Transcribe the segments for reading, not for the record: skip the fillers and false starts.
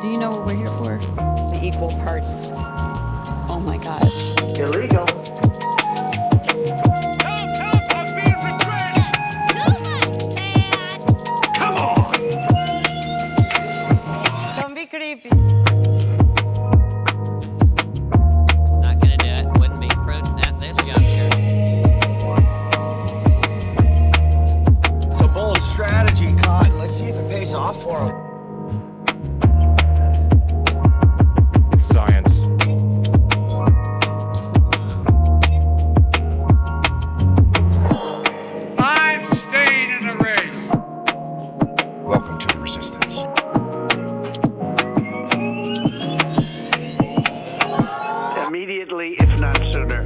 Do you know what we're here for? The equal parts. Oh my gosh. Illegal. Come on! Don't be creepy. Not gonna do it. Wouldn't be prudent at this juncture. It's a bold strategy, Cotton. Let's see if it pays off for him. Science. I'm staying in the race. Welcome to the resistance. Immediately, if not sooner.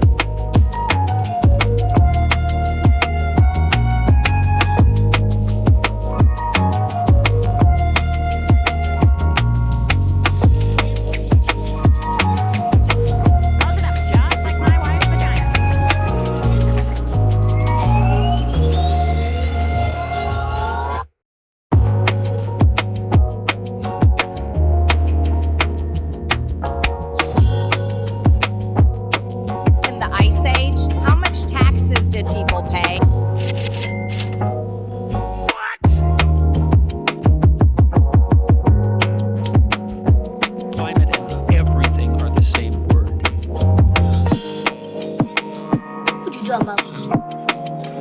In the Ice Age, how much taxes did people pay? Climate and everything are the same word. What you talking about?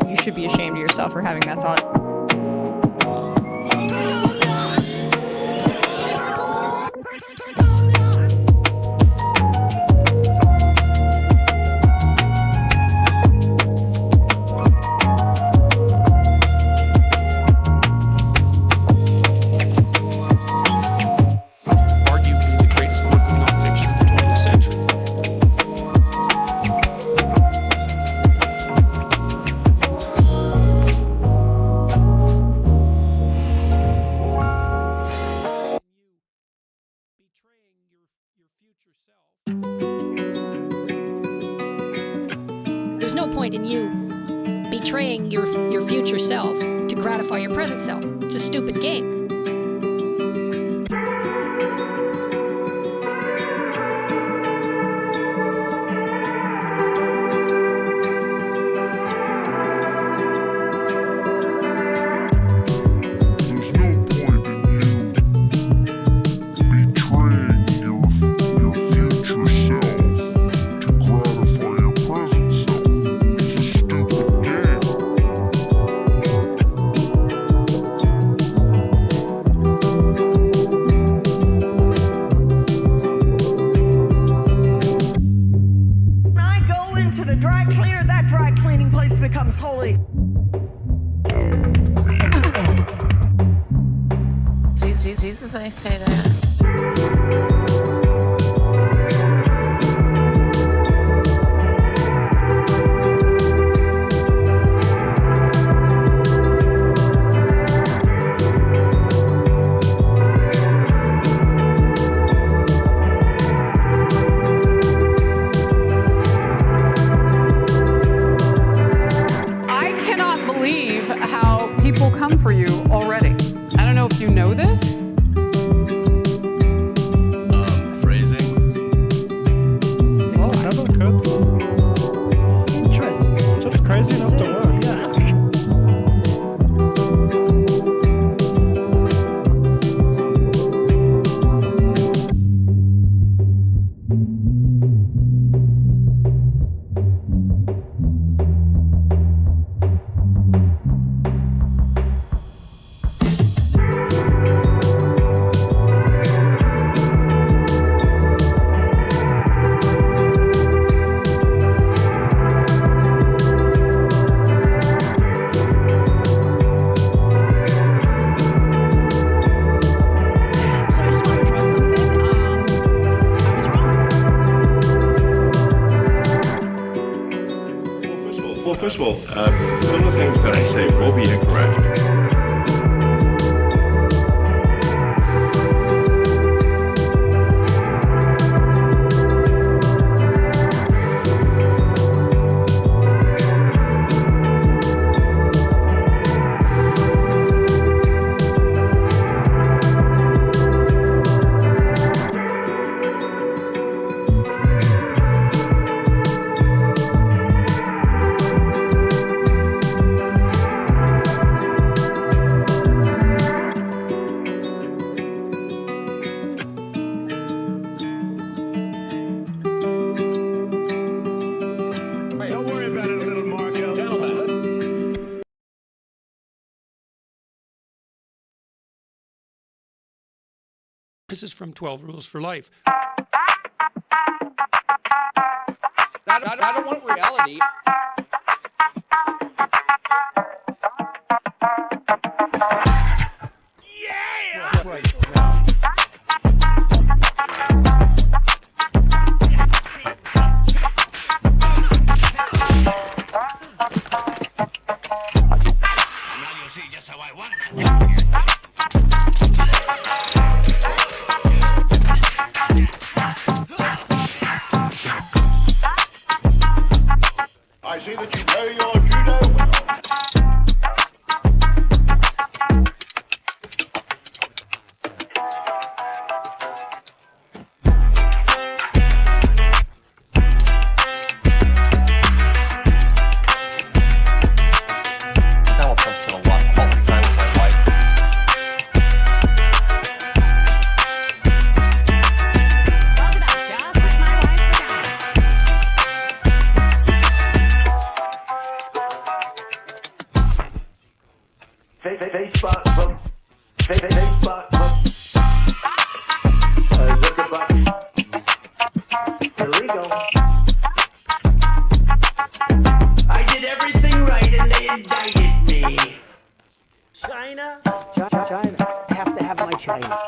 You should be ashamed of yourself for having that thought. Arguably the greatest work of nonfiction of the 20th century. There's no point in you betraying your future self to gratify your present self. It's a stupid game. There's no point in you betraying your future self to gratify your present self. It's a stupid game. When I go into the dry cleaner, that dry cleaning place becomes holy. Jesus, I say that. I cannot believe how people come for you already. I don't know if you know this. Phrasing. Oh, hello, Kurt. Interest. Just crazy enough to work. Yeah. Well, first of all, some of the things that I say will be incorrect. This is from 12 Rules for Life. I don't want reality. Yeah! Right now. I see that you know your judo well. Donald Trump's done a lot of quality time with my wife. I did everything right and they indicted me. China? China. I have to have my China.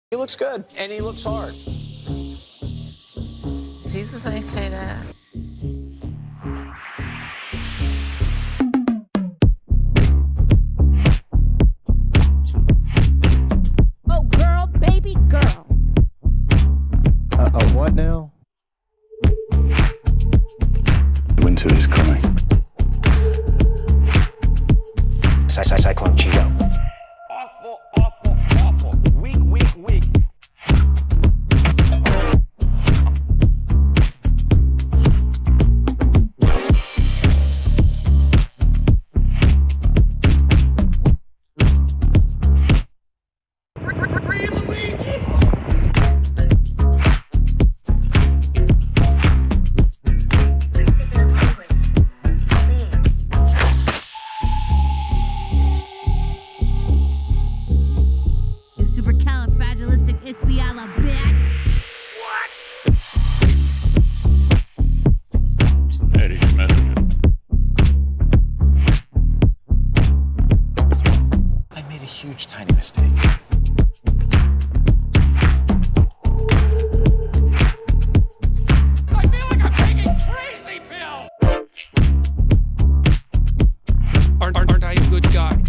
He looks good and he looks hard. Jesus, I say that. Oh, girl, baby girl. What now? Winter is coming. Cyclone Cheeto. Awful, awful, awful. Weak, weak, weak. Huge, tiny mistake. I feel like I'm taking crazy pills. Aren't I a good guy?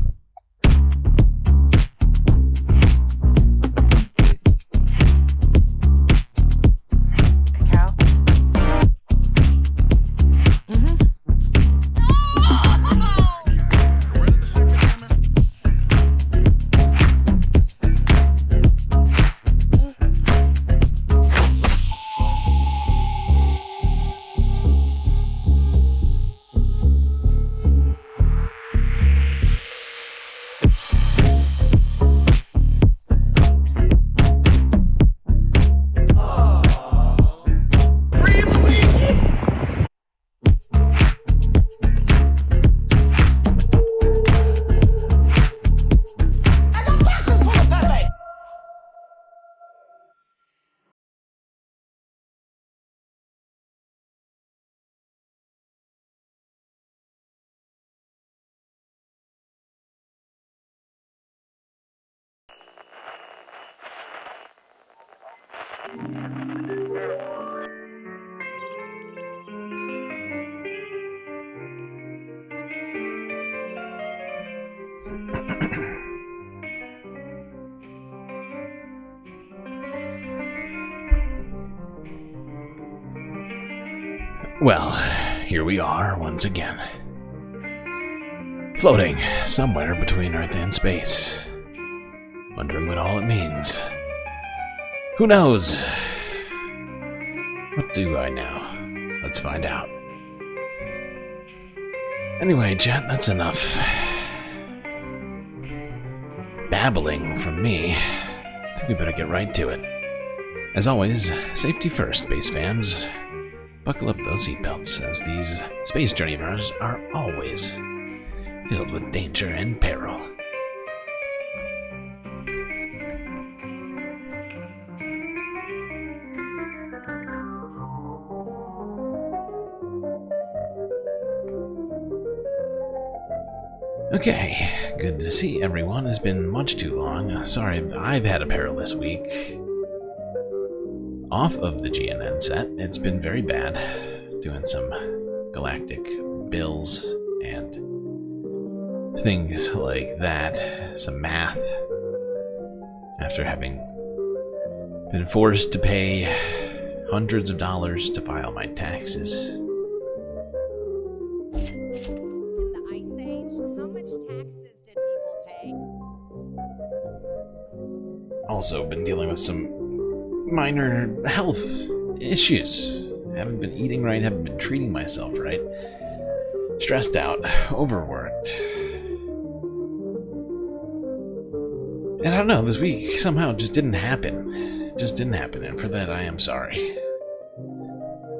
Cacao? Well, here we are once again. Floating somewhere between Earth and space. Wondering what all it means. Who knows? What do I know? Let's find out. Anyway, chat, that's enough babbling from me. I think we better get right to it. As always, safety first, space fans. Buckle up those seatbelts, as these space journeyers are always filled with danger and peril. Okay, good to see everyone. It's been much too long. Sorry, I've had a perilous week. Off of the GNN set, it's been very bad. Doing some galactic bills and things like that. Some math. After having been forced to pay hundreds of dollars to file my taxes. Also been dealing with some minor health issues. Haven't been eating right, haven't been treating myself right. Stressed out, overworked. And I don't know, this week somehow just didn't happen. Just didn't happen, and for that I am sorry.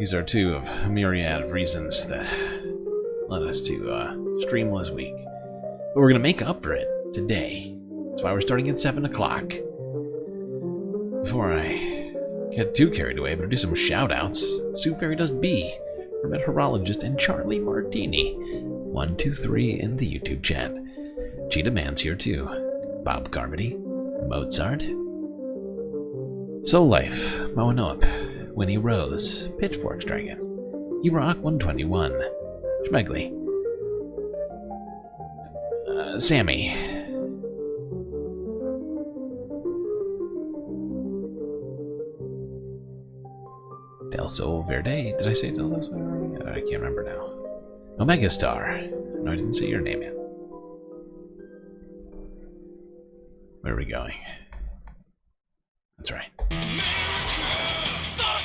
These are two of a myriad of reasons that led us to a streamless week. But we're gonna make up for it today. That's why we're starting at 7 o'clock. Before I get too carried away, better do some shout-outs. Sue Fairy Does B, Hermet Horologist, and Charlie Martini. 1, 2, 3 in the YouTube chat. Cheetah Man's here too. Bob Carmody, Mozart, Soul Life, Moanoop, Winnie Rose, Pitchforks Dragon, Erock 121, Schmegley, Sammy, Del Sol Verde. Did I say Del Sol Verde? I can't remember now. Omega Star. No, I didn't say your name yet. Where are we going? That's right. Fuck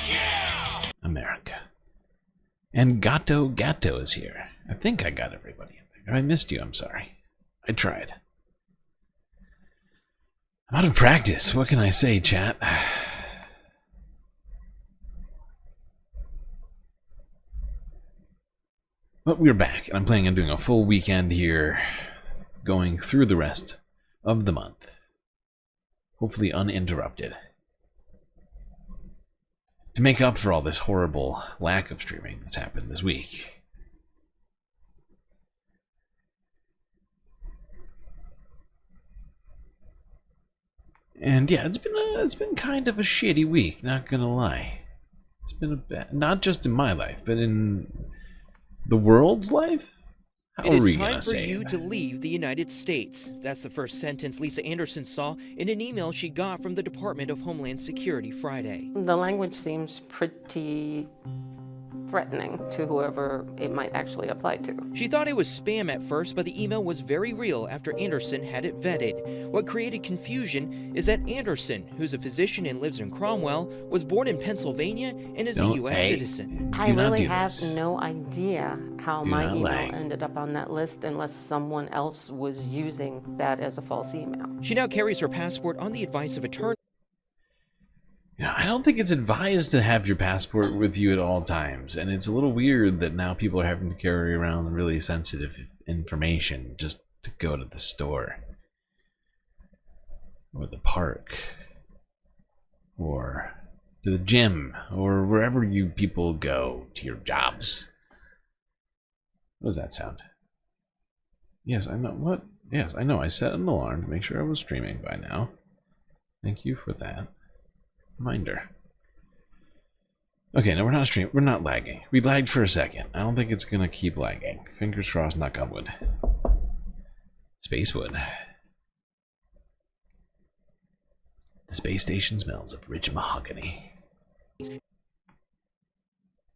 yeah! America. And Gato is here. I think I got everybody in there. If I missed you, I'm sorry. I tried. I'm out of practice. What can I say, chat? But we're back, and I'm planning on doing a full weekend here, going through the rest of the month. Hopefully uninterrupted. To make up for all this horrible lack of streaming that's happened this week. And yeah, it's been kind of a shitty week, not gonna lie. It's been a bad, not just in my life, but in the world's life? How it are we is time gonna for say you that? to leave the United States. That's the first sentence Lisa Anderson saw in an email she got from the Department of Homeland Security Friday. The language seems pretty threatening to whoever it might actually apply to. She thought it was spam at first, but the email was very real after Anderson had it vetted. What created confusion is that Anderson, who's a physician and lives in Cromwell, was born in Pennsylvania and is a U.S. citizen. I really have no idea how my email ended up on that list unless someone else was using that as a false email. She now carries her passport on the advice of attorney. You know, I don't think it's advised to have your passport with you at all times, and it's a little weird that now people are having to carry around really sensitive information just to go to the store, or the park, or to the gym, or wherever you people go to your jobs. What does that sound? Yes, I know. What? Yes, I know. I set an alarm to make sure I was streaming by now. Thank you for that. Reminder. Okay, no, we're not streaming. We're not lagging. We lagged for a second. I don't think it's gonna keep lagging. Fingers crossed, knock on wood. Spacewood. The space station smells of rich mahogany.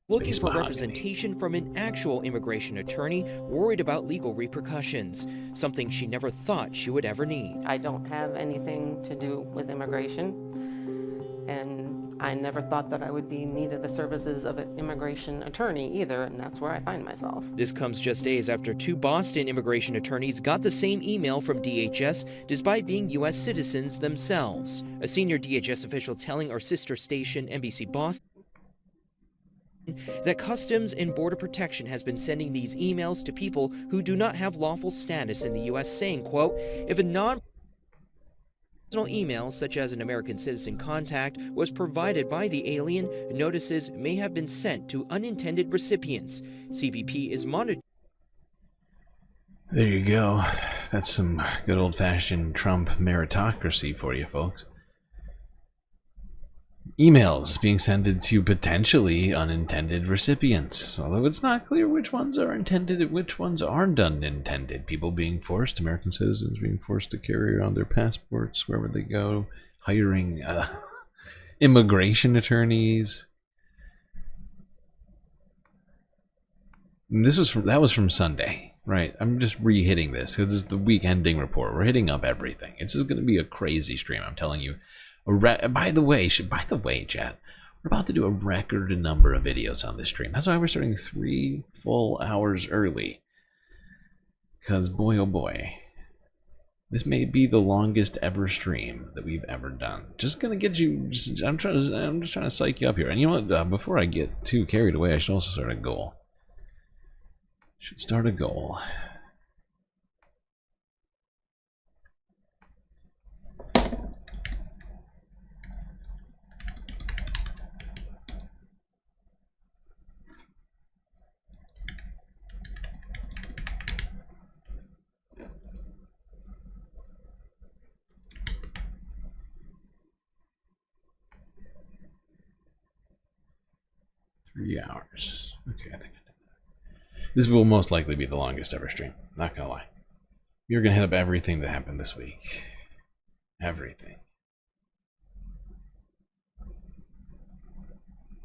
looking for representation from an actual immigration attorney worried about legal repercussions, something she never thought she would ever need. I don't have anything to do with immigration, and I never thought that I would be needed the services of an immigration attorney either, and that's where I find myself. This comes just days after 2 Boston immigration attorneys got the same email from DHS despite being U.S. citizens themselves. A senior DHS official telling our sister station NBC Boston that Customs and Border Protection has been sending these emails to people who do not have lawful status in the U.S., saying, quote, if a non-personal email, such as an American citizen contact, was provided by the alien, notices may have been sent to unintended recipients. CBP is monitoring. There you go. That's some good old-fashioned Trump meritocracy for you, folks. Emails being sent to potentially unintended recipients, although it's not clear which ones are intended and which ones aren't unintended. People being forced, American citizens being forced to carry around their passports wherever they go, hiring immigration attorneys. And that was from Sunday, right? I'm just re-hitting this because this is the week ending report. We're hitting up everything. It's just going to be a crazy stream, I'm telling you. By the way, chat, we're about to do a record number of videos on this stream. That's why we're starting 3 full hours early. Because boy, oh boy, this may be the longest ever stream that we've ever done. Just gonna get you. I'm just trying to psych you up here. And you know what? Before I get too carried away, I should also start a goal. Should start a goal. 3 hours. Okay, I think I did that. This will most likely be the longest ever stream. Not gonna lie. You're gonna hit up everything that happened this week. Everything.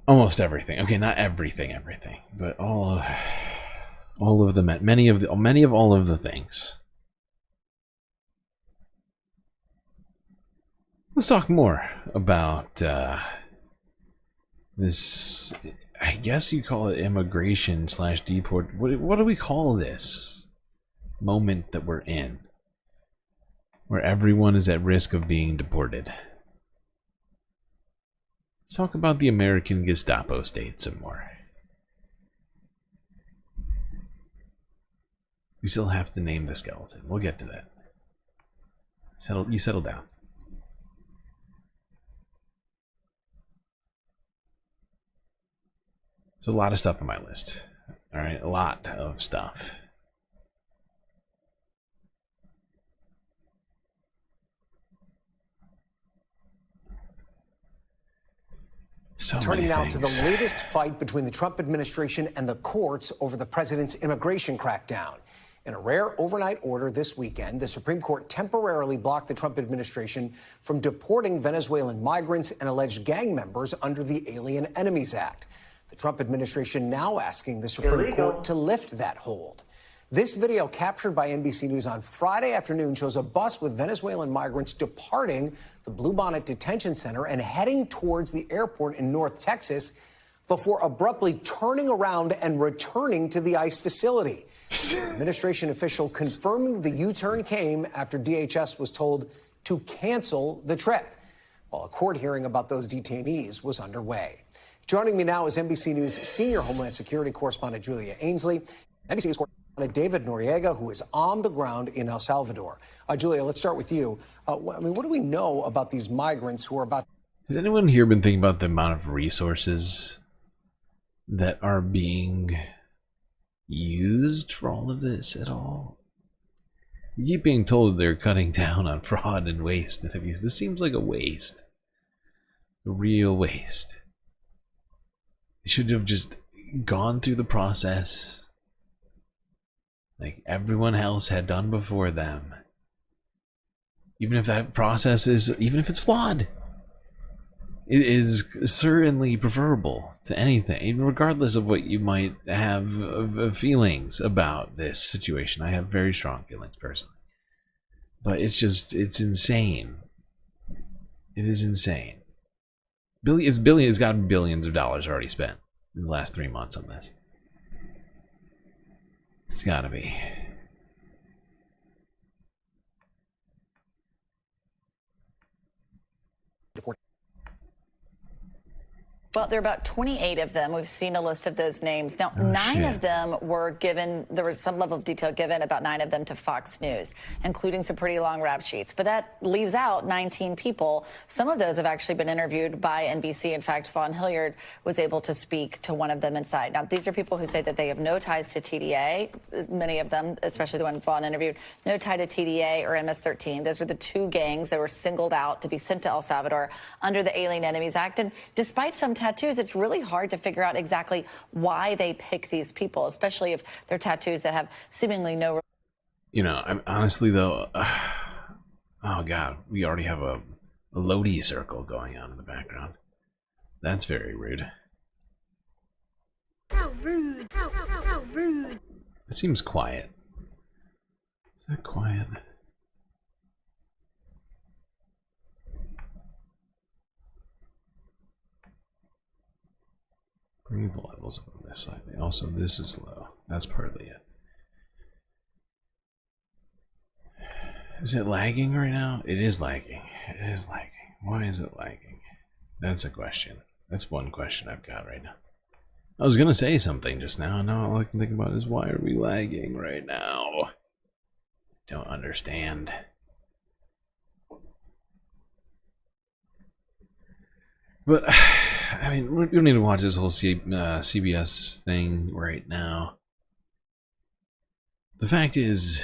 Almost everything. Okay, not everything, but all of the many of all of the things. Let's talk more about this. I guess you call it immigration / deport. What do we call this moment that we're in, where everyone is at risk of being deported? Let's talk about the American Gestapo state some more. We still have to name the skeleton. We'll get to that. Settle down. There's a lot of stuff on my list. All right, a lot of stuff. Turning now to the latest fight between the Trump administration and the courts over the president's immigration crackdown. In a rare overnight order this weekend, the Supreme Court temporarily blocked the Trump administration from deporting Venezuelan migrants and alleged gang members under the Alien Enemies Act. The Trump administration now asking the Supreme Court to lift that hold. This video captured by NBC News on Friday afternoon shows a bus with Venezuelan migrants departing the Bluebonnet Detention Center and heading towards the airport in North Texas before abruptly turning around and returning to the ICE facility. The administration official confirming the U-turn came after DHS was told to cancel the trip, while a court hearing about those detainees was underway. Joining me now is NBC News senior Homeland Security correspondent Julia Ainsley, NBC News correspondent David Noriega, who is on the ground in El Salvador. Julia, let's start with you. What do we know about these migrants who are about... Has anyone here been thinking about the amount of resources that are being used for all of this at all? You keep being told they're cutting down on fraud and waste and abuse. This seems like a waste. A real waste. They should have just gone through the process like everyone else had done before them. Even if that process is, even if it's flawed. It is certainly preferable to anything, regardless of what you might have of feelings about this situation. I have very strong feelings personally. But it's insane. It is insane. It's got billions of dollars already spent in the last 3 months on this. It's gotta be. Well, there are about 28 of them. We've seen a list of those names. Now, 9 of them were given, there was some level of detail given about 9 of them to Fox News, including some pretty long rap sheets. But that leaves out 19 people. Some of those have actually been interviewed by NBC. In fact, Vaughn Hilliard was able to speak to one of them inside. Now, these are people who say that they have no ties to TDA. Many of them, especially the one Vaughn interviewed, no tie to TDA or MS-13. Those are the 2 gangs that were singled out to be sent to El Salvador under the Alien Enemies Act. And despite some tattoos, it's really hard to figure out exactly why they pick these people, especially if they're tattoos that have seemingly no... You know, I'm honestly though, oh god, we already have a Lodi circle going on in the background. That's very rude. How rude! How rude! It seems quiet. Is that quiet? Bring the levels up on this slightly. Also, this is low. That's partly it. Is it lagging right now? It is lagging. It is lagging. Why is it lagging? That's a question. That's one question I've got right now. I was gonna say something just now, and now all I can think about is why are we lagging right now? Don't understand. But I mean, we don't need to watch this whole CBS thing right now. The fact is,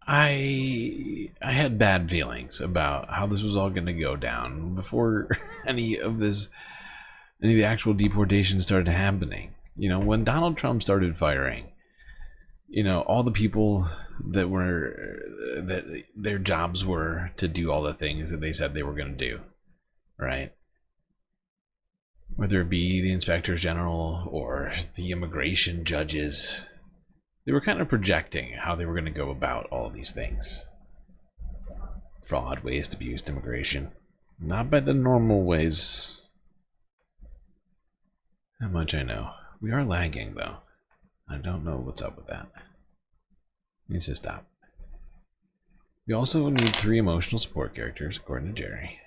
I had bad feelings about how this was all going to go down before any of the actual deportation started happening. You know, when Donald Trump started firing, you know, all the people that their jobs were to do all the things that they said they were going to do, right? Whether it be the inspectors general or the immigration judges, they were kind of projecting how they were going to go about all of these things. Fraud, waste, abuse, immigration. Not by the normal ways. How much I know. We are lagging, though. I don't know what's up with that. Needs to stop. We also need 3 emotional support characters, according to Jerry.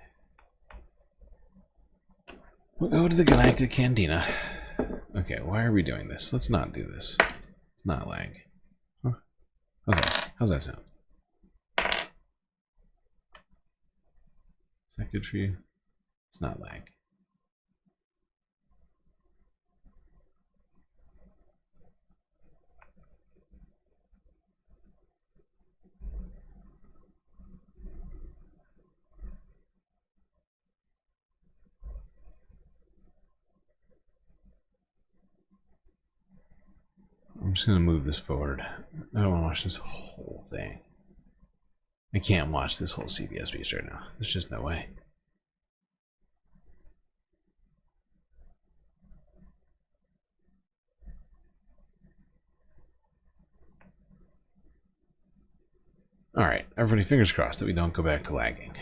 We'll go to the Galactic Cantina. Okay, why are we doing this? Let's not do this. Let's not lag. Huh? How's that sound? Is that good for you? It's not lag. I'm just gonna move this forward. I don't want to watch this whole thing. I can't watch this whole CBS speech right now. There's just no way. Alright, everybody fingers crossed that we don't go back to lagging.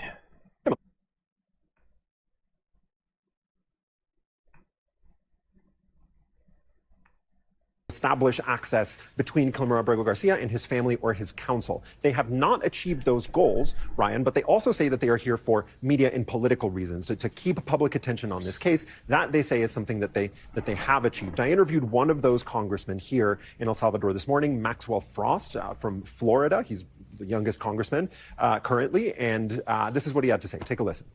Establish access between Kilmer Abrego Garcia and his family or his counsel. They have not achieved those goals, Ryan, but they also say that they are here for media and political reasons, to keep public attention on this case. That, they say, is something that they have achieved. I interviewed one of those congressmen here in El Salvador this morning, Maxwell Frost from Florida. He's the youngest congressman currently, and this is what he had to say. Take a listen.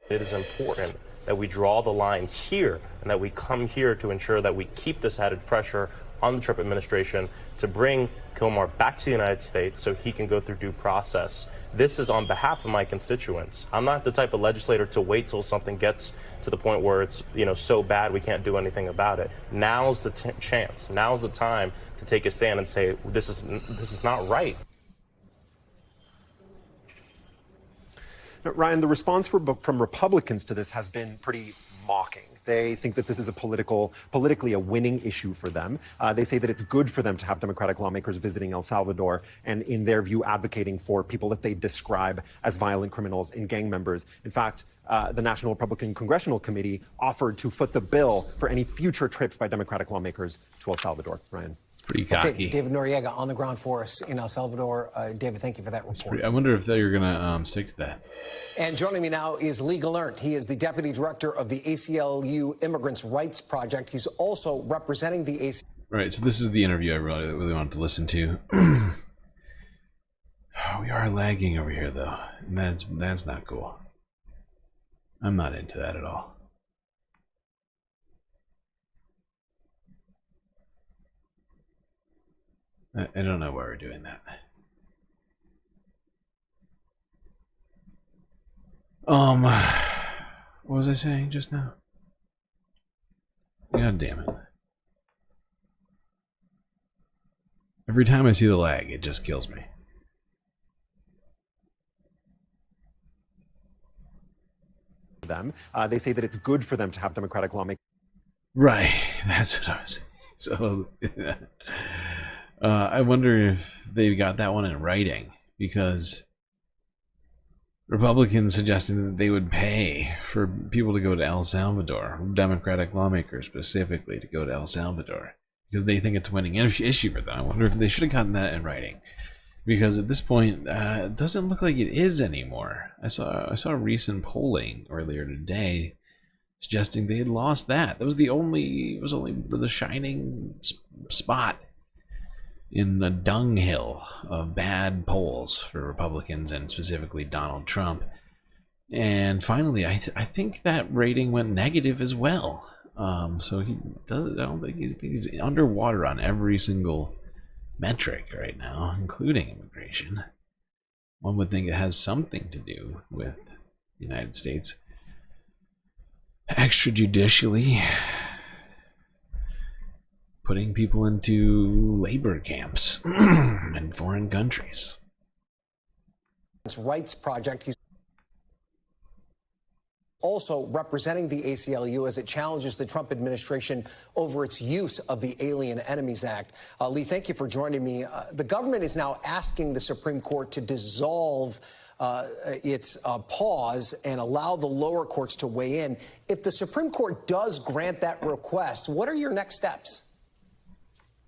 It is important that we draw the line here and that we come here to ensure that we keep this added pressure on the Trump administration to bring Kilmer back to the United States so he can go through due process. This is on behalf of my constituents. I'm not the type of legislator to wait till something gets to the point where it's, you know, so bad we can't do anything about it. Now's the chance. Now's the time to take a stand and say this is not right. Ryan, the response from Republicans to this has been pretty mocking. They think that this is politically a winning issue for them. They say that it's good for them to have Democratic lawmakers visiting El Salvador and, in their view, advocating for people that they describe as violent criminals and gang members. In fact, the National Republican Congressional Committee offered to foot the bill for any future trips by Democratic lawmakers to El Salvador. Ryan. Pretty cocky. Okay, David Noriega on the ground for us in El Salvador. David, thank you for that report. I wonder if they're going to stick to that. And joining me now is Lee Gallant. He is the deputy director of the ACLU Immigrants' Rights Project. He's also representing the ACLU. Right, so this is the interview I really wanted to listen to. We are lagging over here, though. And that's not cool. I'm not into that at all. I don't know why we're doing that. What was I saying just now? God damn it. Every time I see the lag, it just kills me. They say that it's good for them to have Democratic lawmakers. Right, that's what I was saying. So, I wonder if they got that one in writing, because Republicans suggesting that they would pay for people to go to El Salvador, Democratic lawmakers specifically, to go to El Salvador, because they think it's a winning issue for them. I wonder if they should have gotten that in writing, because at this point, it doesn't look like it is anymore. I saw recent polling earlier today suggesting they had lost that. It was only the shining spot in the dunghill of bad polls for Republicans, and specifically Donald Trump. And finally, I think that rating went negative as well. So I don't think he's underwater on every single metric right now, including immigration. One would think it has something to do with the United States extrajudicially putting people into labor camps in foreign countries. Rights Project. He's also representing the ACLU as it challenges the Trump administration over its use of the Alien Enemies Act. Lee, thank you for joining me. The government is now asking the Supreme Court to dissolve its pause and allow the lower courts to weigh in. If the Supreme Court does grant that request, what are your next steps?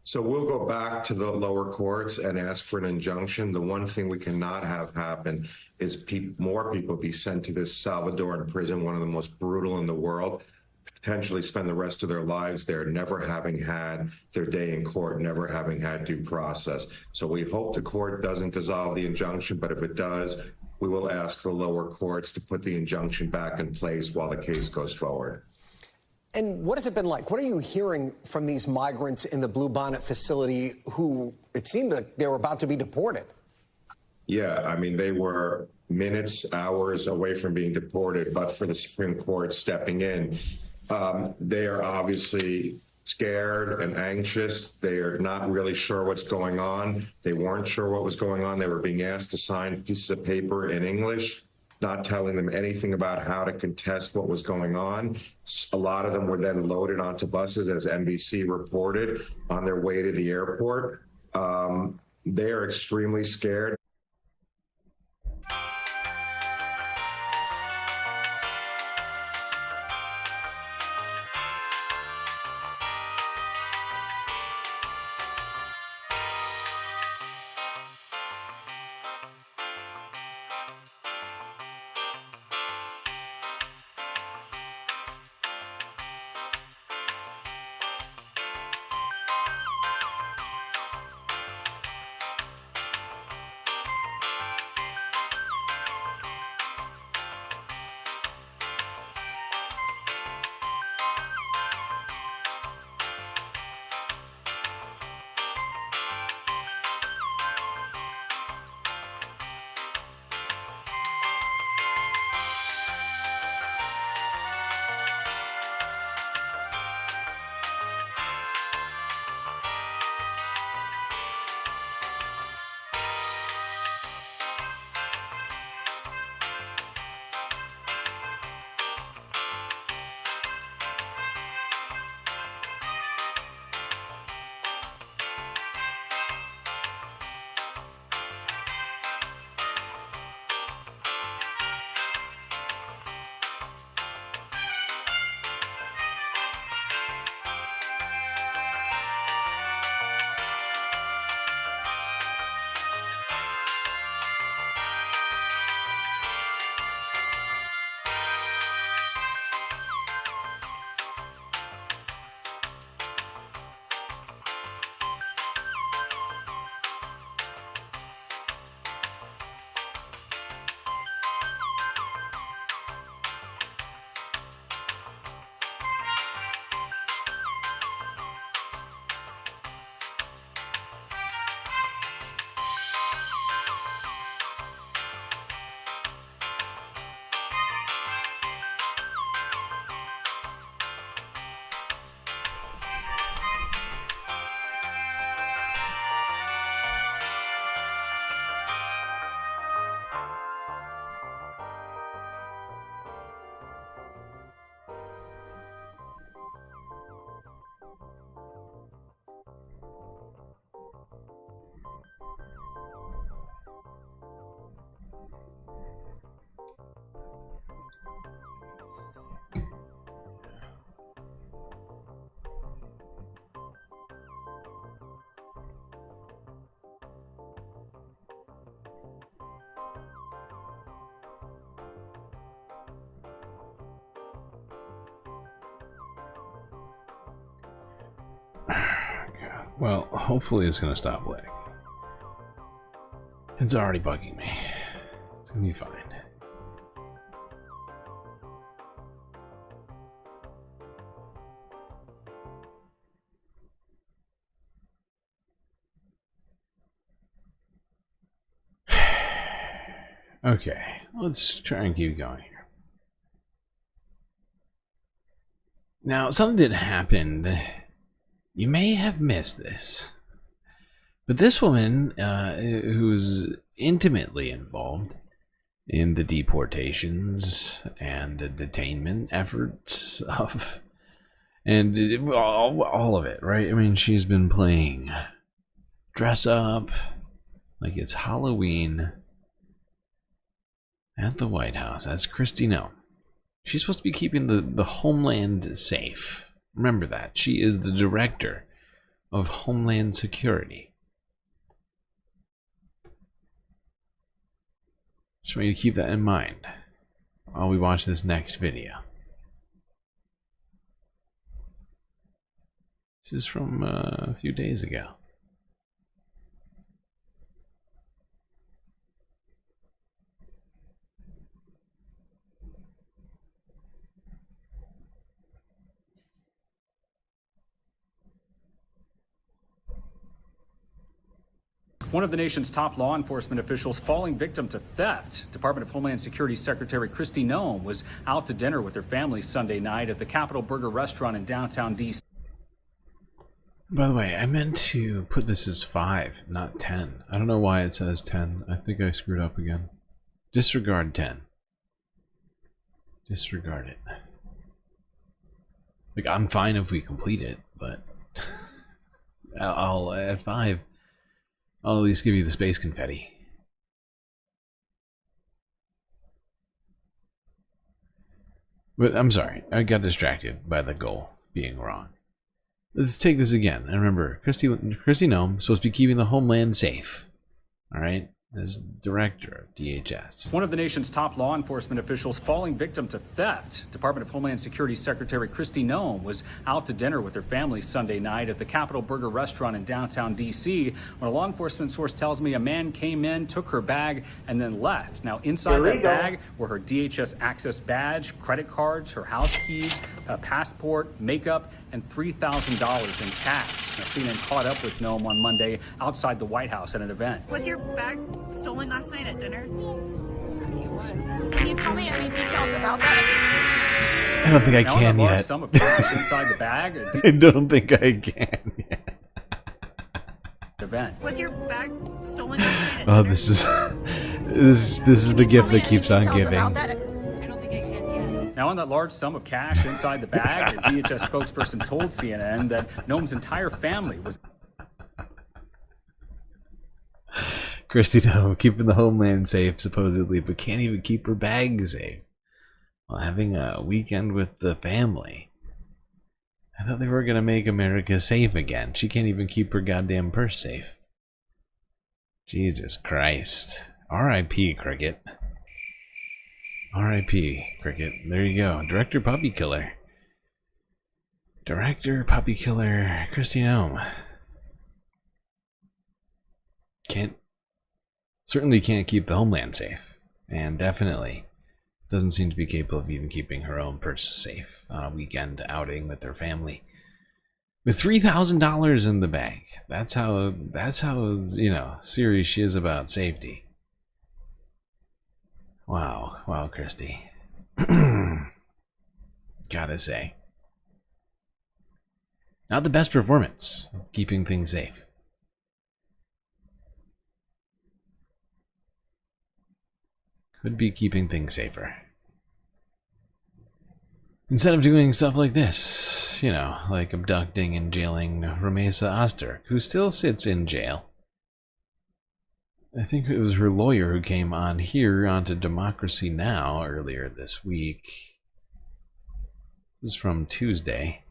So we'll go back to the lower courts and ask for an injunction. The one thing we cannot have happen is more people be sent to this Salvadoran prison, one of the most brutal in the world, potentially spend the rest of their lives there, never having had their day in court, never having had due process. So we hope the court doesn't dissolve the injunction, but if it does, we will ask the lower courts to put the injunction back in place while the case goes forward. And what has it been like? What are you hearing from these migrants in the Blue Bonnet facility who it seemed like they were about to be deported? Yeah, I mean, they were minutes, hours away from being deported, but for the Supreme Court stepping in. They are obviously scared and anxious. They are not really sure what's going on. They weren't sure what was going on. They were being asked to sign pieces of paper in English, not telling them anything about how to contest what was going on. A lot of them were then loaded onto buses, as NBC reported, on their way to the airport. They are extremely scared. Well, hopefully it's going to stop bleeding. It's already bugging me. It's going to be fine. Okay, let's try and keep going here. Now, something that happened, you may have missed this, but this woman, who's intimately involved in the deportations and the detainment efforts of, and all of it, right? I mean, she's been playing dress up like it's Halloween at the White House. That's Kristi Noem. She's supposed to be keeping the homeland safe. Remember that. She is the director of Homeland Security. Just want you to keep that in mind while we watch this next video. This is from a few days ago. One of the nation's top law enforcement officials falling victim to theft. Department of Homeland Security Secretary Kristi Noem was out to dinner with her family Sunday night at the Capitol Burger restaurant in downtown D.C. By the way, I meant to put this as 5, not 10. I don't know why it says 10. I think I screwed up again. Disregard 10. Disregard it. Like, I'm fine if we complete it, but I'll at 5. I'll at least give you the space confetti. But I'm sorry, I got distracted by the goal being wrong. Let's take this again. And remember, Kristi Noem is supposed to be keeping the homeland safe. Alright? As director of DHS. One of the nation's top law enforcement officials falling victim to theft. Department of Homeland Security Secretary Kristi Noem was out to dinner with her family Sunday night at the Capitol Burger restaurant in downtown D.C. when a law enforcement source tells me a man came in, took her bag, and then left. Now, inside that bag were her DHS access badge, credit cards, her house keys, a passport, makeup, and $3,000 in cash. Now, CNN caught up with Noem on Monday outside the White House at an event. Was your bag stolen last night at dinner? It was. Can you tell me any details about that? I don't think I can yet. Sum of cash inside the bag. I don't think I can yet. Event. Was your bag stolen last night at Oh, dinner? this is the gift that keeps on giving. Now, on that large sum of cash inside the bag, the DHS spokesperson told CNN that Noem's entire family was... Kristi Noem keeping the homeland safe, supposedly, but can't even keep her bag safe while having a weekend with the family. I thought they were going to make America safe again. She can't even keep her goddamn purse safe. Jesus Christ. R.I.P. Cricket. R.I.P. Cricket. There you go. Director Puppy Killer. Director Puppy Killer Kristi Noem. Certainly can't keep the homeland safe. And definitely doesn't seem to be capable of even keeping her own purse safe on a weekend outing with her family. With $3,000 in the bag. That's how, you know, serious she is about safety. Wow, Kristi. Gotta say. Not the best performance, keeping things safe. Could be keeping things safer. Instead of doing stuff like this, you know, like abducting and jailing Ramesa Oster, who still sits in jail. I think it was her lawyer who came on here onto Democracy Now! Earlier this week. This is from Tuesday.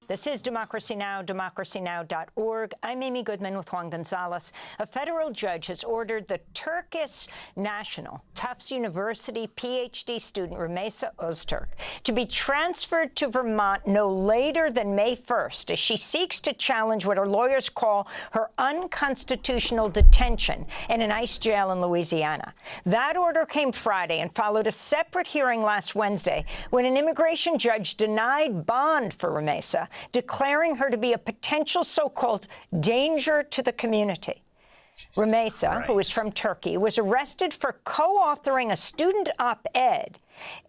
This is Democracy Now!, democracynow.org. I'm Amy Goodman with Juan Gonzalez. A federal judge has ordered the Turkish national Tufts University PhD student Rümeysa Öztürk to be transferred to Vermont no later than May 1st as she seeks to challenge what her lawyers call her unconstitutional detention in an ICE jail in Louisiana. That order came Friday and followed a separate hearing last Wednesday when an immigration judge denied bond for Rümeysa, declaring her to be a potential so-called danger to the community. Rümeysa, who is from Turkey, was arrested for co-authoring a student op-ed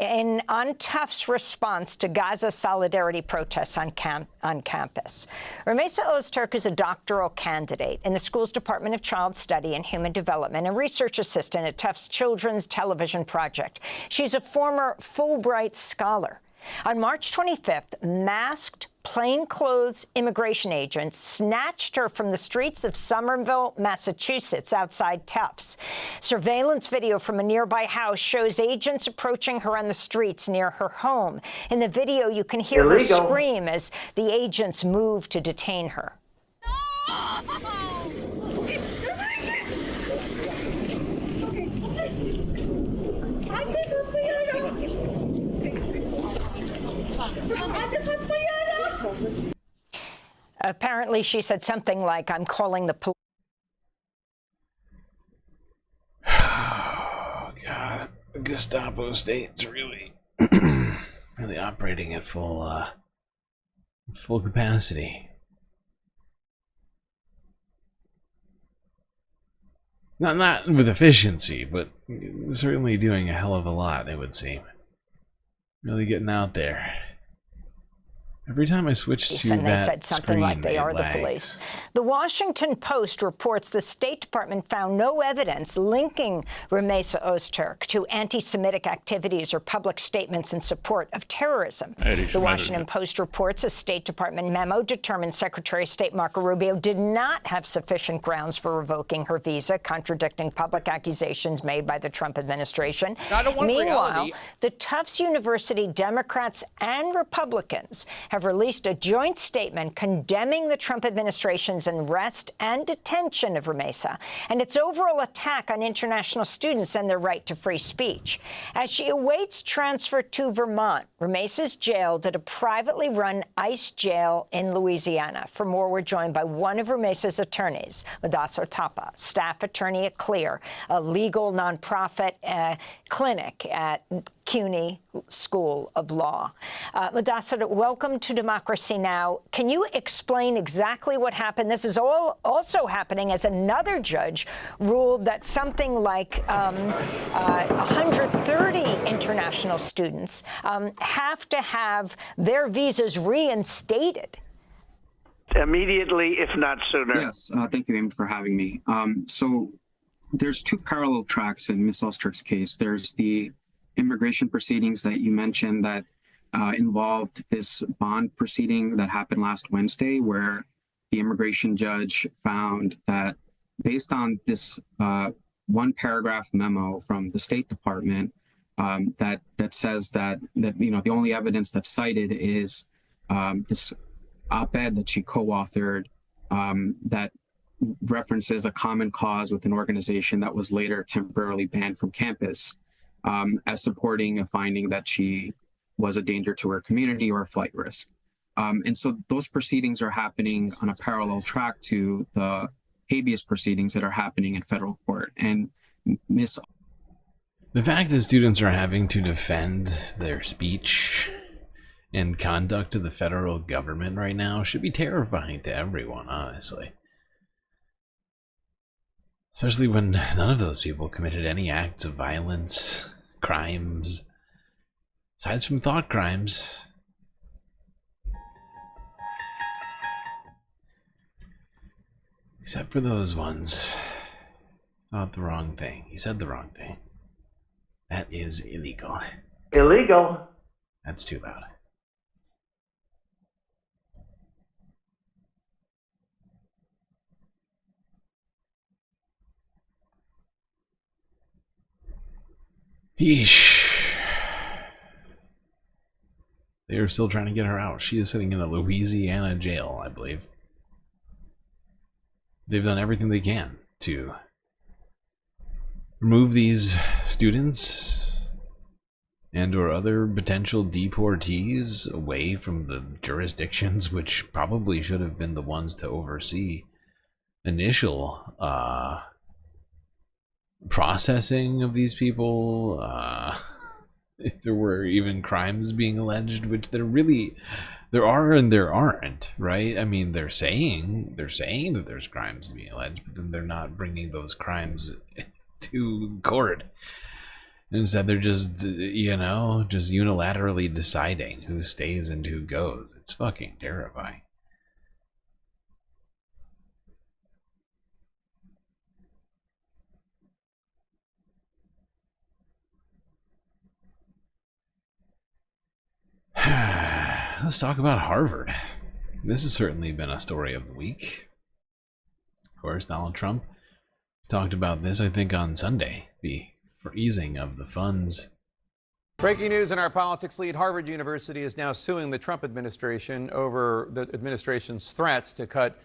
on Tufts' response to Gaza solidarity protests on campus. Rümeysa Öztürk is a doctoral candidate in the school's Department of Child Study and Human Development and research assistant at Tufts Children's Television Project. She's a former Fulbright scholar. On March 25th, masked, plainclothes immigration agents snatched her from the streets of Somerville, Massachusetts, outside Tufts. Surveillance video from a nearby house shows agents approaching her on the streets near her home. In the video, you can hear her scream as the agents move to detain her. Apparently, she said something like, "I'm calling the police." Oh, God. The Gestapo state's really, really operating at full capacity. Not with efficiency, but certainly doing a hell of a lot, it would seem. Really getting out there. Every time I switch to and they that said something screen, like they are lags. the police. The Washington Post reports the State Department found no evidence linking Rümeysa Öztürk to anti-Semitic activities or public statements in support of terrorism. The Washington Post reports a State Department memo determined Secretary of State Marco Rubio did not have sufficient grounds for revoking her visa, contradicting public accusations made by the Trump administration. Meanwhile, the Tufts University Democrats and Republicans have released a joint statement condemning the Trump administration's arrest and detention of Rümeysa and its overall attack on international students and their right to free speech. As she awaits transfer to Vermont, Rümeysa is jailed at a privately run ICE jail in Louisiana. For more, we're joined by one of Rümeysa's attorneys, Mudassar Tapa, staff attorney at CLEAR, a legal nonprofit clinic at CUNY School of Law. Mudassar, welcome to Democracy Now! Can you explain exactly what happened? This is all also happening as another judge ruled that something like 130 international students have to have their visas reinstated. Immediately, if not sooner. Yes, thank you, Amy, for having me. So there's two parallel tracks in Ms. Öztürk's case. There's the immigration proceedings that you mentioned that involved this bond proceeding that happened last Wednesday, where the immigration judge found that based on this one paragraph memo from the State Department that says that the only evidence that's cited is this op-ed that she co-authored that references a common cause with an organization that was later temporarily banned from campus as supporting a finding that she was a danger to her community or a flight risk. And so those proceedings are happening on a parallel track to the habeas proceedings that are happening in federal court. And the fact that students are having to defend their speech and conduct to the federal government right now should be terrifying to everyone, honestly. Especially when none of those people committed any acts of violence, crimes, aside from thought crimes. Except for those ones. Thought the wrong thing. You said the wrong thing. That is illegal. Illegal? That's too loud. Yeesh. They are still trying to get her out. She is sitting in a Louisiana jail, I believe. They've done everything they can to remove these students and or other potential deportees away from the jurisdictions which probably should have been the ones to oversee initial processing of these people, if there were even crimes being alleged, which there are and there aren't, right? I mean, they're saying that there's crimes being alleged, but then they're not bringing those crimes to court. Instead, they're just, you know, just unilaterally deciding who stays and who goes. It's fucking terrifying. Let's talk about Harvard. This has certainly been a story of the week. Of course, Donald Trump talked about this, I think, on Sunday, the freezing of the funds. Breaking news in our politics lead, Harvard University is now suing the Trump administration over the administration's threats to cut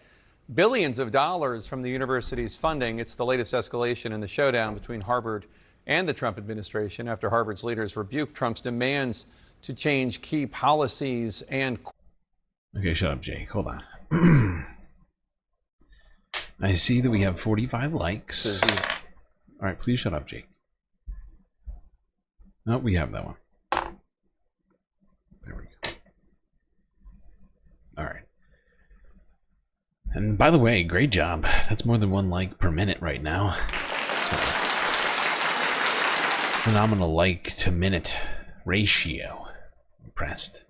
billions of dollars from the university's funding. It's the latest escalation in the showdown between Harvard and the Trump administration after Harvard's leaders rebuked Trump's demands to change key policies and... Okay, shut up, Jake. Hold on. I see that we have 45 likes. All right, please shut up, Jake. Oh, we have that one. There we go. All right. And by the way, great job. That's more than 1 like per minute right now. It's a phenomenal like to minute ratio. Impressed.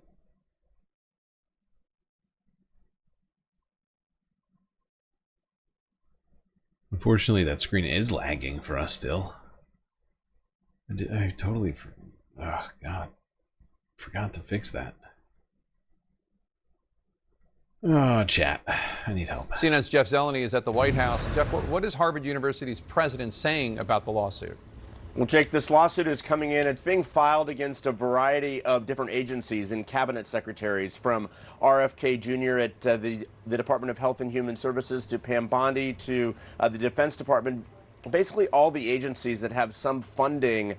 Unfortunately, that screen is lagging for us still. I totally, oh God, forgot to fix that. Oh, chat, I need help. CNN's Jeff Zeleny is at the White House. Jeff, what is Harvard University's president saying about the lawsuit? Well, Jake, this lawsuit is coming in. It's being filed against a variety of different agencies and cabinet secretaries, from RFK Jr. at the Department of Health and Human Services to Pam Bondi to the Defense Department. Basically all the agencies that have some funding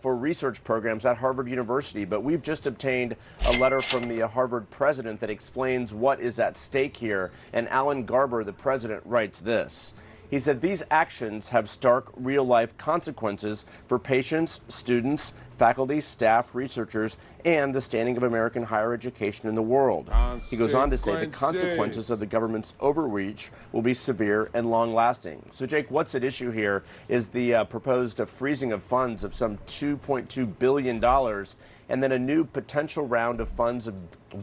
for research programs at Harvard University. But we've just obtained a letter from the Harvard president that explains what is at stake here. And Alan Garber, the president, writes this. He said these actions have stark real-life consequences for patients, students, faculty, staff, researchers, and the standing of American higher education in the world. He goes on to say the consequences of the government's overreach will be severe and long-lasting. So, Jake, what's at issue here is the proposed freezing of funds of some $2.2 billion, and then a new potential round of funds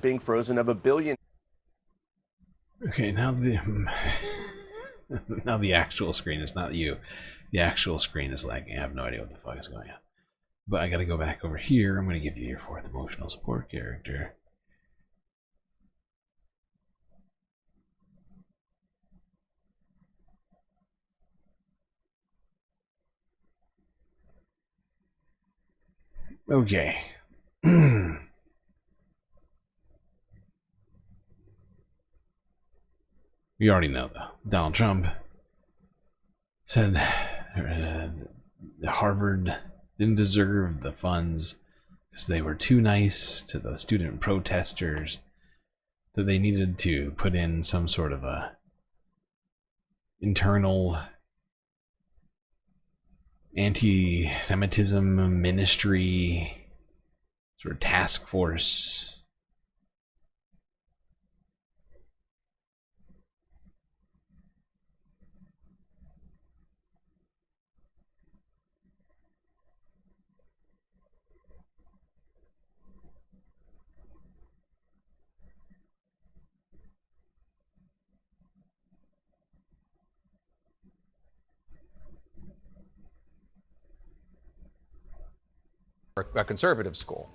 being frozen of $1 billion. Okay, now now the actual screen is not you. The actual screen is lagging. I have no idea what the fuck is going on. But I gotta go back over here. I'm gonna give you your 4th emotional support character. Okay. We already know, though. Donald Trump said Harvard didn't deserve the funds because they were too nice to the student protesters, that they needed to put in some sort of a internal anti-Semitism ministry, sort of task force. A conservative school.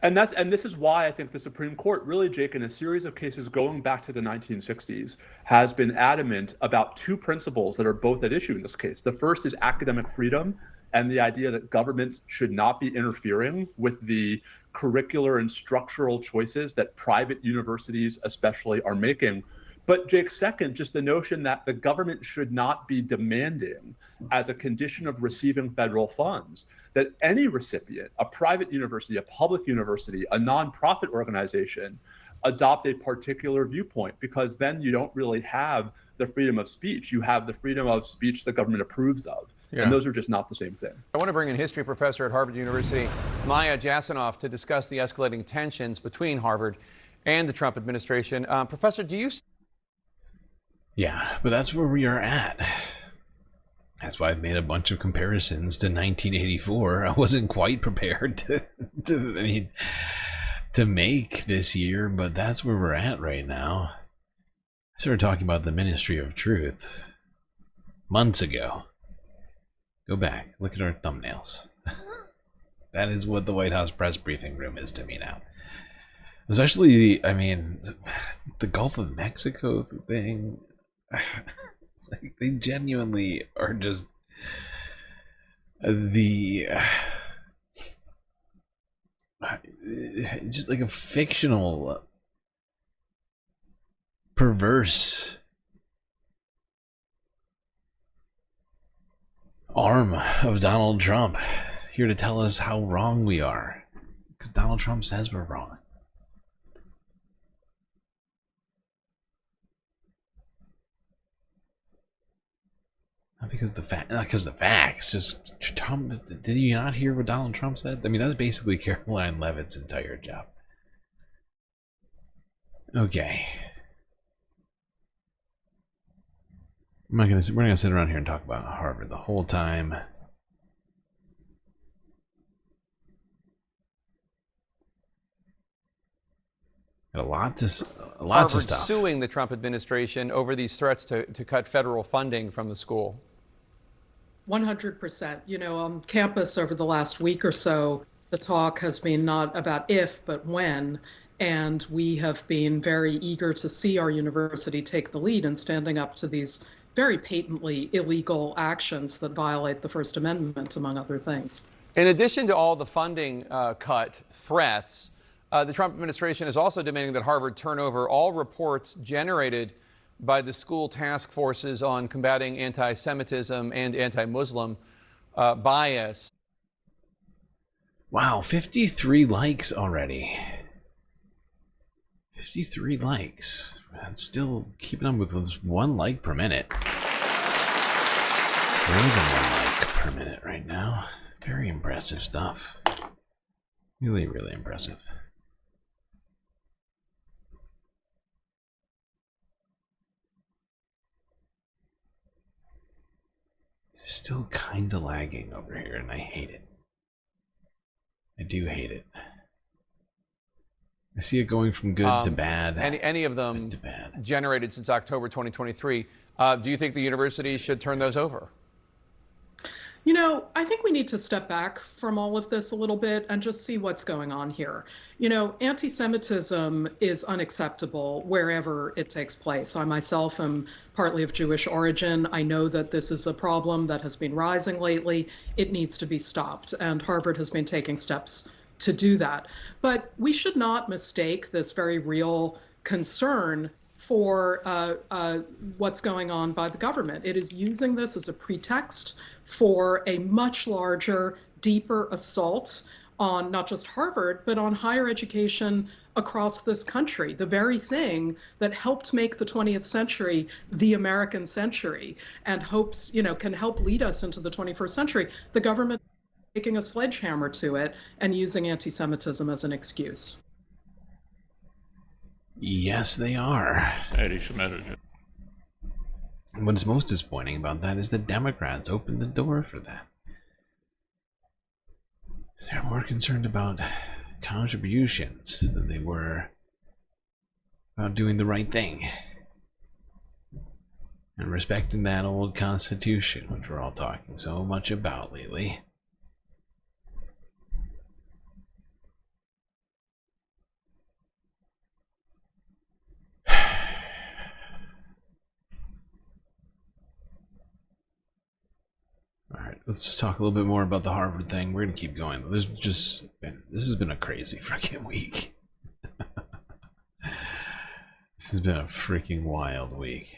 And this is why I think the Supreme Court really, Jake, in a series of cases going back to the 1960s, has been adamant about 2 principles that are both at issue in this case. The first is academic freedom, and the idea that governments should not be interfering with the curricular and structural choices that private universities especially are making. But Jake, second, just the notion that the government should not be demanding, as a condition of receiving federal funds, that any recipient, a private university, a public university, a nonprofit organization, adopt a particular viewpoint, because then you don't really have the freedom of speech. You have the freedom of speech the government approves of. Yeah. And those are just not the same thing. I want to bring in history professor at Harvard University, Maya Jasanoff, to discuss the escalating tensions between Harvard and the Trump administration. Professor, do you... Yeah, but that's where we are at. That's why I've made a bunch of comparisons to 1984. I wasn't quite prepared to make this year, but that's where we're at right now. I started talking about the Ministry of Truth months ago. Go back, look at our thumbnails. That is what the White House press briefing room is to me now. Especially, I mean, the Gulf of Mexico thing. Like, they genuinely are just just like a fictional, perverse arm of Donald Trump, here to tell us how wrong we are, because Donald Trump says we're wrong. Not because the facts. Just Trump. Did you not hear what Donald Trump said? I mean, that's basically Caroline Leavitt's entire job. Okay. We're not gonna sit around here and talk about Harvard the whole time. Got lots of stuff. Suing the Trump administration over these threats to cut federal funding from the school. 100%. You know, on campus over the last week or so, the talk has been not about if, but when. And we have been very eager to see our university take the lead in standing up to these very patently illegal actions that violate the First Amendment, among other things. In addition to all the funding cut threats, the Trump administration is also demanding that Harvard turn over all reports generated by the school task forces on combating anti-Semitism and anti-Muslim bias. Wow, 53 likes already. 53 likes. And still keeping up with one like per minute. More than 1 like per minute right now. Very impressive stuff. Really, really impressive. Still kind of lagging over here, and I hate it. I do hate it. I see it going from good to bad. Any of them generated since October 2023. Do you think the university should turn those over? You know, I think we need to step back from all of this a little bit and just see what's going on here. You know, anti-Semitism is unacceptable wherever it takes place. I myself am partly of Jewish origin. I know that this is a problem that has been rising lately. It needs to be stopped, and Harvard has been taking steps to do that. But we should not mistake this very real concern for what's going on by the government. It is using this as a pretext for a much larger, deeper assault on not just Harvard, but on higher education across this country, the very thing that helped make the 20th century the American century and hopes, you know, can help lead us into the 21st century. The government taking a sledgehammer to it and using anti-Semitism as an excuse. Yes, they are. What's most disappointing about that is the Democrats opened the door for that. They're more concerned about contributions than they were about doing the right thing and respecting that old Constitution, which we're all talking so much about lately. Alright, let's talk a little bit more about the Harvard thing. We're gonna keep going. This has been a crazy freaking week. This has been a freaking wild week.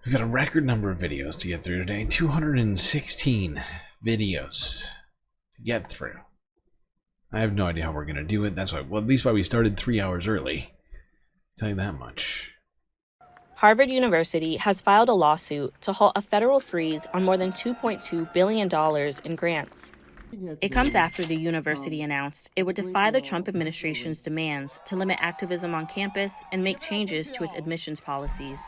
We've got a record number of videos to get through today. 216 videos to get through. I have no idea how we're going to do it. That's why, well, at least why we started 3 hours early. I'll tell you that much. Harvard University has filed a lawsuit to halt a federal freeze on more than $2.2 billion in grants. It comes after the university announced it would defy the Trump administration's demands to limit activism on campus and make changes to its admissions policies.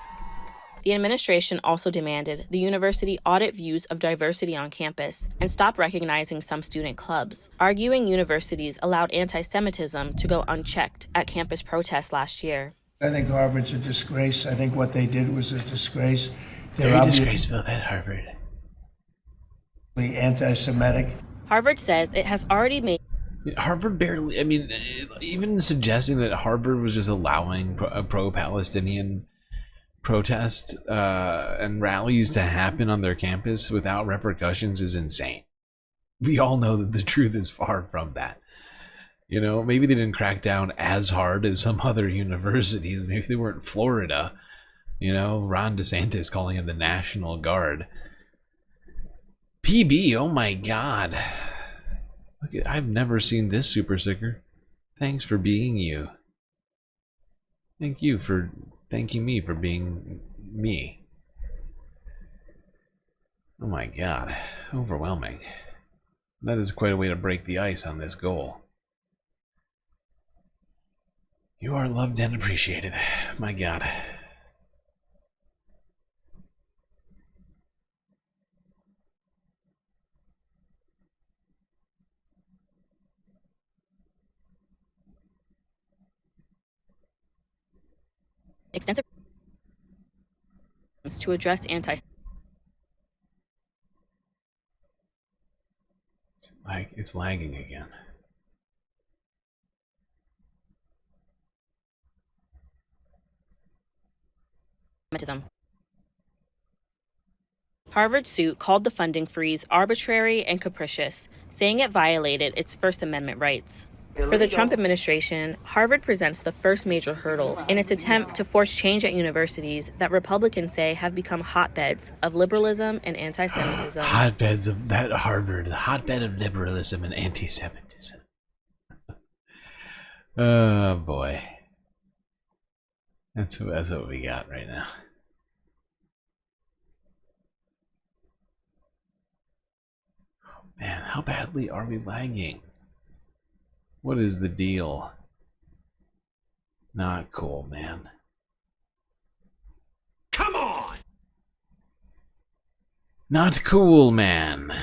The administration also demanded the university audit views of diversity on campus and stop recognizing some student clubs, arguing universities allowed anti-Semitism to go unchecked at campus protests last year. I think Harvard's a disgrace. I think what they did was a disgrace. Very disgraceful at Harvard. Anti-Semitic. Harvard says it has already made... Harvard barely... I mean, even suggesting that Harvard was just allowing a pro-Palestinian protest and rallies to happen on their campus without repercussions is insane. We all know that the truth is far from that. You know, maybe they didn't crack down as hard as some other universities. Maybe they weren't Florida. You know, Ron DeSantis calling it the National Guard. PB, oh my god. Look, I've never seen this super sticker. Thanks for being you. Thank you for thanking me for being me. Oh my god. Overwhelming. That is quite a way to break the ice on this goal. You are loved and appreciated. My god. Extensive to address It's lagging again. Anti-Semitism. Harvard's suit called the funding freeze arbitrary and capricious, saying it violated its First Amendment rights. For the Trump administration, Harvard presents the first major hurdle in its attempt to force change at universities that Republicans say have become hotbeds of liberalism and anti-Semitism. Hotbeds of that Harvard, the hotbed of liberalism and anti-Semitism. Oh boy. That's what we got right now. Oh, man, how badly are we lagging? What is the deal? Not cool, man. Come on! Not cool, man.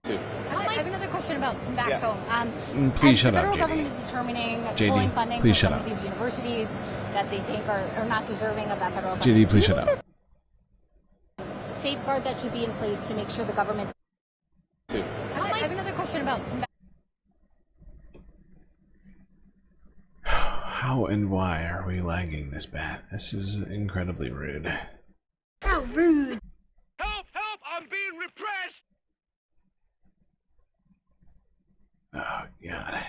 I have another question about back home. Please shut up, The federal JD. government is determining JD, pulling funding please from shut some of up. these universities that they think are not deserving of that federal funding. JD, please shut up. Safeguard that should be in place to make sure the government... I have another question about... How and why are we lagging this bad? This is incredibly rude. How rude! Help! Help! I'm being repressed! Oh, God.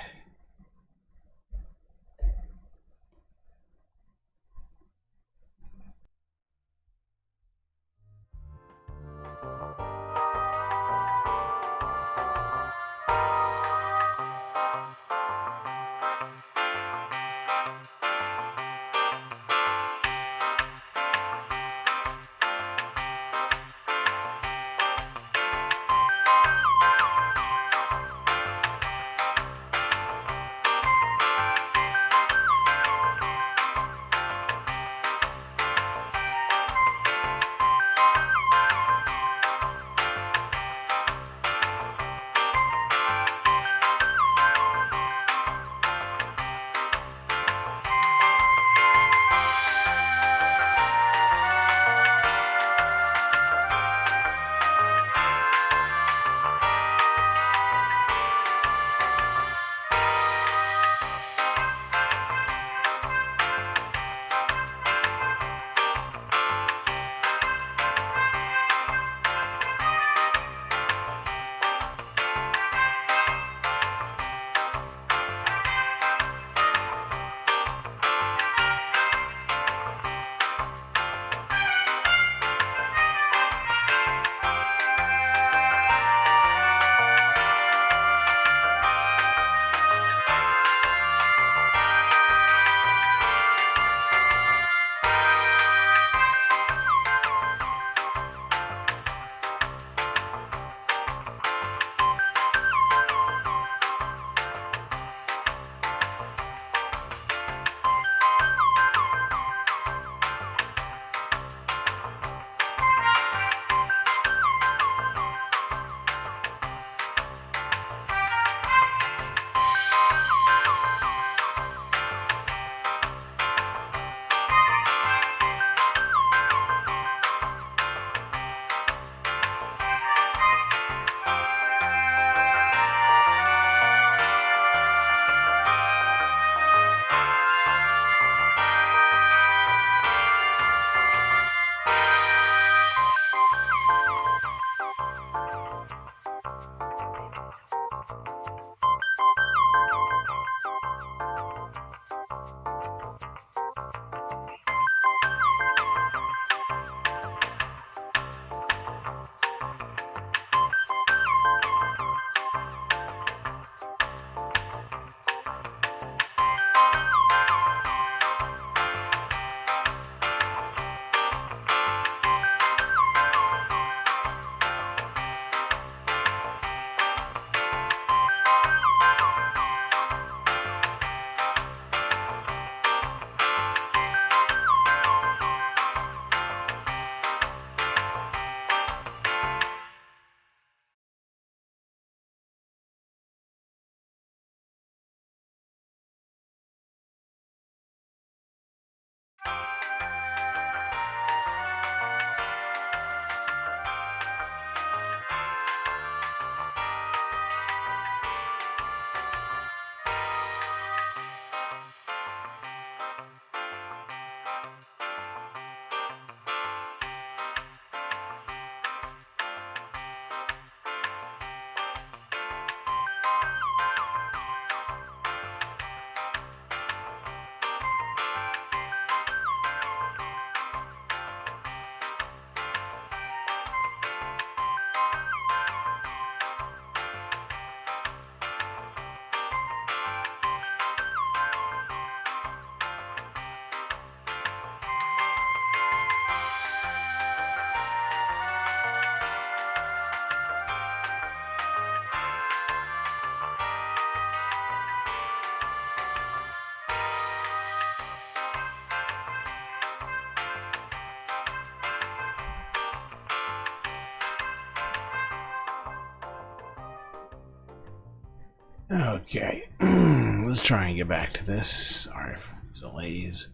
Okay, let's try and get back to this. Sorry for delays.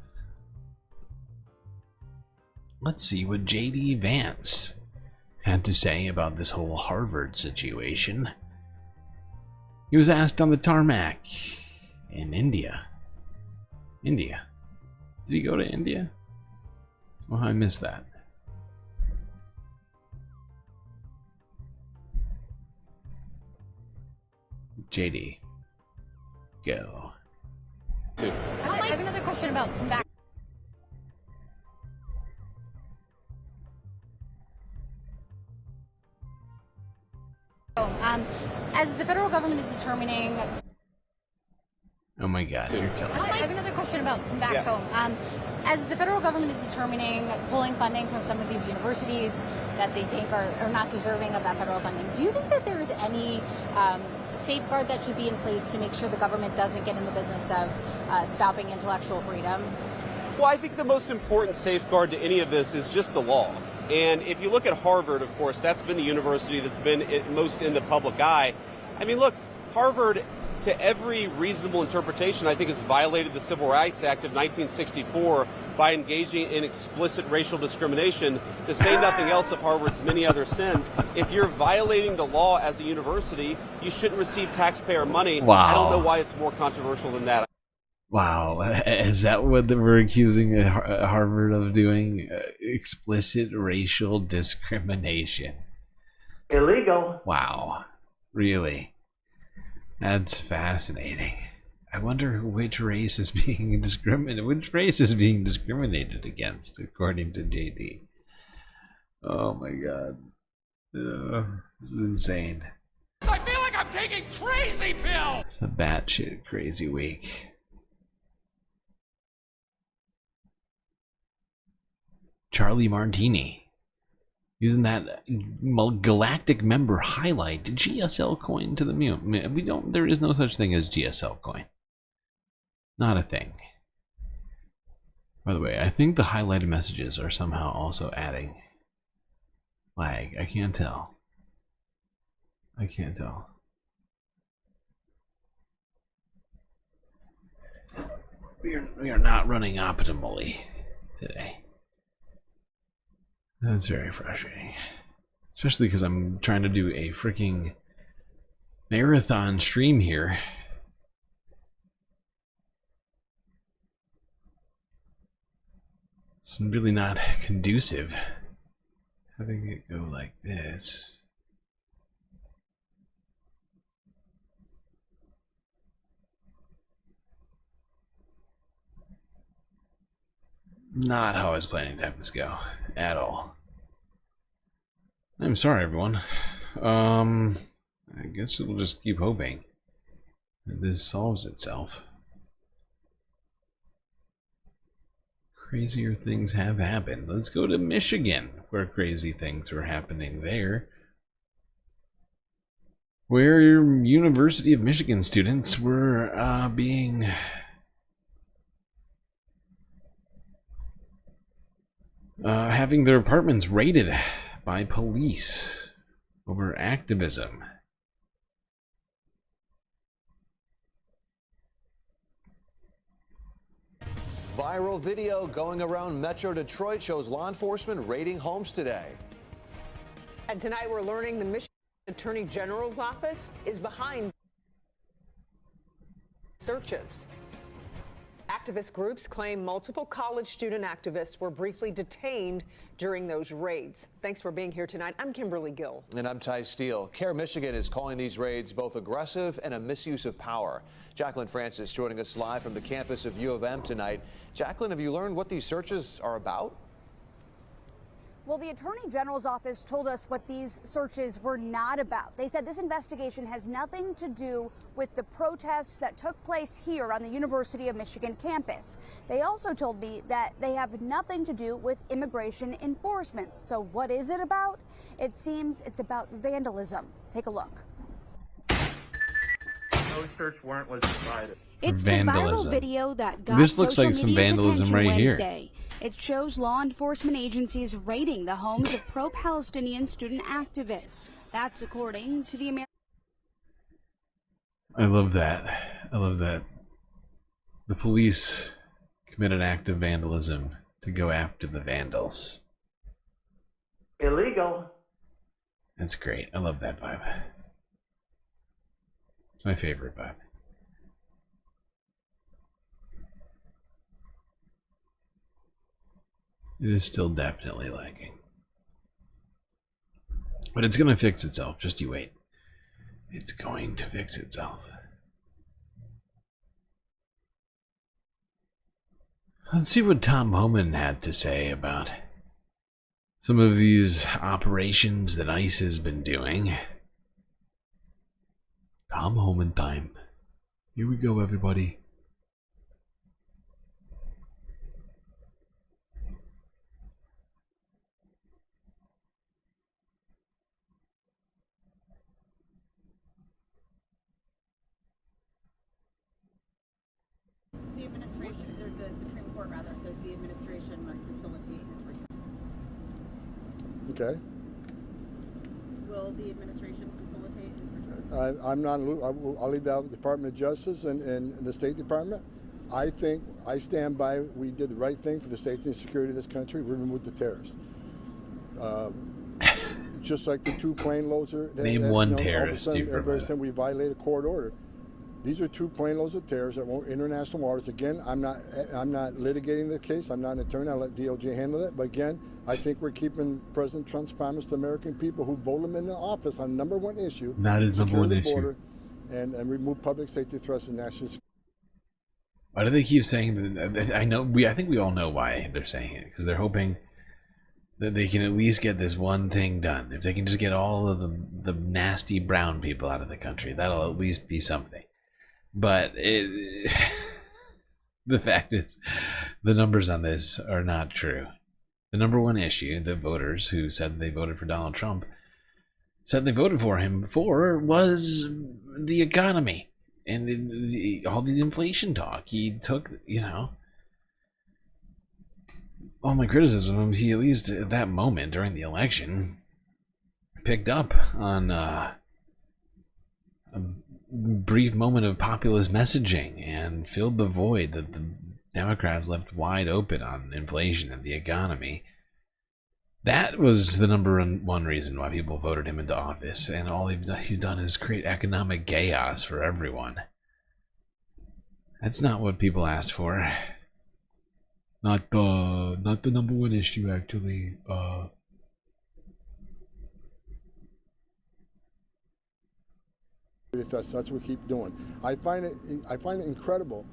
Let's see what J.D. Vance had to say about this whole Harvard situation. He was asked on the tarmac in India. India? Did he go to India? Oh, I missed that. JD, go. I have another question about back. As the federal government is determining. Oh my God, you're killing me. I have another question about back home. As the federal government is determining pulling funding from some of these universities that they think are not deserving of that federal funding, do you think that there's any safeguard that should be in place to make sure the government doesn't get in the business of stopping intellectual freedom? Well, I think the most important safeguard to any of this is just the law. And if you look at Harvard, of course, that's been the university that's been most in the public eye. I mean, look, Harvard, to every reasonable interpretation, I think has violated the Civil Rights Act of 1964 by engaging in explicit racial discrimination, to say nothing else of Harvard's many other sins. If you're violating the law as a university, you shouldn't receive taxpayer money. Wow. I don't know why it's more controversial than that. Wow, is that what we're accusing Harvard of doing? Explicit racial discrimination. Illegal. Wow, really? That's fascinating. I wonder which race is being discriminated. Which race is being discriminated against, according to JD? Oh my God, this is insane. I feel like I'm taking crazy pills. It's a batshit crazy week. Charlie Martini using that galactic member highlight GSL coin to the moon. We don't. There is no such thing as GSL coin. Not a thing. By the way, I think the highlighted messages are somehow also adding lag. I can't tell. I can't tell. We are not running optimally today. That's very frustrating. Especially because I'm trying to do a freaking marathon stream here. It's really not conducive having it go like this. Not how I was planning to have this go at all. I'm sorry, everyone. I guess we'll just keep hoping that this solves itself. Crazier things have happened. Let's go to Michigan, where crazy things were happening there. Where University of Michigan students were having their apartments raided by police over activism. Viral video going around Metro Detroit shows law enforcement raiding homes today. And tonight we're learning the Michigan Attorney General's office is behind searches. Activist groups claim multiple college student activists were briefly detained during those raids. Thanks for being here tonight. I'm Kimberly Gill. And I'm Ty Steele. CARE Michigan is calling these raids both aggressive and a misuse of power. Jacqueline Francis joining us live from the campus of U of M tonight. Jacqueline, have you learned what these searches are about? Well, the Attorney General's office told us what these searches were not about. They said this investigation has nothing to do with the protests that took place here on the University of Michigan campus. They also told me that they have nothing to do with immigration enforcement. So what is it about? It seems it's about vandalism. Take a look. No search warrant was provided. It's Vandalism. the viral video that got This looks social like some media's vandalism attention right here. Wednesday. It shows law enforcement agencies raiding the homes of pro-Palestinian student activists. That's according to the American. I love that. I love that. The police commit an act of vandalism to go after the vandals. Illegal. That's great. I love that vibe. It's my favorite vibe. It is still definitely lagging. But it's going to fix itself. Just you wait. It's going to fix itself. Let's see what Tom Homan had to say about some of these operations that ICE has been doing. Tom Homan time. Here we go, everybody. The administration, or the Supreme Court rather, says the administration must facilitate his return. Okay. Will the administration facilitate his return? I'm not. I'll leave that with the Department of Justice and the State Department. I think I stand by. We did the right thing for the safety and security of this country. We removed the terrorists. Just like the two plane loads are. Name one terrorist. Everybody said we violated court order. These are two plane loads of terrorists that won't international waters. Again, I'm not litigating the case. I'm not an attorney. I'll let DOJ handle it. But again, I think we're keeping President Trump's promise to the American people who voted him into office on number one issue. That is number one issue. Border and remove public safety threats and national security. Why do they keep saying that? I think we all know why they're saying it, because they're hoping that they can at least get this one thing done. If they can just get all of the nasty brown people out of the country, that'll at least be something. But the fact is, the numbers on this are not true. The number one issue, the voters who said they voted for Donald Trump, said they voted for him for, was the economy and all the inflation talk. He took, all my criticism of him, he at least at that moment during the election picked up on a brief moment of populist messaging and filled the void that the Democrats left wide open on inflation and the economy. That was the number one reason why people voted him into office, and all he's done is create economic chaos for everyone. That's not what people asked for. Not the number one issue, actually. That's what we keep doing. I find it incredible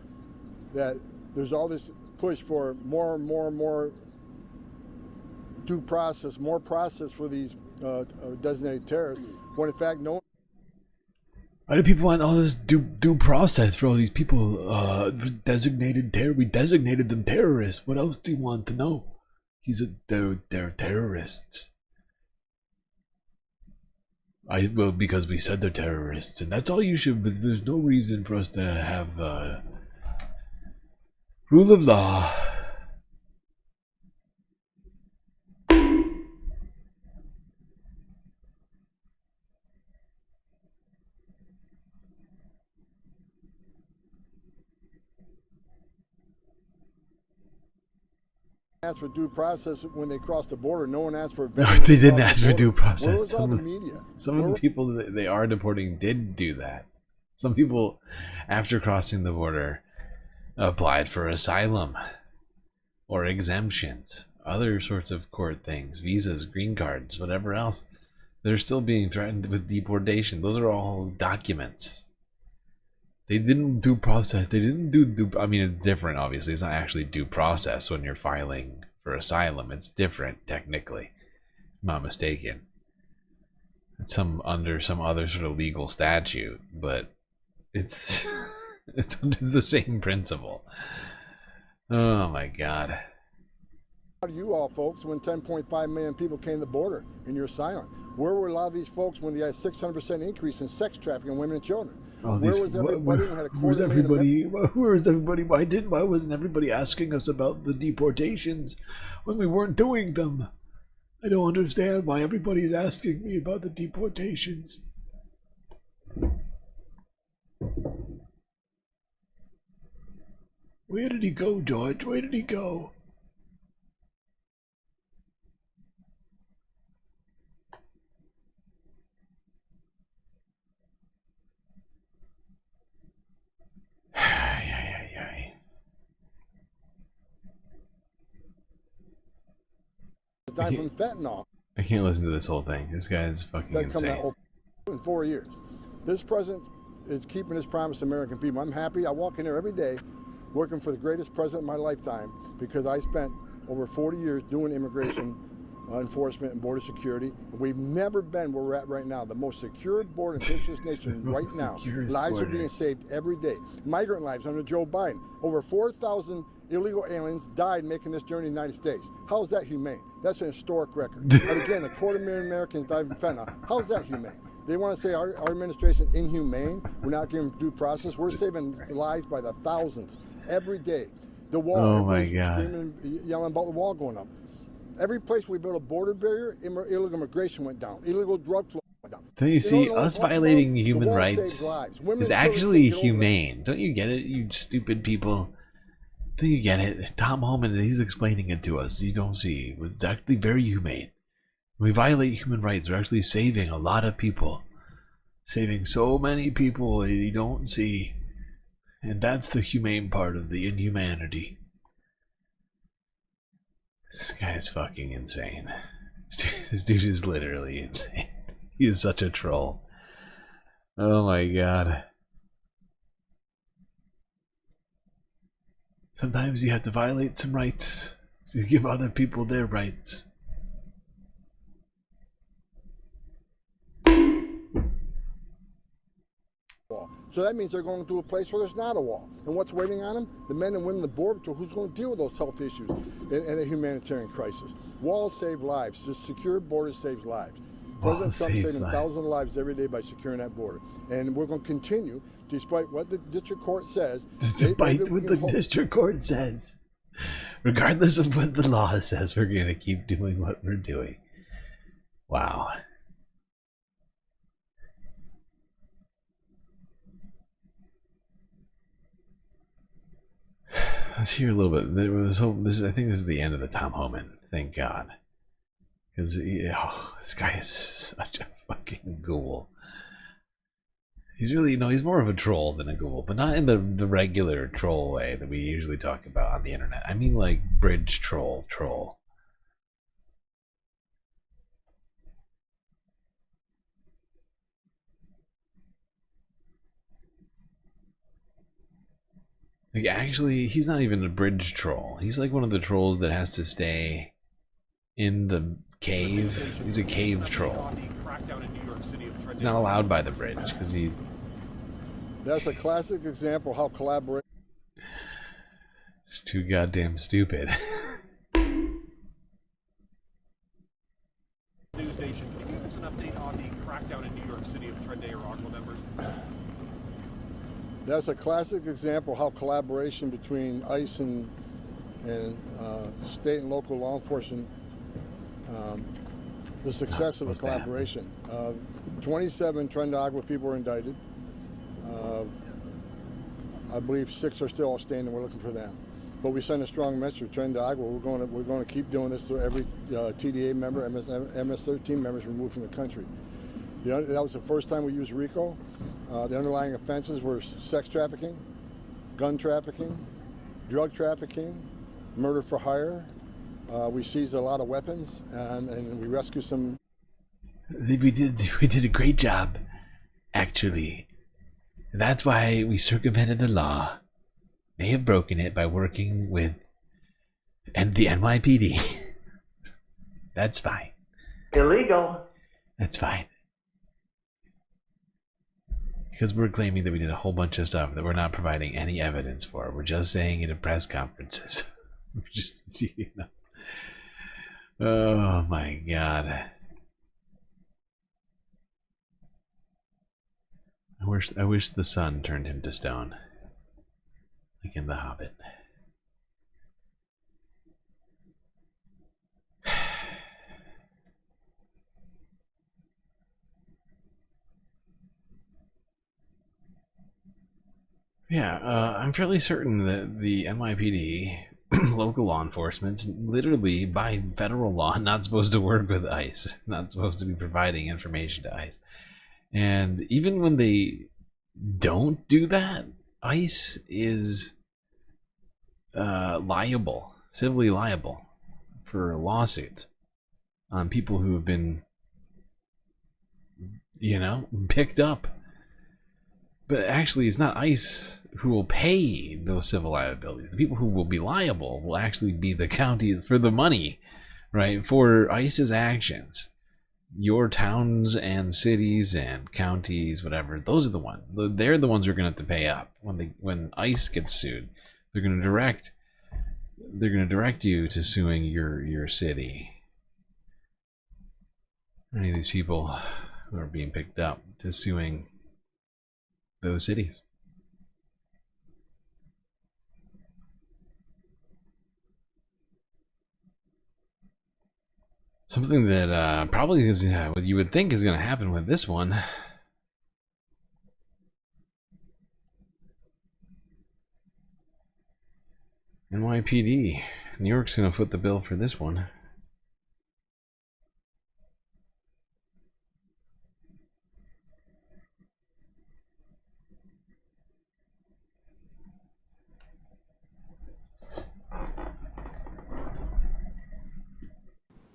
that there's all this push for more due process, more process for these designated terrorists, when in fact no. Why do people want all this due process for all these people designated terror? We designated them terrorists. What else do you want to know? They're terrorists. Well, because we said they're terrorists, and that's all you should. But there's no reason for us to have rule of law. Asked for due process when they crossed the border. No one asked for. No, they didn't ask for due process. Where was all the media? Some of the people that they are deporting did do that. Some people, after crossing the border, applied for asylum or exemptions, other sorts of court things, visas, green cards, whatever else. They're still being threatened with deportation. Those are all documents. They didn't due process. They didn't do. I mean, it's different. Obviously, it's not actually due process when you're filing for asylum. It's different technically. I'm not mistaken. It's under some other sort of legal statute, but it's it's the same principle. Oh my God. How do you all folks when 10.5 million people came to the border and you're silent? Where were a lot of these folks when they had 600% increase in sex trafficking in women and children? Where was everybody when had a quarter million? Where was everybody? Why wasn't everybody asking us about the deportations when we weren't doing them? I don't understand why everybody's asking me about the deportations. Where did he go, George? Where did he go? Died from fentanyl. I can't listen to this whole thing. This guy is fucking That come insane. out in 4 years. This president is keeping his promise to American people. I'm happy. I walk in here every day working for the greatest president of my lifetime because I spent over 40 years doing immigration enforcement and border security. We've never been where we're at right now. The most secure border in the history of this nation right now. Lives are being saved every day. Migrant lives under Joe Biden. Over 4,000 illegal aliens died making this journey to the United States. How is that humane? That's an historic record. And again, 250,000 Americans died from fentanyl. How is that humane? They want to say our administration is inhumane. We're not giving due process. We're saving lives by the thousands every day. The wall. Oh my God. Screaming, yelling about the wall going up. Every place we built a border barrier, illegal immigration went down. Illegal drug flow went down. Don't you see, us violating human the wall rights saved lives. Women is and children actually can't get over humane. Don't you get it, you stupid people? Don't you get it? Tom Homan, he's explaining it to us. You don't see. It's actually very humane. When we violate human rights, we're actually saving a lot of people. Saving so many people you don't see. And that's the humane part of the inhumanity. This guy is fucking insane. This dude is literally insane. He is such a troll. Oh my God. Sometimes you have to violate some rights to give other people their rights. So that means they're going to a place where there's not a wall. And what's waiting on them? The men and women of the border patrol who's going to deal with those health issues in a humanitarian crisis. Walls save lives. Just secure borders saves lives. President Trump saving thousands of lives every day by securing that border. And we're going to continue, despite what the district court says. Despite what the district court says. Regardless of what the law says, we're going to keep doing what we're doing. Wow. Let's hear a little bit. There was I think this is the end of the Tom Homan. Thank God. Because this guy is such a fucking ghoul. He's really, he's more of a troll than a ghoul, but not in the regular troll way that we usually talk about on the internet. I mean like bridge troll. Like, actually, he's not even a bridge troll. He's like one of the trolls that has to stay in the cave. He's a cave troll. He's not allowed by the bridge because he... That's a classic example how collaboration... It's too goddamn stupid. News Nation, can you give us an update on the crackdown in New York City of Trenday Iraqi members? That's a classic example how collaboration between ICE and state and local law enforcement, the success of the collaboration. 27 Trendagua people were indicted. I believe 6 are still outstanding. We're looking for them. But we send a strong message to Trendagua. We're going to keep doing this to every TDA member, MS-13 members removed from the country. That was the first time we used RICO. The underlying offenses were sex trafficking, gun trafficking, drug trafficking, murder for hire. We seized a lot of weapons and we rescued some. We did a great job, actually. That's why we circumvented the law. May have broken it by working with the NYPD. That's fine. Illegal. That's fine. Because we're claiming that we did a whole bunch of stuff that we're not providing any evidence for. We're just saying it at press conferences. We're just, Oh my God. I wish the sun turned him to stone. Like in The Hobbit. Yeah, I'm fairly certain that the NYPD, local law enforcement, literally by federal law, not supposed to work with ICE, not supposed to be providing information to ICE. And even when they don't do that, ICE is liable, civilly liable, for lawsuits on people who have been, picked up. But actually, it's not ICE who will pay those civil liabilities. The people who will be liable will actually be the counties for the money, right? For ICE's actions. Your towns and cities and counties, whatever, those are the ones. They're the ones who are going to have to pay up when ICE gets sued. They're going to direct you to suing your city. Any of these people who are being picked up to suing those cities. Something that probably is what you would think is going to happen with this one. NYPD. New York's going to foot the bill for this one.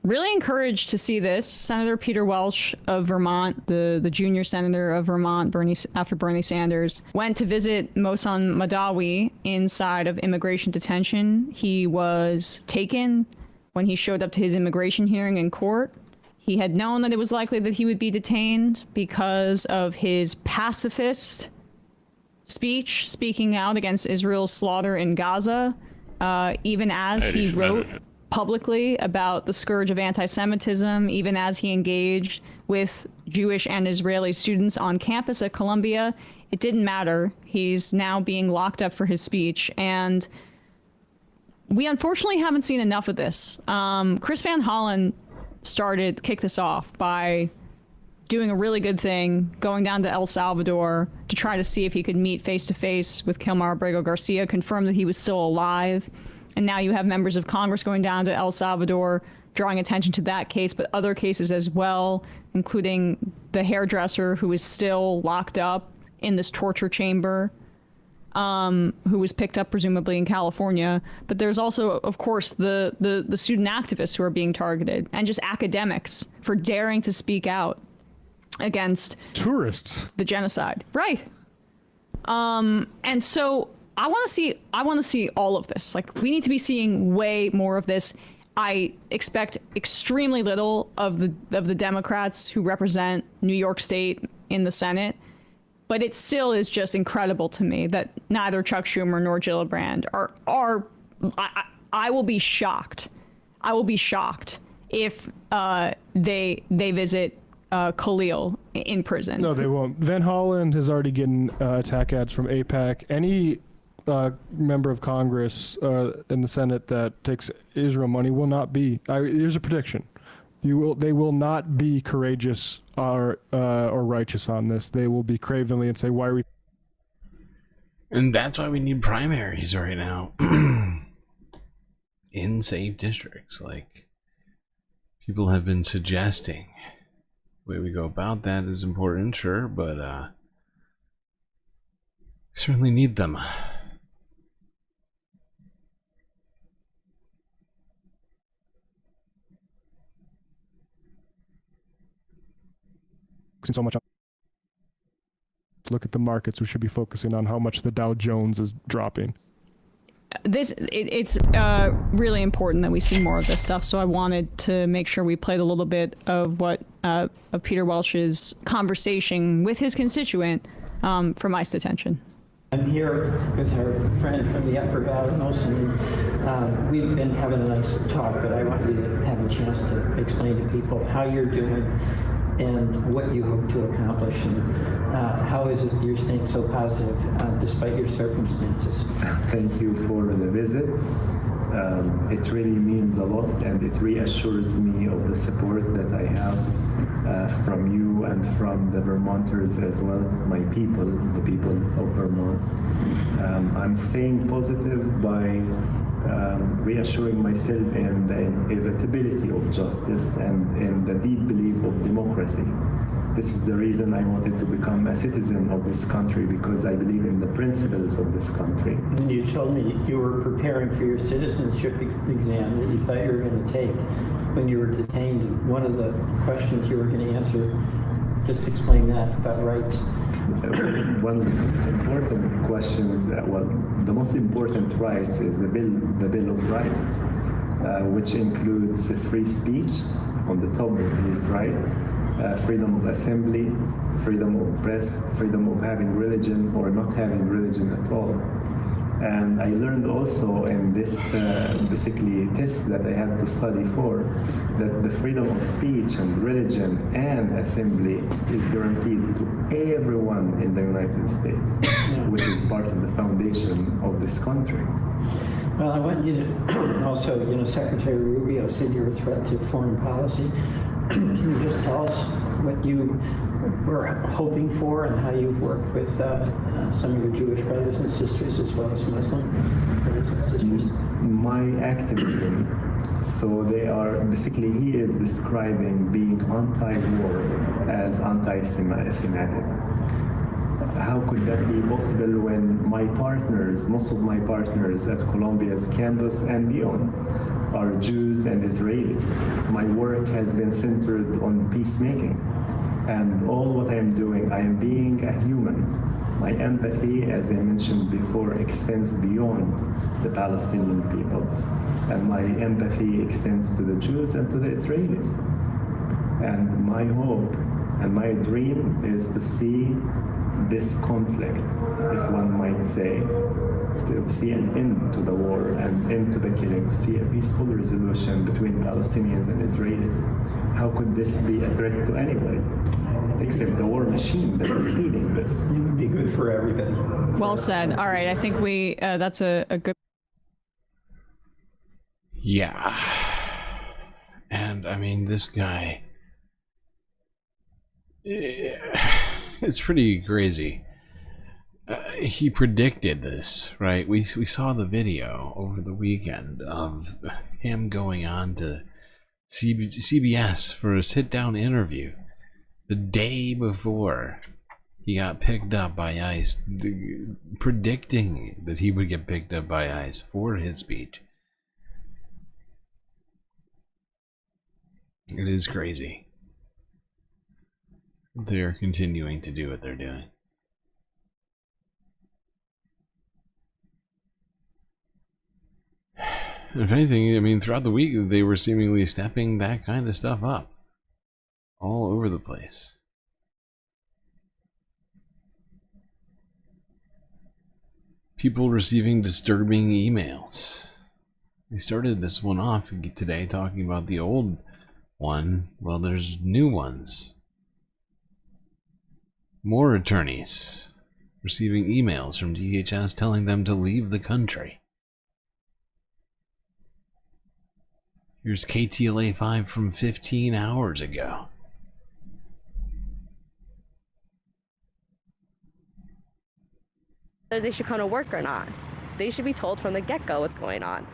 Really encouraged to see this. Senator Peter Welch of Vermont, the junior senator of Vermont, after Bernie Sanders, went to visit Mohsen Madawi inside of immigration detention. He was taken when he showed up to his immigration hearing in court. He had known that it was likely that he would be detained because of his pacifist speech, speaking out against Israel's slaughter in Gaza, even as he wrote publicly about the scourge of anti-Semitism, even as he engaged with Jewish and Israeli students on campus at Columbia. It didn't matter. He's now being locked up for his speech, and we unfortunately haven't seen enough of this. Chris Van Hollen kicked this off by doing a really good thing, going down to El Salvador to try to see if he could meet face-to-face with Kilmar Abrego Garcia, confirm that he was still alive. And now you have members of Congress going down to El Salvador, drawing attention to that case, but other cases as well, including the hairdresser who is still locked up in this torture chamber, who was picked up presumably in California. But there's also, of course, the student activists who are being targeted, and just academics for daring to speak out against tourists, the genocide. Right. And so I want to see all of this. Like, we need to be seeing way more of this. I expect extremely little of the Democrats who represent New York State in the Senate, but it still is just incredible to me that neither Chuck Schumer nor Gillibrand are. I will be shocked. I will be shocked if they visit Khalil in prison. No, they won't. Van Hollen has already gotten attack ads from AIPAC. Any member of Congress in the Senate that takes Israel money will not be. Here's a prediction: they will not be courageous or righteous on this. They will be cravenly and say, "Why are we?" And that's why we need primaries right now in safe districts. Like people have been suggesting. The way we go about that is important, sure, but we certainly need them. So much. Look at the markets. We should be focusing on how much the Dow Jones is dropping. It's really important that we see more of this stuff. So I wanted to make sure we played a little bit of of Peter Welch's conversation with his constituent for ICE detention. I'm here with our friend from the Upper Valley, Mohsen. We've been having a nice talk, but I want you to have a chance to explain to people how you're doing and what you hope to accomplish, and how is it you're staying so positive despite your circumstances? Thank you for the visit. It really means a lot, and it reassures me of the support that I have from you you and from the Vermonters as well, my people, the people of Vermont. I'm staying positive by reassuring myself in the inevitability of justice and in the deep belief of democracy. This is the reason I wanted to become a citizen of this country, because I believe in the principles of this country. And you told me you were preparing for your citizenship exam that you thought you were going to take when you were detained. One of the questions you were going to answer, just explain that about rights. One of the most important questions, the most important rights is the Bill of Rights, which includes free speech on the top of these rights, freedom of assembly, freedom of press, freedom of having religion or not having religion at all. And I learned also in this basically test that I had to study for, that the freedom of speech and religion and assembly is guaranteed to everyone in the United States, which is part of the foundation of this country. Well, I want you to also, Secretary Rubio said you're a threat to foreign policy. Can you just tell us what you were hoping for and how you've worked with some of your Jewish brothers and sisters as well as Muslim brothers and sisters? My activism, so they are, basically he is describing being anti-war as anti-Semitic. How could that be possible when my partners, most of my partners at Columbia's campus and beyond, are Jews and Israelis? My work has been centered on peacemaking. And all what I am doing, I am being a human. My empathy, as I mentioned before, extends beyond the Palestinian people. And my empathy extends to the Jews and to the Israelis. And my hope and my dream is to see this conflict, if one might say, to see an end to the war and end to the killing, to see a peaceful resolution between Palestinians and Israelis. How could this be a threat to anybody except the war machine that is feeding this? It would be good for everybody. Well said. All right, I think we that's a good. Yeah. And I mean, this guy, it's pretty crazy. He predicted this, right? We saw the video over the weekend of him going on to CBS for a sit-down interview the day before he got picked up by ICE, predicting that he would get picked up by ICE for his speech. It is crazy. They're continuing to do what they're doing. If anything, I mean, throughout the week, they were seemingly stepping that kind of stuff up. All over the place. People receiving disturbing emails. They started this one off today talking about the old one. Well, there's new ones. More attorneys receiving emails from DHS telling them to leave the country. Here's KTLA 5 from 15 hours ago. Whether they should come to work or not. They should be told from the get-go what's going on.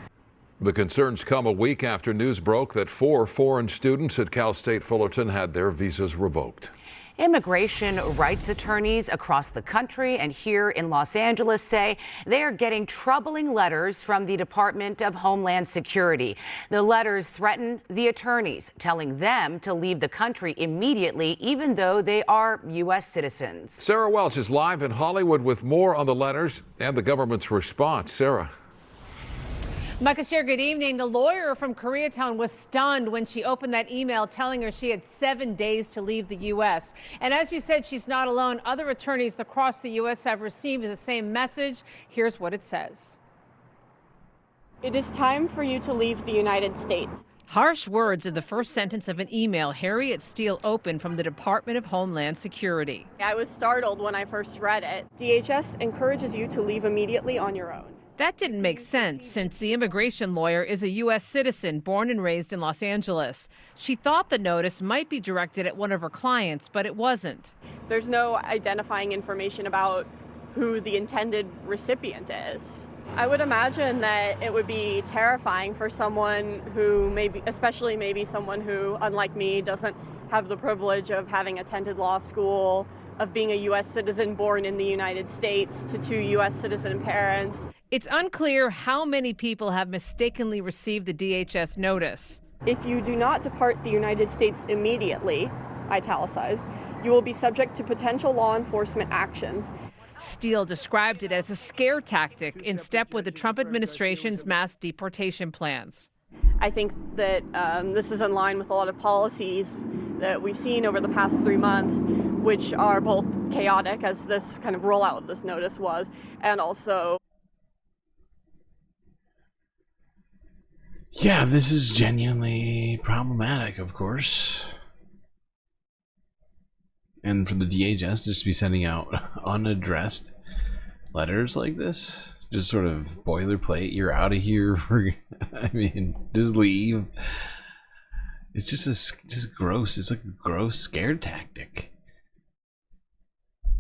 The concerns come a week after news broke that 4 foreign students at Cal State Fullerton had their visas revoked. Immigration rights attorneys across the country and here in Los Angeles say they are getting troubling letters from the Department of Homeland Security. The letters threaten the attorneys, telling them to leave the country immediately, even though they are U.S. citizens. Sarah Welch is live in Hollywood with more on the letters and the government's response. Sarah. Micah Sher, good evening. The lawyer from Koreatown was stunned when she opened that email telling her she had 7 days to leave the U.S. And as you said, she's not alone. Other attorneys across the U.S. have received the same message. Here's what it says. It is time for you to leave the United States. Harsh words in the first sentence of an email Harriet Steele opened from the Department of Homeland Security. I was startled when I first read it. DHS encourages you to leave immediately on your own. That didn't make sense since the immigration lawyer is a U.S. citizen born and raised in Los Angeles. She thought the notice might be directed at one of her clients, but it wasn't. There's no identifying information about who the intended recipient is. I would imagine that it would be terrifying for someone who especially maybe someone who, unlike me, doesn't have the privilege of having attended law school, of being a U.S. citizen born in the United States to two U.S. citizen parents. It's unclear how many people have mistakenly received the DHS notice. If you do not depart the United States immediately, italicized, you will be subject to potential law enforcement actions. Steele described it as a scare tactic in step with the Trump administration's mass deportation plans. I think that this is in line with a lot of policies that we've seen over the past 3 months, which are both chaotic, as this kind of rollout of this notice was, and also... Yeah, this is genuinely problematic, of course. And for the DHS to just be sending out unaddressed letters like this, just sort of boilerplate, you're out of here. I mean, just leave. It's just gross. It's like a gross scare tactic.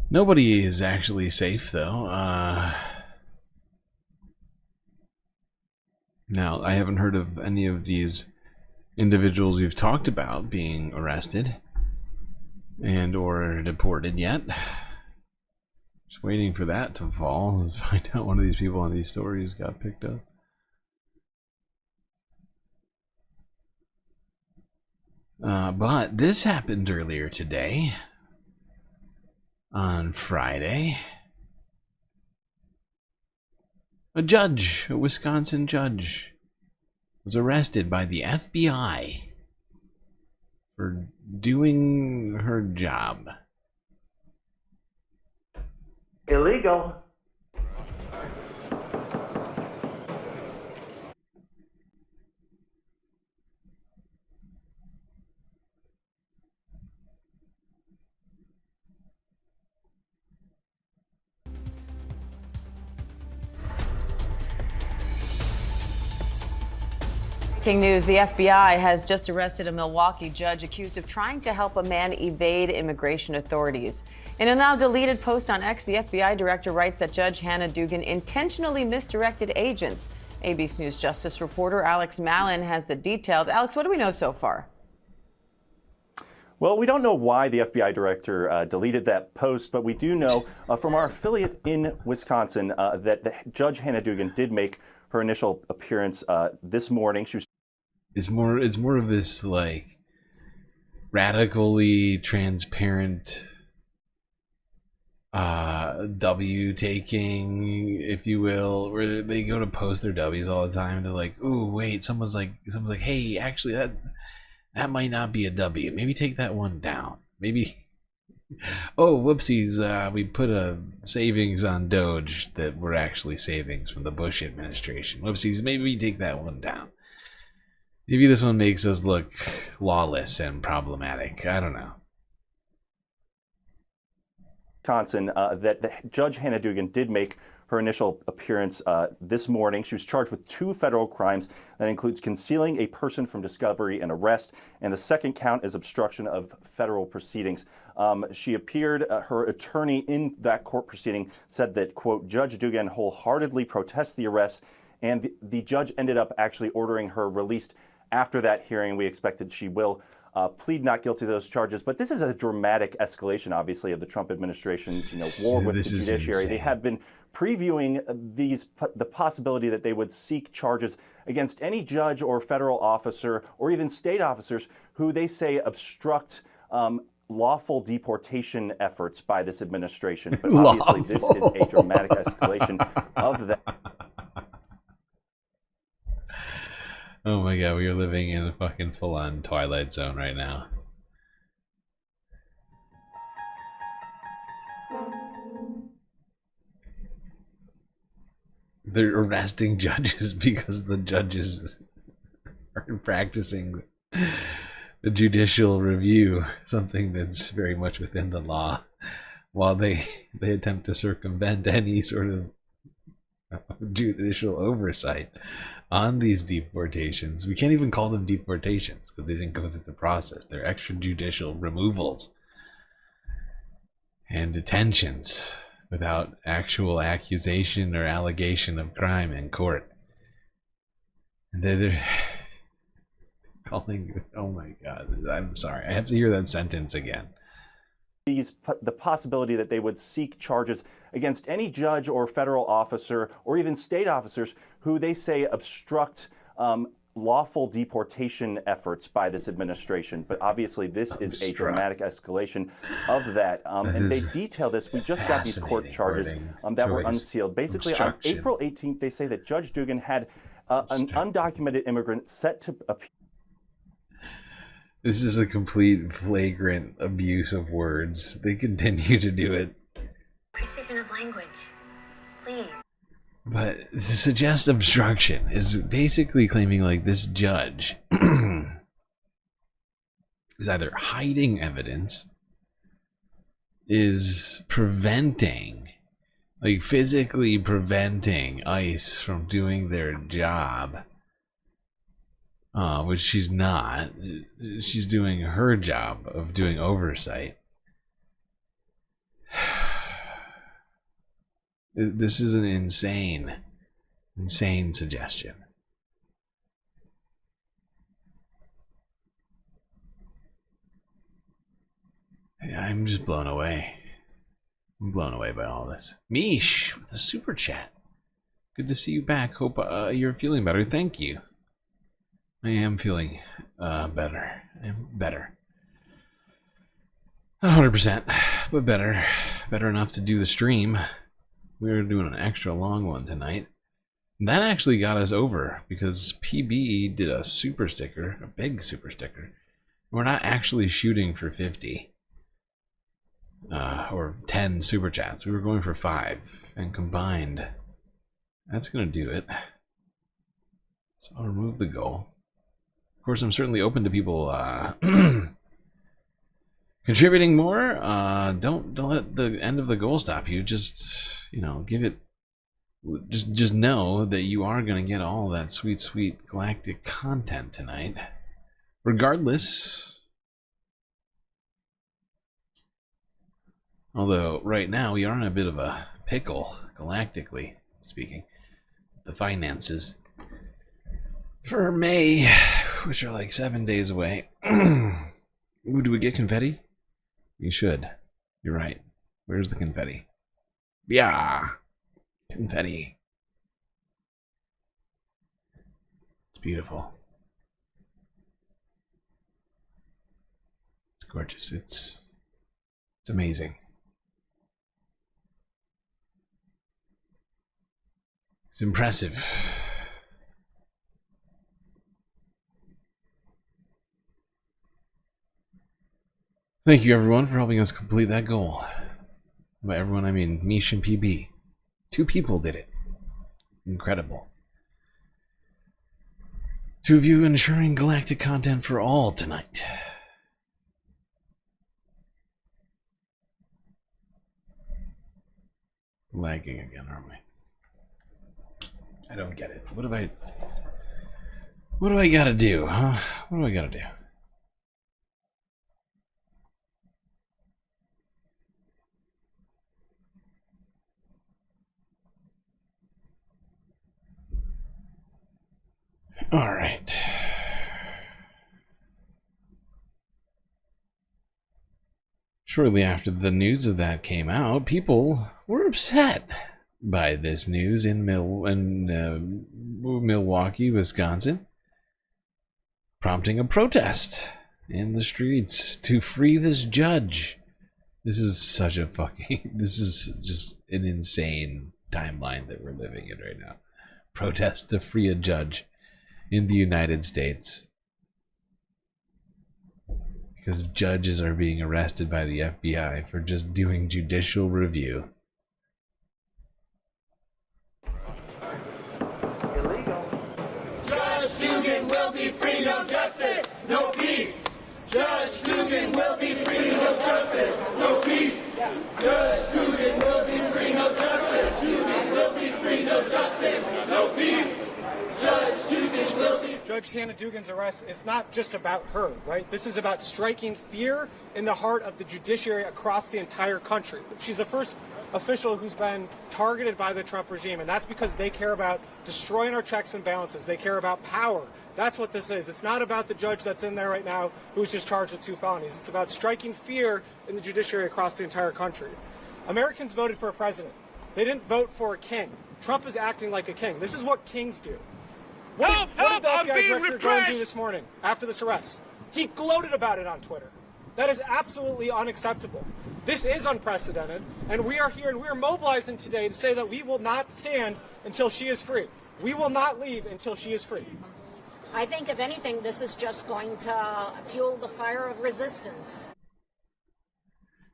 Nobody is actually safe, though. Now, I haven't heard of any of these individuals we've talked about being arrested and or deported yet. Just waiting for that to fall and find out one of these people on these stories got picked up. But this happened earlier today, on Friday. A judge, a Wisconsin judge, was arrested by the FBI for doing her job. Illegal. Breaking news, the FBI has just arrested a Milwaukee judge accused of trying to help a man evade immigration authorities. In a now deleted post on X, the FBI director writes that Judge Hannah Dugan intentionally misdirected agents. ABC News Justice reporter Alex Mallon has the details. Alex, what do we know so far? Well, we don't know why the FBI director deleted that post, but we do know from our affiliate in Wisconsin that Judge Hannah Dugan did make her initial appearance this morning. She was. It's more of this like radically transparent W taking, if you will, where they go to post their W's all the time and they're like, "Ooh, wait, someone's like, hey, actually that might not be a W. Maybe take that one down. Maybe oh, whoopsies, we put a savings on DOGE that were actually savings from the Bush administration. Whoopsies, maybe we take that one down. Maybe this one makes us look lawless and problematic. I don't know." Wisconsin, that Judge Hannah Dugan did make her initial appearance this morning. She was charged with 2 federal crimes that includes concealing a person from discovery and arrest, and the second count is obstruction of federal proceedings. She appeared, her attorney in that court proceeding said that, quote, Judge Dugan wholeheartedly protests the arrest, and the judge ended up actually ordering her released after that hearing. We expect that she will plead not guilty to those charges. But this is a dramatic escalation, obviously, of the Trump administration's war with the judiciary. They have been previewing the possibility that they would seek charges against any judge or federal officer or even state officers who they say obstruct lawful deportation efforts by this administration. But obviously, this is a dramatic escalation of that. Oh my god, we are living in a fucking full-on Twilight Zone right now. They're arresting judges because the judges are practicing the judicial review, something that's very much within the law, while they attempt to circumvent any sort of judicial oversight on these deportations. We can't even call them deportations because they didn't go through the process. They're extrajudicial removals and detentions without actual accusation or allegation of crime in court. And they're calling, oh my God, I'm sorry, I have to hear that sentence again. The possibility that they would seek charges against any judge or federal officer or even state officers who they say obstruct lawful deportation efforts by this administration. But obviously this is a dramatic escalation of that. And they detail this. We just got these court charges that were unsealed. Basically on April 18th, they say that Judge Dugan had an undocumented immigrant set to appear. This is a complete flagrant abuse of words. They continue to do it. Precision of language, please. But to suggest obstruction is basically claiming like this judge is either hiding evidence, is preventing, like physically preventing ICE from doing their job. Which she's not. She's doing her job of doing oversight. This is an insane suggestion. I'm just blown away. I'm blown away by all this. Mish with a super chat. Good to see you back. Hope you're feeling better. Thank you. I am feeling better. I'm better. Not 100%, but better. Better enough to do the stream. We were doing an extra long one tonight. That actually got us over because PB did a super sticker, a big super sticker. We're not actually shooting for 50 or 10 super chats. We were going for 5, and combined, that's going to do it. So I'll remove the goal. Of course, I'm certainly open to people contributing more. Don't let the end of the goal stop you. Just, you know, give it. Just know that you are going to get all that sweet galactic content tonight, regardless. Although right now we are in a bit of a pickle, galactically speaking. The finances for May, which are like 7 days away. Ooh, do we get confetti? We should. You're right. Where's the confetti? Yeah, confetti. It's beautiful. It's gorgeous. It's amazing. It's impressive. Thank you, everyone, for helping us complete that goal. By everyone, I mean Mish and PB. 2 people did it. Incredible. 2 of you ensuring galactic content for all tonight. Lagging again, aren't we? I don't get it. What do I gotta do, huh? What do I gotta do? All right. Shortly after the news of that came out, people were upset by this news in Milwaukee, Wisconsin, prompting a protest in the streets to free this judge. This is such a this is just an insane timeline that we're living in right now. Protest to free a judge in the United States because judges are being arrested by the FBI for just doing judicial review. Illegal. Judge Dugan will be free, no justice, no peace. Judge Dugan will be free, no justice, no peace. Judge Dugan will be free, no justice. Dugan will be free, no no justice, no peace. Judge Dugan will be. Judge Hannah Dugan's arrest is not just about her, right? This is about striking fear in the heart of the judiciary across the entire country. She's the first official who's been targeted by the Trump regime, and that's because they care about destroying our checks and balances. They care about power. That's what this is. It's not about the judge that's in there right now who's just charged with 2 felonies. It's about striking fear in the judiciary across the entire country. Americans voted for a president. They didn't vote for a king. Trump is acting like a king. This is what kings do. What did the FBI director go and do this morning after this arrest? He gloated about it on Twitter. That is absolutely unacceptable. This is unprecedented, and we are here and we are mobilizing today to say that we will not stand until she is free. We will not leave until she is free. I think, if anything, this is just going to fuel the fire of resistance.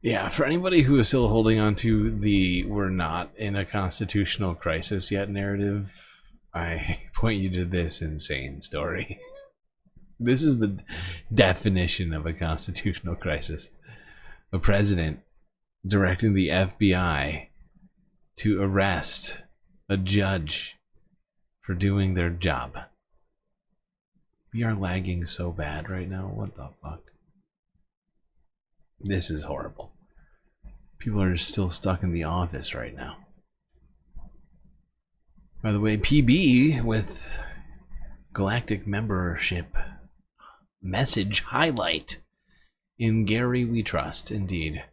Yeah, for anybody who is still holding on to the "we're not in a constitutional crisis yet" narrative, I point you to this insane story. This is the definition of a constitutional crisis. A president directing the FBI to arrest a judge for doing their job. We are lagging so bad right now. What the fuck? This is horrible. People are still stuck in the office right now. By the way, PB with Galactic membership message highlight. In Gary we trust, indeed.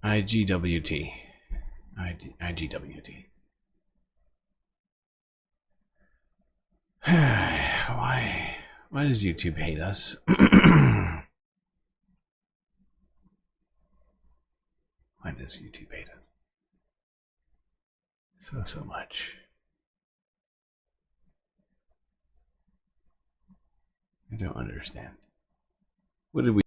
IGWT. IGWT. Why does YouTube hate us? Why does YouTube hate us? So much. I don't understand. What did we...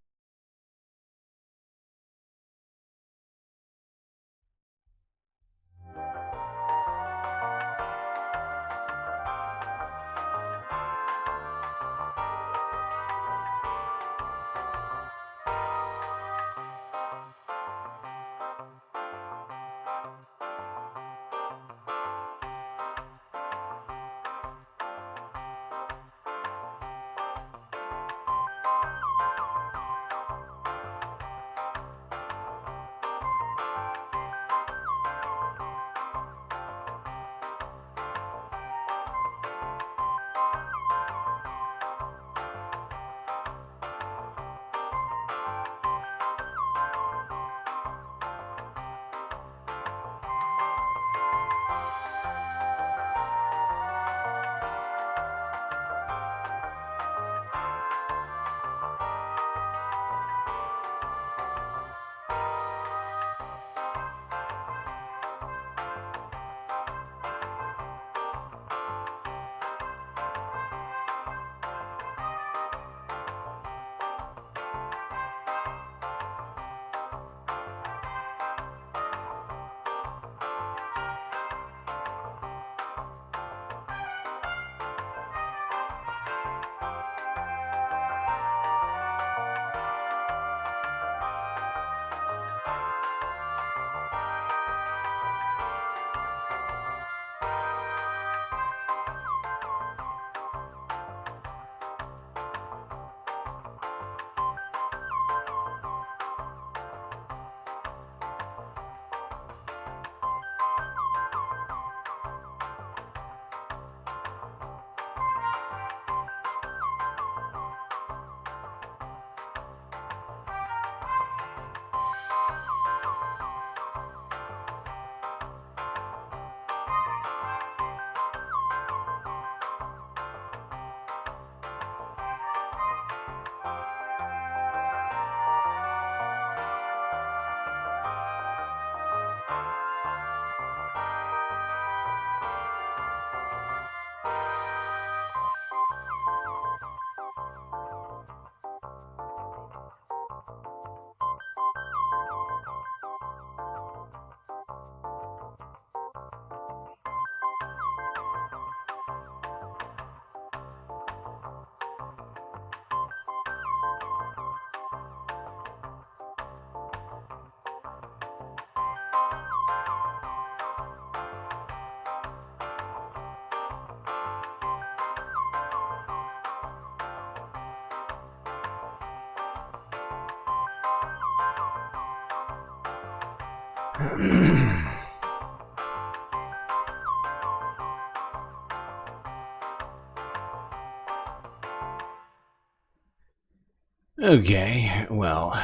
Okay, well,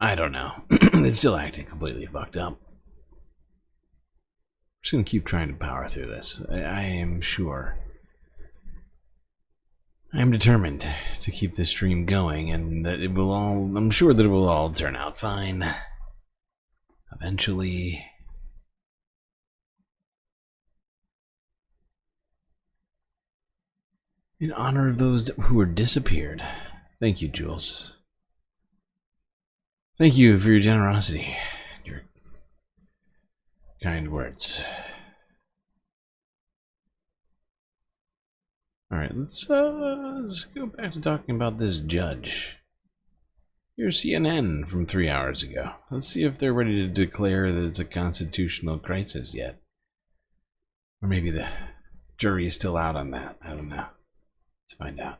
I don't know. It's still acting completely fucked up. I'm just gonna keep trying to power through this. I am sure. I am determined to keep this stream going, and that it will all. I'm sure that it will all turn out fine. Eventually. In honor of those who were disappeared. Thank you, Jules. Thank you for your generosity, your kind words. Alright, let's go back to talking about this judge. Here's CNN from 3 hours ago. Let's see if they're ready to declare that it's a constitutional crisis yet. Or maybe the jury is still out on that. I don't know. Let's find out.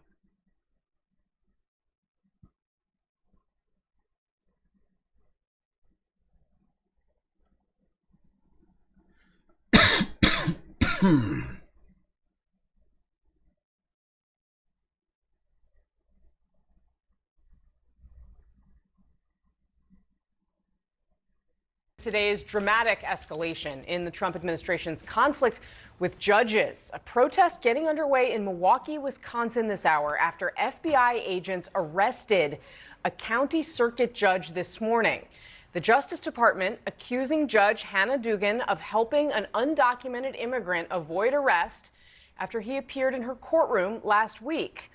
Today's dramatic escalation in the Trump administration's conflict with judges. A protest getting underway in Milwaukee, Wisconsin this hour after FBI agents arrested a county circuit judge this morning. The Justice Department accusing Judge Hannah Dugan of helping an undocumented immigrant avoid arrest after he appeared in her courtroom last week.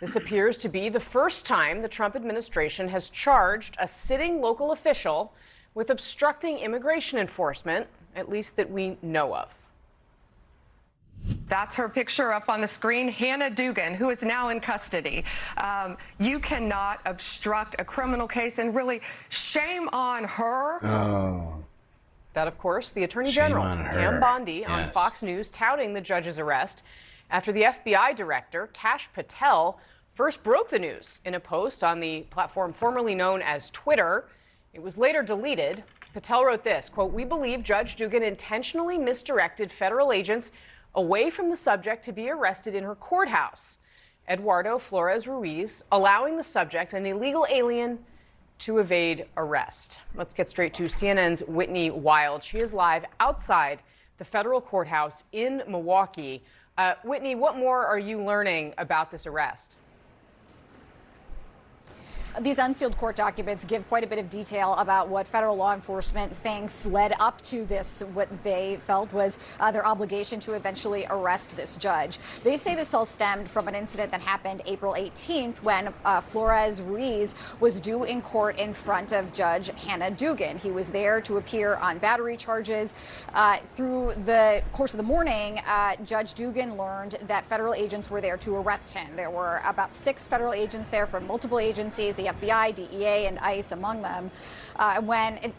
This appears to be the first time the Trump administration has charged a sitting local official with obstructing immigration enforcement, at least that we know of. That's her picture up on the screen, Hannah Dugan, who is now in custody. You cannot obstruct a criminal case, and really, shame on her. Oh. That, of course, the Attorney Shame General, on her. Pam Bondi, on Yes. Fox News, touting the judge's arrest after the FBI director, Kash Patel, first broke the news in a post on the platform formerly known as Twitter. It was later deleted. Patel wrote this, quote, "We believe Judge Dugan intentionally misdirected federal agents away from the subject to be arrested in her courthouse, Eduardo Flores Ruiz, allowing the subject, an illegal alien, to evade arrest." Let's get straight to CNN's Whitney Wild. She is live outside the federal courthouse in Milwaukee. Whitney, what more are you learning about this arrest? These unsealed court documents give quite a bit of detail about what federal law enforcement thinks led up to this, what they felt was their obligation to eventually arrest this judge. They say this all stemmed from an incident that happened April 18th when Flores Ruiz was due in court in front of Judge Hannah Dugan. He was there to appear on battery charges. Through the course of the morning, Judge Dugan learned that federal agents were there to arrest him. There were about 6 federal agents there from multiple agencies, the FBI, DEA, and ICE among them.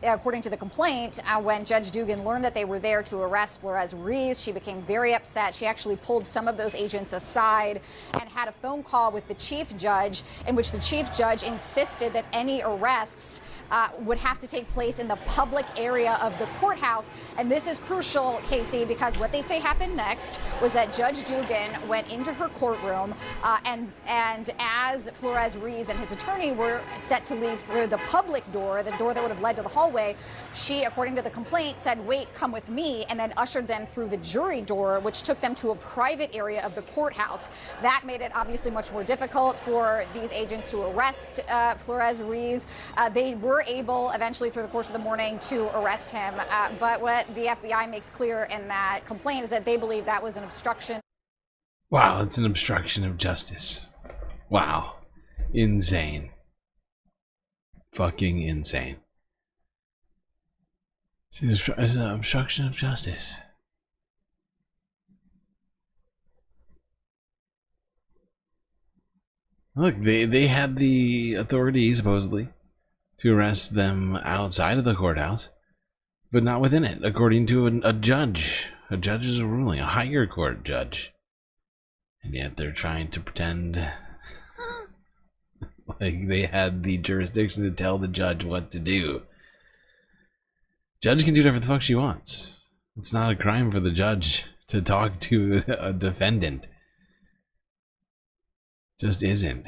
According to the complaint, when Judge Dugan learned that they were there to arrest Flores Ruiz, she became very upset. She actually pulled some of those agents aside and had a phone call with the chief judge in which the chief judge insisted that any arrests would have to take place in the public area of the courthouse. And this is crucial, Casey, because what they say happened next was that Judge Dugan went into her courtroom and as Flores Ruiz and his attorney were set to leave through the public door, the door that would have led to the hallway, she, according to the complaint, said, "Wait, come with me," and then ushered them through the jury door, which took them to a private area of the courthouse. That made it obviously much more difficult for these agents to arrest Flores Ruiz. They were able eventually through the course of the morning to arrest him, but what the FBI makes clear in that complaint is that they believe that was an obstruction. Wow, it's an obstruction of justice. Wow. Insane. Fucking insane. It's an obstruction of justice. Look, they had the authority, supposedly, to arrest them outside of the courthouse, but not within it, according to a judge. A judge's ruling, a higher court judge. And yet they're trying to pretend like they had the jurisdiction to tell the judge what to do. Judge can do whatever the fuck she wants. It's not a crime for the judge to talk to a defendant. Just isn't.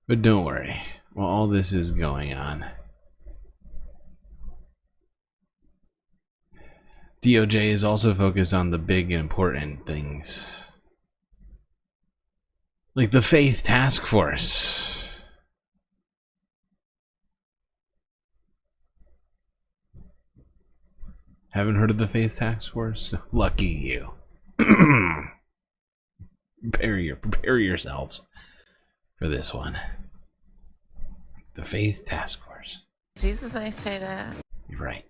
But don't worry, while all this is going on, DOJ is also focused on the big and important things. Like the Faith Task Force. Haven't heard of the Faith Task Force? Lucky you. Prepare yourselves for this one. The Faith Task Force. Jesus ain't say that. You're right.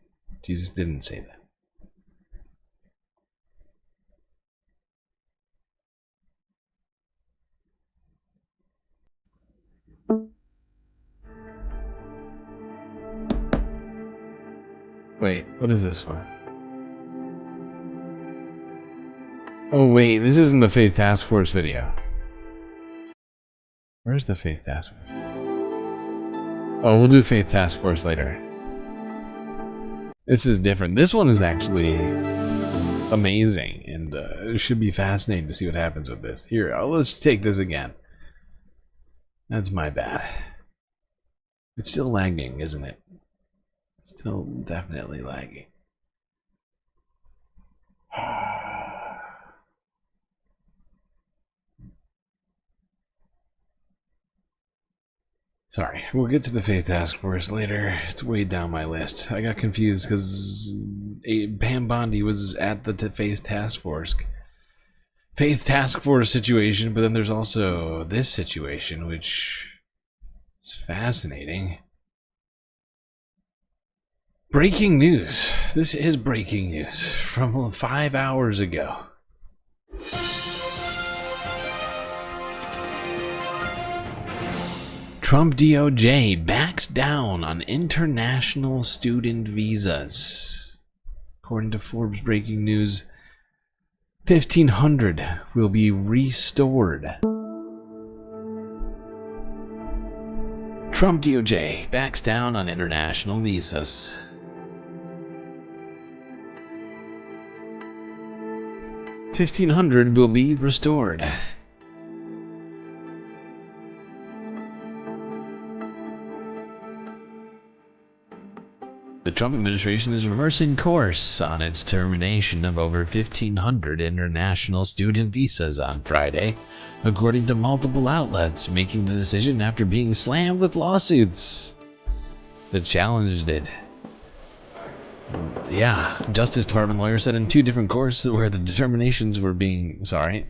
Jesus didn't say that. Wait, what is this one? Oh wait, this isn't the Faith Task Force video. Where's the Faith Task Force? Oh, we'll do Faith Task Force later. This is different. This one is actually amazing, and it should be fascinating to see what happens with this. Here, let's take this again. That's my bad. It's still lagging, isn't it? Still definitely lagging. Sorry, we'll get to the Faith Task Force later. It's way down my list. I got confused because Pam Bondi was at the Faith Task Force situation, but then there's also this situation, which is fascinating. Breaking news. This is breaking news from 5 hours ago. Trump DOJ backs down on international student visas. According to Forbes breaking news, 1,500 will be restored. Trump DOJ backs down on international visas. 1,500 will be restored. The Trump administration is reversing course on its termination of over 1,500 international student visas on Friday, according to multiple outlets, making the decision after being slammed with lawsuits that challenged it. Yeah, Justice Department lawyers said in 2 different courts where the determinations were being... Sorry.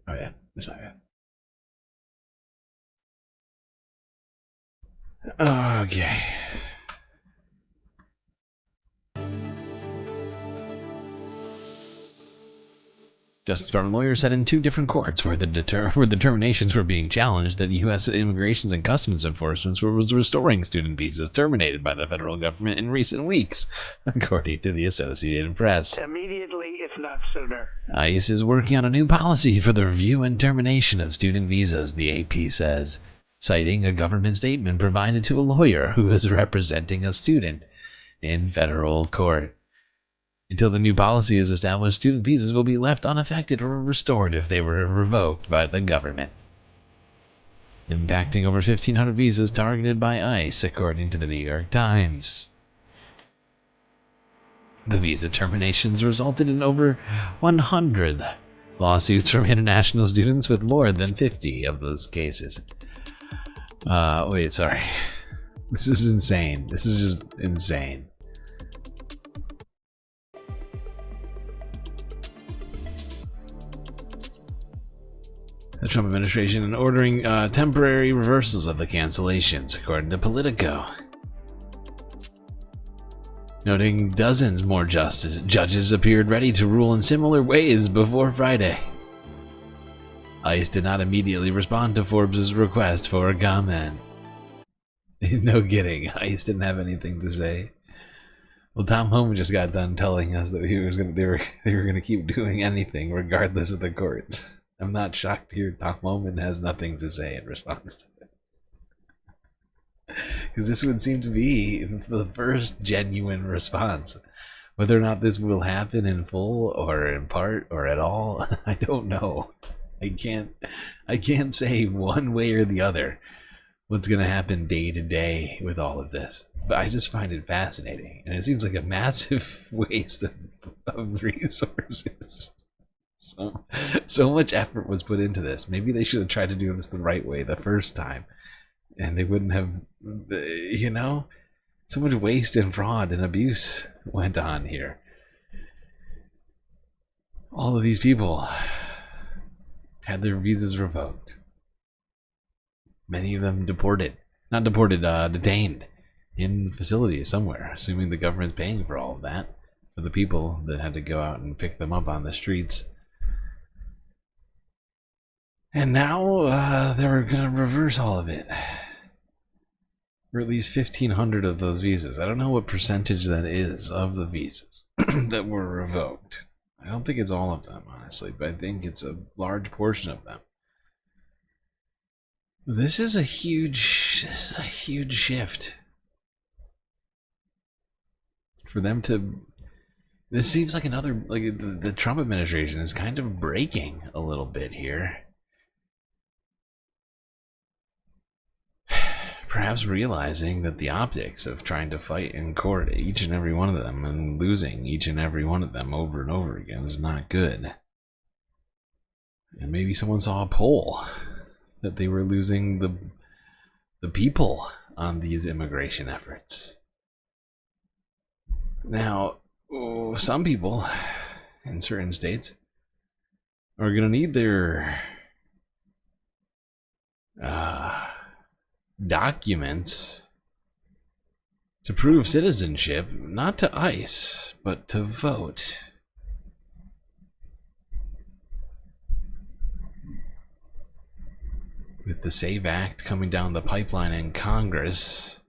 Oh yeah, that's not bad. Okay. Justice Department lawyers said in 2 different courts where the determinations were being challenged that U.S. Immigration and Customs Enforcement was restoring student visas terminated by the federal government in recent weeks, according to the Associated Press. Immediately, if not sooner. ICE is working on a new policy for the review and termination of student visas, the AP says, citing a government statement provided to a lawyer who is representing a student in federal court. Until the new policy is established, student visas will be left unaffected or restored if they were revoked by the government, impacting over 1,500 visas targeted by ICE, according to the New York Times. The visa terminations resulted in over 100 lawsuits from international students, with more than 50 of those cases. Wait, sorry. This is insane. This is just insane. The Trump administration ordering temporary reversals of the cancellations, according to Politico. Noting dozens more judges appeared ready to rule in similar ways before Friday. ICE did not immediately respond to Forbes' request for a comment. No kidding, ICE didn't have anything to say. Well, Tom Homan just got done telling us that they were gonna keep doing anything regardless of the courts. I'm not shocked to hear Tom Homan has nothing to say in response to it. Because this would seem to be the first genuine response. Whether or not this will happen in full or in part or at all, I don't know. I can't say one way or the other what's going to happen day to day with all of this. But I just find it fascinating. And it seems like a massive waste of resources. So much effort was put into this. Maybe they should have tried to do this the right way the first time. And they wouldn't have, you know, so much waste and fraud and abuse went on here. All of these people had their visas revoked. Many of them detained in facilities somewhere, assuming the government's paying for all of that, for the people that had to go out and pick them up on the streets. And now they were going to reverse all of it. Or at least 1,500 of those visas. I don't know what percentage that is of the visas that were revoked. I don't think it's all of them, honestly, but I think it's a large portion of them. This is a huge shift for them to. This seems like another, like the Trump administration is kind of breaking a little bit here. Perhaps realizing that the optics of trying to fight in court each and every one of them and losing each and every one of them over and over again is not good. And maybe someone saw a poll that they were losing the people on these immigration efforts. Now, some people in certain states are going to need their documents to prove citizenship, not to ICE, but to vote. With the SAVE Act coming down the pipeline in Congress,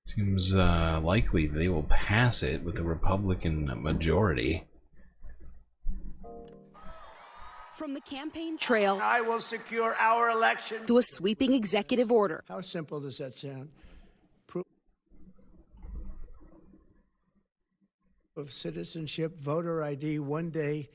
seems likely they will pass it with a Republican majority. From the campaign trail, I will secure our election. To a sweeping executive order. How simple does that sound? Proof of citizenship, voter ID, one day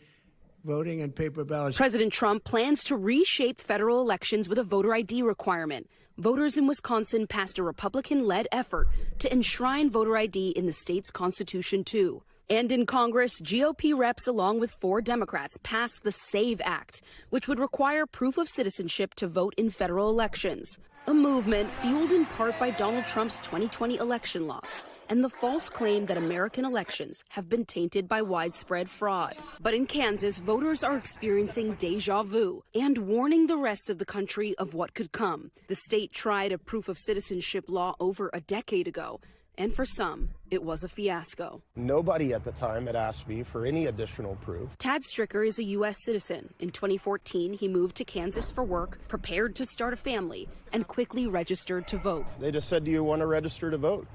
voting and paper ballots. President Trump plans to reshape federal elections with a voter ID requirement. Voters in Wisconsin passed a Republican-led effort to enshrine voter ID in the state's constitution, too. And in Congress, GOP reps, along with 4 Democrats, passed the SAVE Act, which would require proof of citizenship to vote in federal elections. A movement fueled in part by Donald Trump's 2020 election loss and the false claim that American elections have been tainted by widespread fraud. But in Kansas, voters are experiencing deja vu and warning the rest of the country of what could come. The state tried a proof of citizenship law over a decade ago, and for some, it was a fiasco. Nobody at the time had asked me for any additional proof. Tad Stricker is a U.S. citizen. In 2014, he moved to Kansas for work, prepared to start a family, and quickly registered to vote. They just said, "Do you want to register to vote?"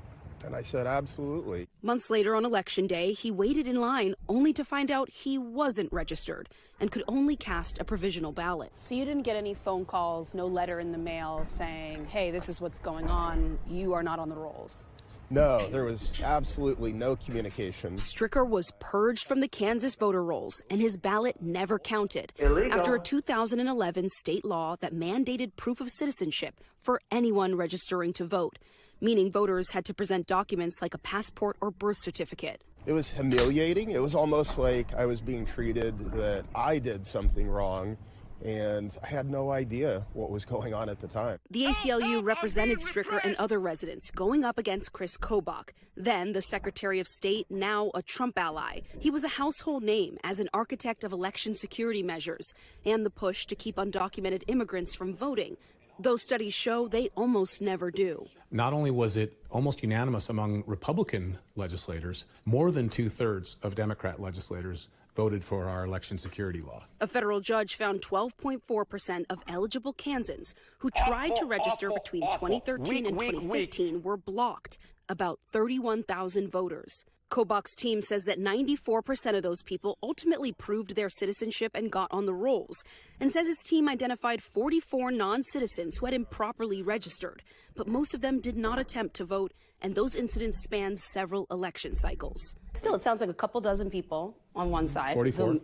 And I said, absolutely. Months later on Election Day, he waited in line only to find out he wasn't registered and could only cast a provisional ballot. So you didn't get any phone calls, no letter in the mail saying, hey, this is what's going on, you are not on the rolls? No, there was absolutely no communication. Stricker was purged from the Kansas voter rolls, and his ballot never counted. Illegal. After a 2011 state law that mandated proof of citizenship for anyone registering to vote, meaning voters had to present documents like a passport or birth certificate. It was humiliating. It was almost like I was being treated that I did something wrong, and I had no idea what was going on at the time. The ACLU represented Stricker and other residents going up against Chris Kobach, then the Secretary of State, now a Trump ally. He was a household name as an architect of election security measures and the push to keep undocumented immigrants from voting. Those studies show they almost never do. Not only was it almost unanimous among Republican legislators, more than 2/3 of Democrat legislators voted for our election security law. A federal judge found 12.4% of eligible Kansans who tried to register between 2013 and 2015 were blocked, about 31,000 voters. Kobach's team says that 94% of those people ultimately proved their citizenship and got on the rolls, and says his team identified 44 non-citizens who had improperly registered, but most of them did not attempt to vote, and those incidents spanned several election cycles. Still, it sounds like a couple dozen people on one side. 44.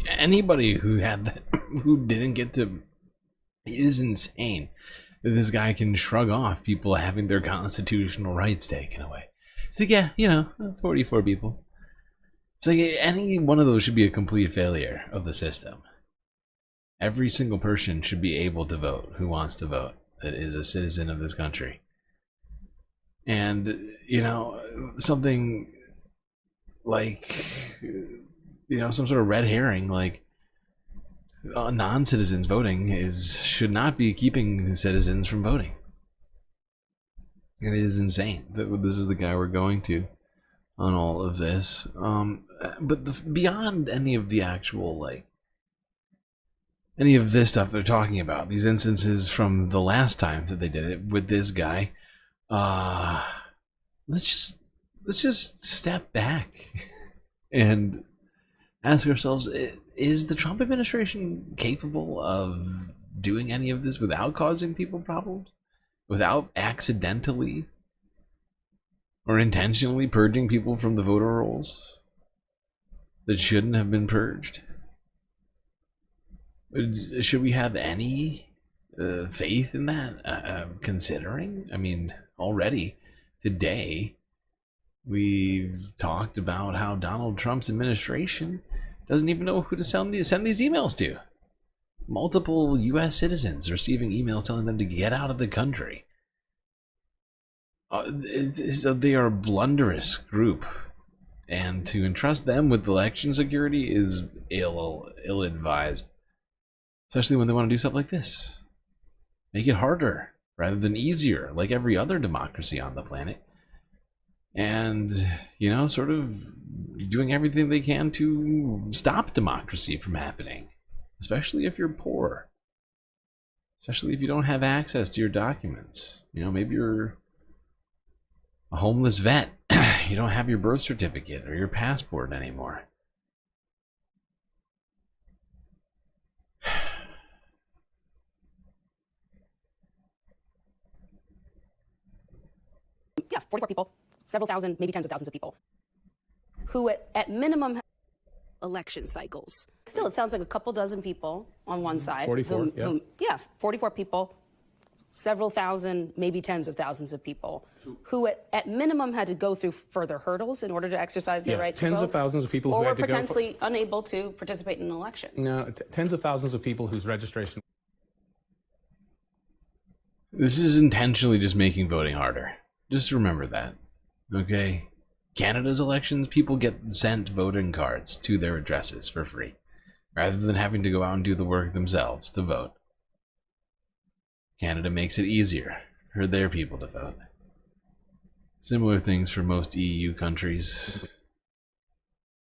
Anybody who had that, who didn't get to, it is insane that this guy can shrug off people having their constitutional rights taken away. It's like, yeah, you know, 44 people. It's like any one of those should be a complete failure of the system. Every single person should be able to vote who wants to vote, that is a citizen of this country. And, you know, something like, you know, some sort of red herring, like non-citizens voting should not be keeping citizens from voting. It is insane that this is the guy we're going to on all of this. But beyond any of the actual, like, any of this stuff they're talking about, these instances from the last time that they did it with this guy, let's just step back and ask ourselves, is the Trump administration capable of doing any of this without causing people problems? Without accidentally or intentionally purging people from the voter rolls that shouldn't have been purged? Should we have any faith in that? Considering, I mean, already today we've talked about how Donald Trump's administration doesn't even know who to send these emails to. Multiple U.S. citizens receiving emails telling them to get out of the country. They are a blunderous group, and to entrust them with election security is ill-advised, especially when they want to do stuff like this. Make it harder rather than easier, like every other democracy on the planet. And, you know, sort of doing everything they can to stop democracy from happening. Especially if you're poor. Especially if you don't have access to your documents. You know, maybe you're a homeless vet. You don't have your birth certificate or your passport anymore. Yeah, 44 people, several thousand, maybe tens of thousands of people, who at minimum election cycles. Still, it sounds like a couple dozen people on one side. 44, yeah. 44 people, several thousand, maybe tens of thousands of people, who at minimum had to go through further hurdles in order to exercise their right to vote. Tens of thousands of people or who were had to go potentially unable to participate in an election. No, tens of thousands of people whose registration. This is intentionally just making voting harder. Just remember that, okay? Canada's elections, people get sent voting cards to their addresses for free, rather than having to go out and do the work themselves to vote. Canada makes it easier for their people to vote. Similar things for most EU countries.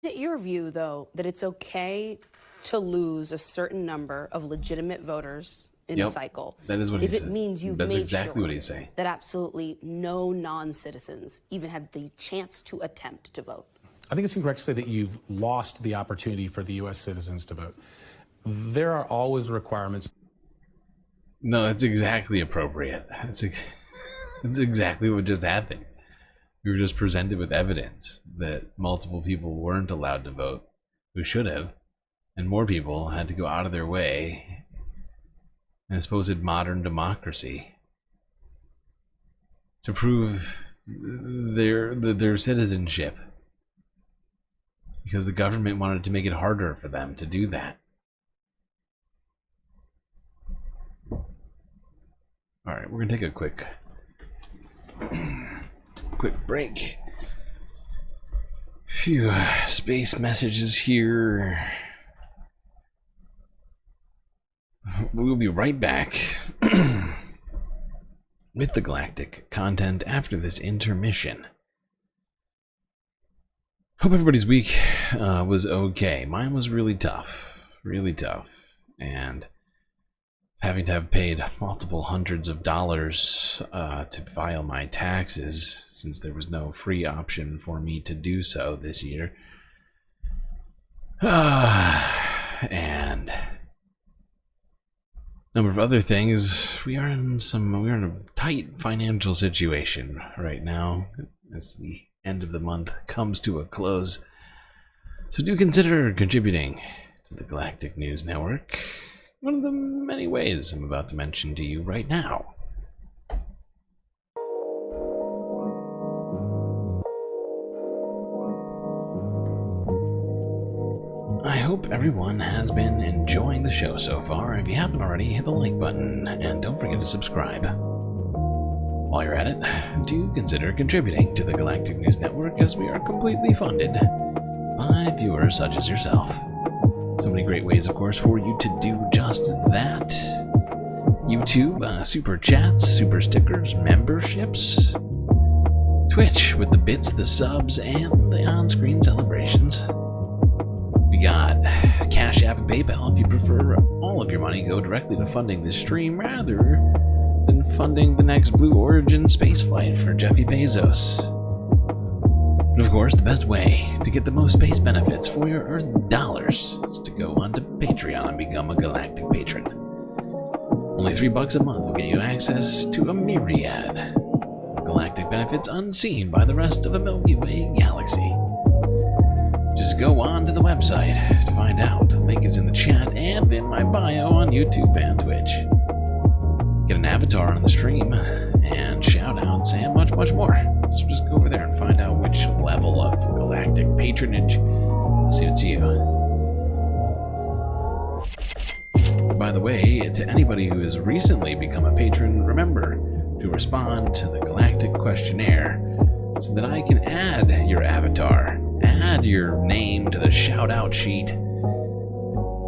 Is it your view, though, that it's okay to lose a certain number of legitimate voters in a cycle? That is what he said. If it means you've That's made exactly sure what he's saying. that absolutely no non-citizens even had the chance to attempt to vote. I think it's incorrect to say that you've lost the opportunity for the U.S. citizens to vote. There are always requirements. No, that's exactly appropriate. That's exactly what just happened. We were just presented with evidence that multiple people weren't allowed to vote who should have, and more people had to go out of their way in a supposed modern democracy to prove their citizenship, because the government wanted to make it harder for them to do that. All right, we're gonna take a quick break. Few space messages here. We'll be right back with the galactic content after this intermission. Hope everybody's week was okay. Mine was really tough, and having to have paid multiple hundreds of dollars to file my taxes, since there was no free option for me to do so this year. And a number of other things. We're in a tight financial situation right now as the end of the month comes to a close. So do consider contributing to the Galactic News Network. One of the many ways I'm about to mention to you right now. I hope everyone has been enjoying the show so far. If you haven't already, hit the like button and don't forget to subscribe. While you're at it, do consider contributing to the Galactic News Network, as we are completely funded by viewers such as yourself. So many great ways, of course, for you to do just that. YouTube, super chats, super stickers, memberships. Twitch with the bits, the subs, and the on-screen celebrations. We got Cash App and PayPal if you prefer all of your money go directly to funding this stream rather than funding the next Blue Origin spaceflight for Jeffy Bezos. And of course, the best way to get the most space benefits for your earned dollars is to go onto Patreon and become a Galactic patron. Only $3 a month will get you access to a myriad of galactic benefits unseen by the rest of the Milky Way galaxy. Just go on to the website to find out. The link is in the chat and in my bio on YouTube and Twitch. Get an avatar on the stream, and shout-outs, and much, much more. So just go over there and find out which level of galactic patronage suits you. By the way, to anybody who has recently become a patron, remember to respond to the Galactic Questionnaire so that I can add your avatar, add your name to the shout-out sheet.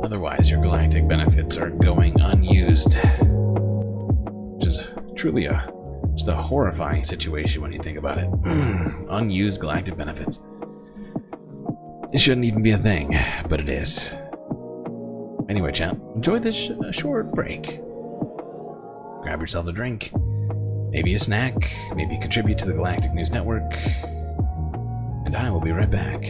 Otherwise, your galactic benefits are going unused. Which is truly just a horrifying situation when you think about it. Unused galactic benefits. It shouldn't even be a thing, but it is. Anyway, chat, enjoy this short break. Grab yourself a drink, maybe a snack, maybe contribute to the Galactic News Network, and I will be right back.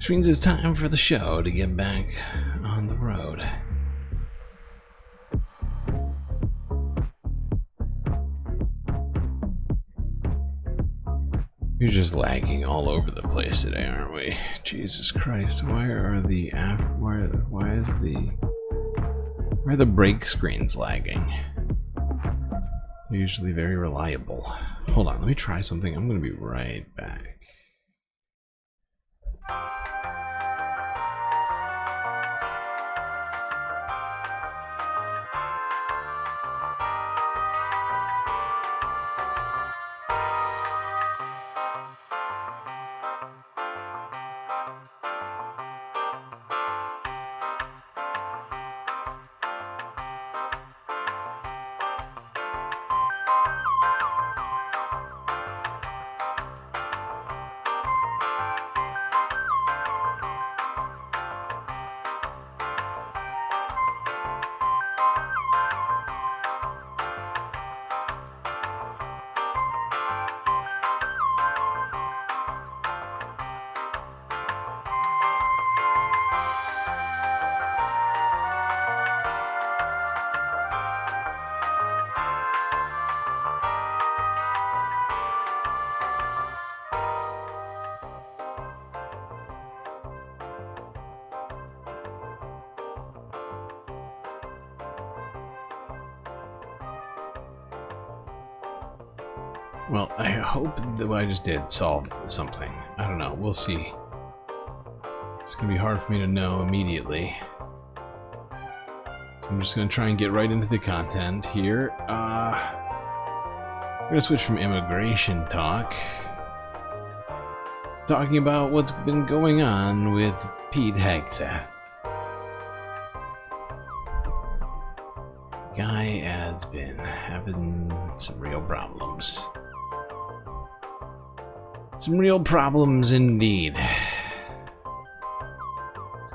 Which means it's time for the show to get back on the road. We're just lagging all over the place today, aren't we? Jesus Christ, why are the break screens lagging? They're usually very reliable. Hold on, let me try something. I'm gonna be right back. Well, I hope that what I just did solved something. I don't know. We'll see. It's going to be hard for me to know immediately. So I'm just going to try and get right into the content here. We're going to switch from immigration talk. Talking about what's been going on with Pete Hegseth. Guy has been having some real problems. Some real problems indeed.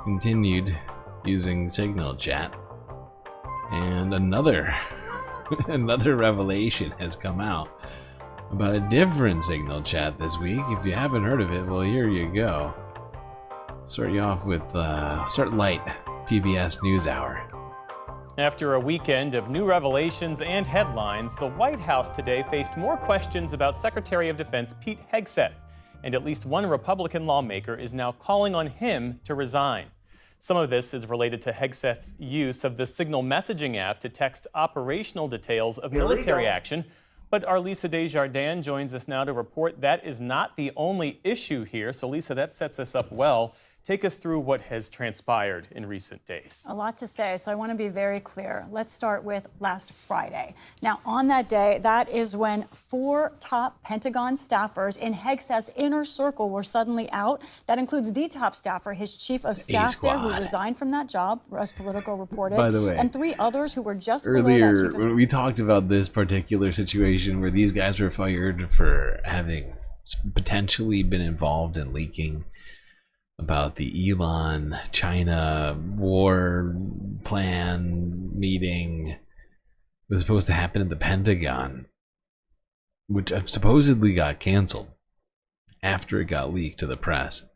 Continued using Signal Chat. And another revelation has come out about a different Signal Chat this week. If you haven't heard of it, well, here you go. Start you off with start light PBS NewsHour. After a weekend of new revelations and headlines, the White House today faced more questions about Secretary of Defense Pete Hegseth, and at least one Republican lawmaker is now calling on him to resign. Some of this is related to Hegseth's use of the Signal messaging app to text operational details of military action. But our Lisa Desjardins joins us now to report that is not the only issue here. So Lisa, that sets us up well. Take us through what has transpired in recent days. A lot to say, so I want to be very clear. Let's start with last Friday. Now, on that day, that is when 4 top Pentagon staffers in Hegseth's inner circle were suddenly out. That includes the top staffer, his chief of staff there, who resigned from that job, as Politico reported. By the way, and 3 others who were just earlier, below that chief of we talked about this particular situation where these guys were fired for having potentially been involved in leaking about the Elon China war plan meeting. It was supposed to happen at the Pentagon, which supposedly got canceled after it got leaked to the press.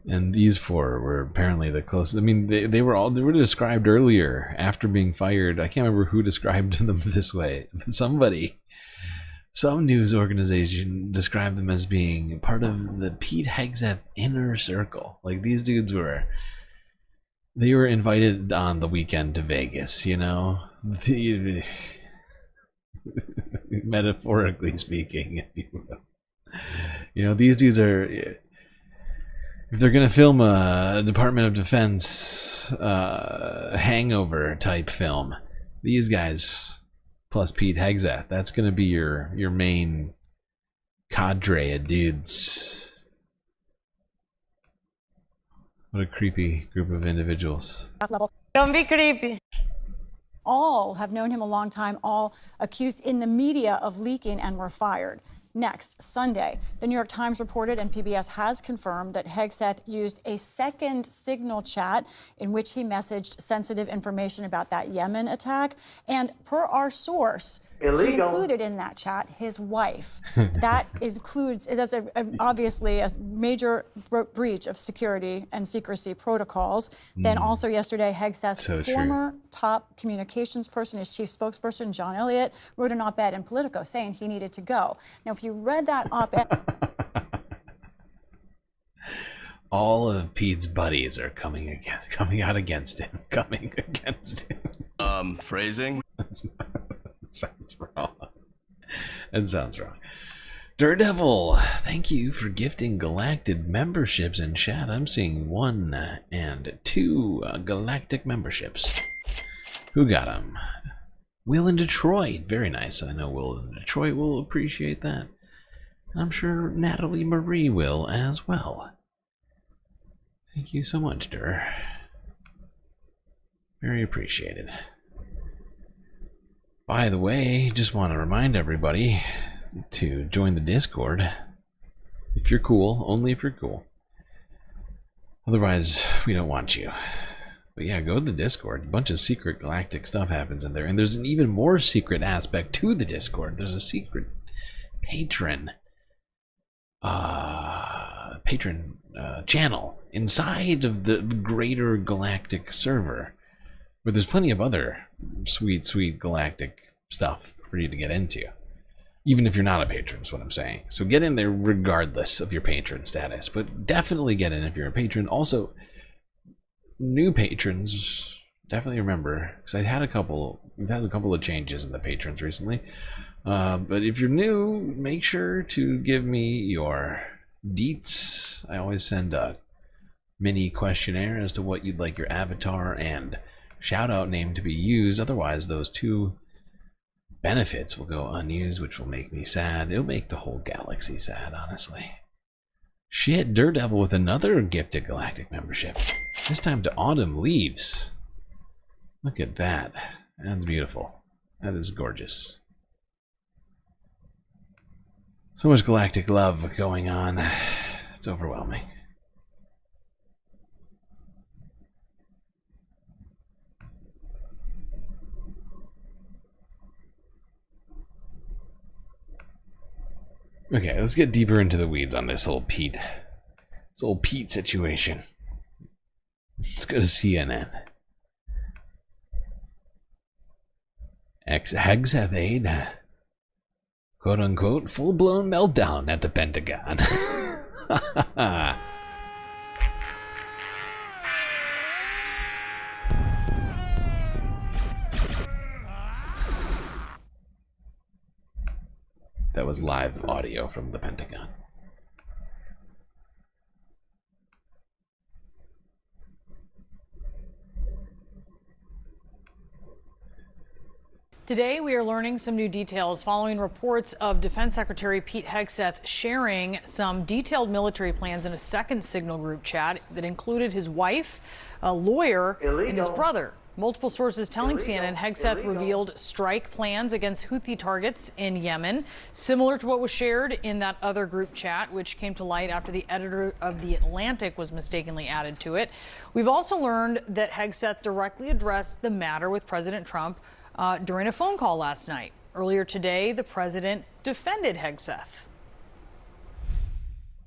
And these 4 were apparently the closest. I mean, they were described earlier after being fired. I can't remember who described them this way, but some news organization described them as being part of the Pete Hegseth inner circle. Like, these dudes they were invited on the weekend to Vegas, you know? Metaphorically speaking, if you will. You know, these dudes are, if they're going to film a Department of Defense hangover type film, these guys plus Pete Hegseth, that's going to be your main cadre of dudes. What a creepy group of individuals. level. Don't be creepy. All have known him a long time, all accused in the media of leaking and were fired. Next, Sunday, the New York Times reported, and PBS has confirmed, that Hegseth used a second signal chat in which he messaged sensitive information about that Yemen attack. And per our source, he included in that chat his wife. That's obviously a major breach of security and secrecy protocols. Then also yesterday, Hegseth's former top communications person, his chief spokesperson, John Elliott, wrote an op-ed in Politico saying he needed to go. Now, if you read that op-ed... All of Pete's buddies are coming out against him. Phrasing? Sounds wrong. That sounds wrong. Daredevil, thank you for gifting Galactic memberships in chat. I'm seeing 1 and 2 Galactic memberships. Who got them? Will in Detroit. Very nice. I know Will in Detroit will appreciate that. I'm sure Natalie Marie will as well. Thank you so much, Dur. Very appreciated. By the way, just want to remind everybody to join the Discord. If you're cool, only if you're cool. Otherwise, we don't want you. But yeah, go to the Discord. A bunch of secret galactic stuff happens in there. And there's an even more secret aspect to the Discord. There's a secret patron channel inside of the greater galactic server, where there's plenty of other sweet galactic stuff for you to get into, even if you're not a patron, is what I'm saying. So get in there regardless of your patron status, but definitely get in if you're a patron. Also, new patrons, definitely remember, because we've had a couple of changes in the patrons recently, but if you're new, make sure to give me your deets. I always send a mini questionnaire as to what you'd like your avatar and shout out name to be used. Otherwise, those 2 benefits will go unused, which will make me sad. It'll make the whole galaxy sad, honestly. Shit, Daredevil with another gifted galactic membership. This time to Autumn Leaves. Look at that. That's beautiful. That is gorgeous. So much galactic love going on. It's overwhelming. Okay, let's get deeper into the weeds on this old Pete situation. Let's go to CNN. Hegseth aide, quote unquote, full-blown meltdown at the Pentagon. That was live audio from the Pentagon. Today, we are learning some new details following reports of Defense Secretary Pete Hegseth sharing some detailed military plans in a second Signal group chat that included his wife, a lawyer, and his brother. Multiple sources telling CNN Hegseth revealed strike plans against Houthi targets in Yemen, similar to what was shared in that other group chat, which came to light after the editor of The Atlantic was mistakenly added to it. We've also learned that Hegseth directly addressed the matter with President Trump during a phone call last night. Earlier today, the president defended Hegseth.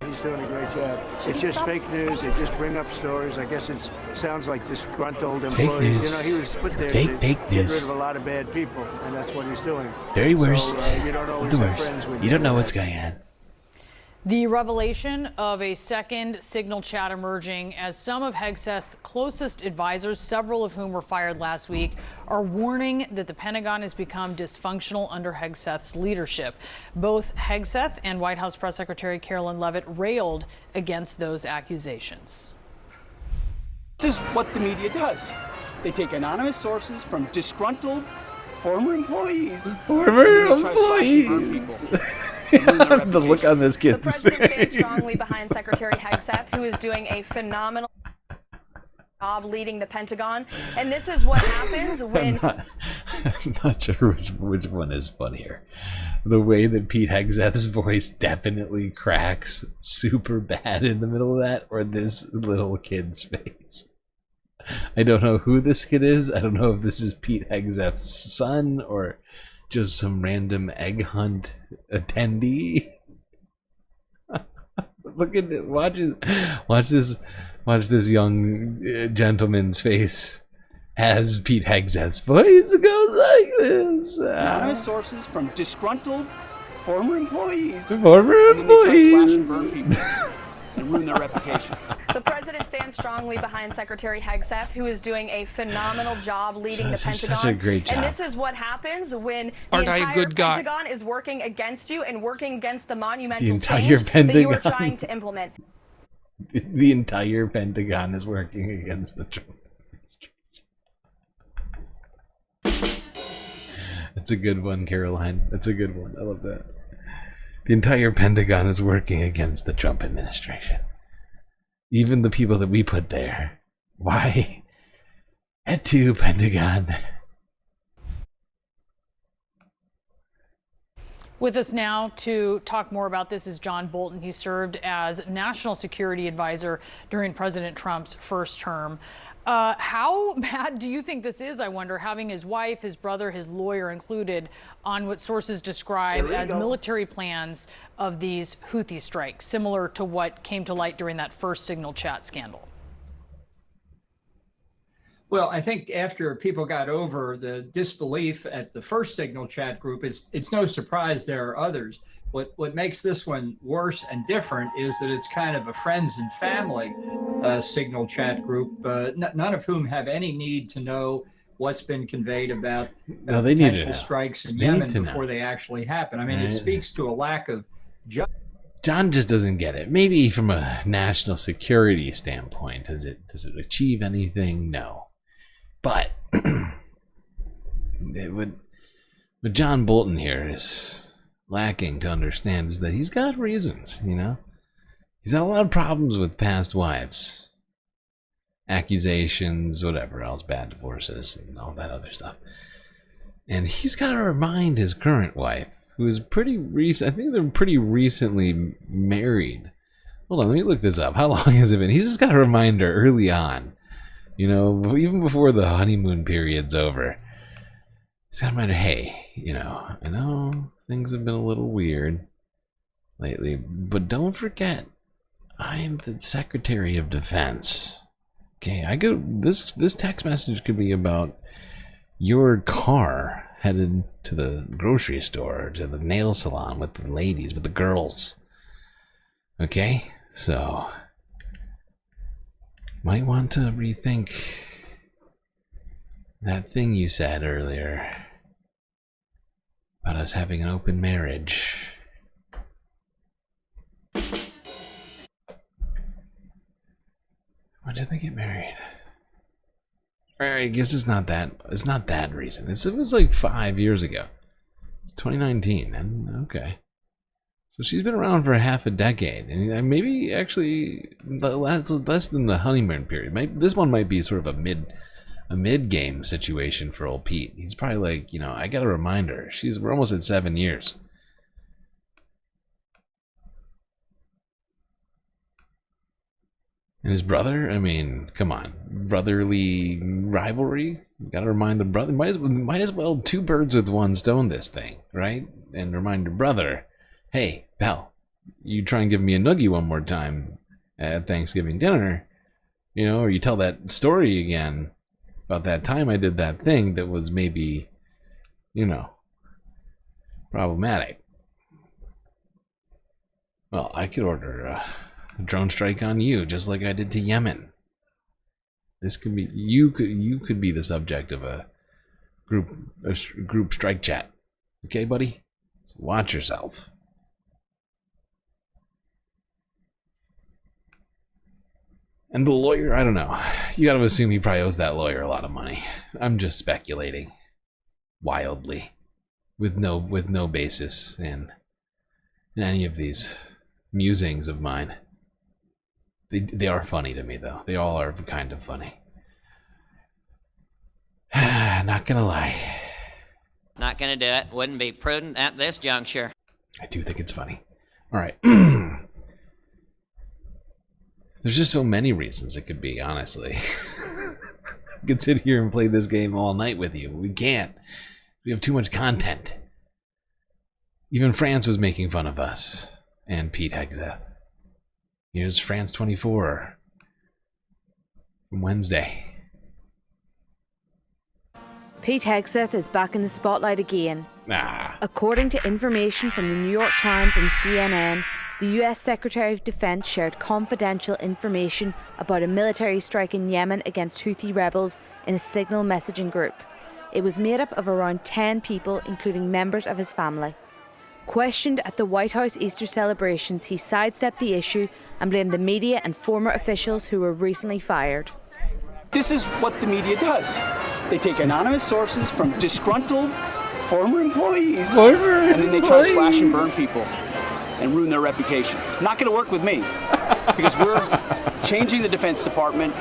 He's doing a great job. It's just fake news. They just bring up stories. I guess it sounds like disgruntled employees. You know, he was put there to get rid of a lot of bad people, and that's what he's doing. Very worst. You don't always The have worst. friends with You don't know what's going on. The revelation of a second Signal chat emerging as some of Hegseth's closest advisors, several of whom were fired last week, are warning that the Pentagon has become dysfunctional under Hegseth's leadership. Both Hegseth and White House Press Secretary Carolyn Leavitt railed against those accusations. This is what the media does. They take anonymous sources from disgruntled former employees. The look on this kid's face. The president stands strongly behind Secretary Hegseth, who is doing a phenomenal job leading the Pentagon. And this is what happens when... I'm not sure which one is funnier. The way that Pete Hegseth's voice definitely cracks super bad in the middle of that, or this little kid's face. I don't know who this kid is. I don't know if this is Pete Hegseth's son or just some random egg hunt attendee. Look at it. Watch this young gentleman's face as Pete Hegseth's voice goes like this. Anonymous sources from disgruntled former employees. Former employees. And then they try to slash and burn people and ruin their reputations. The president stands strongly behind Secretary Hegseth, who is doing a phenomenal job leading the Pentagon. Such a great job. And this is what happens when the entire Pentagon is working against you and working against the monumental change that you are trying to implement. The entire Pentagon is working against the Trump. That's a good one, Caroline. That's a good one. I love that. The entire Pentagon is working against the Trump administration. Even the people that we put there. Why? Et tu, Pentagon. With us now to talk more about this is John Bolton. He served as National Security Advisor during President Trump's first term. How bad do you think this is, I wonder, having his wife, his brother, his lawyer included on what sources describe as military plans of these Houthi strikes, similar to what came to light during that first Signal chat scandal? Well, I think after people got over the disbelief at the first Signal chat group, it's no surprise there are others. What makes this one worse and different is that it's kind of a friends and family Signal chat group, none of whom have any need to know what's been conveyed about potential strikes in Yemen before they actually happen. I mean, it speaks to a lack of John just doesn't get it. Maybe from a national security standpoint, does it achieve anything? No. But what John Bolton here is lacking to understand is that he's got reasons, you know? He's had a lot of problems with past wives. Accusations, whatever else, bad divorces, and all that other stuff. And he's got to remind his current wife, who is pretty recent, I think they're pretty recently married. Hold on, let me look this up. How long has it been? He's just got to remind her early on, you know, even before the honeymoon period's over. He's got to remind her, hey, you know, I know things have been a little weird lately, but don't forget, I'm the Secretary of Defense. Okay, this text message could be about your car headed to the grocery store, to the nail salon with the ladies, with the girls. Okay, so might want to rethink that thing you said earlier about us having an open marriage. When did they get married? I guess it's not that recent. It was like 5 years ago. It's 2019, and okay. So she's been around for half a decade, and maybe actually less than the honeymoon period. This one might be sort of a mid-game situation for old Pete. He's probably like, you know, I got to remind her. We're almost at 7 years. And his brother, I mean, come on, brotherly rivalry. You gotta remind the brother. Might as well two birds with one stone this thing, right? And remind your brother, hey, pal, you try and give me a noogie one more time at Thanksgiving dinner, you know, or you tell that story again about that time I did that thing that was maybe, you know, problematic. Well, I could order a drone strike on you, just like I did to Yemen. This could be you could be the subject of a group strike chat. Okay, buddy? So watch yourself. And the lawyer, I don't know. You got to assume he probably owes that lawyer a lot of money. I'm just speculating wildly, with no basis in any of these musings of mine. They are funny to me, though. They all are kind of funny. Not gonna lie. Not gonna do it. Wouldn't be prudent at this juncture. I do think it's funny. All right. There's just so many reasons it could be, honestly. I could sit here and play this game all night with you. We can't. We have too much content. Even France was making fun of us. And Pete Hegseth. Here's France 24 from Wednesday. Pete Hegseth is back in the spotlight again. According to information from the New York Times and CNN, the US Secretary of Defense shared confidential information about a military strike in Yemen against Houthi rebels in a signal messaging group. It was made up of around 10 people, including members of his family. Questioned at the White House Easter celebrations, he sidestepped the issue and blamed the media and former officials who were recently fired. This is what the media does. They take anonymous sources from disgruntled former employees, and then they try to slash and burn people and ruin their reputations. Not going to work with me, because we're changing the Defense Department,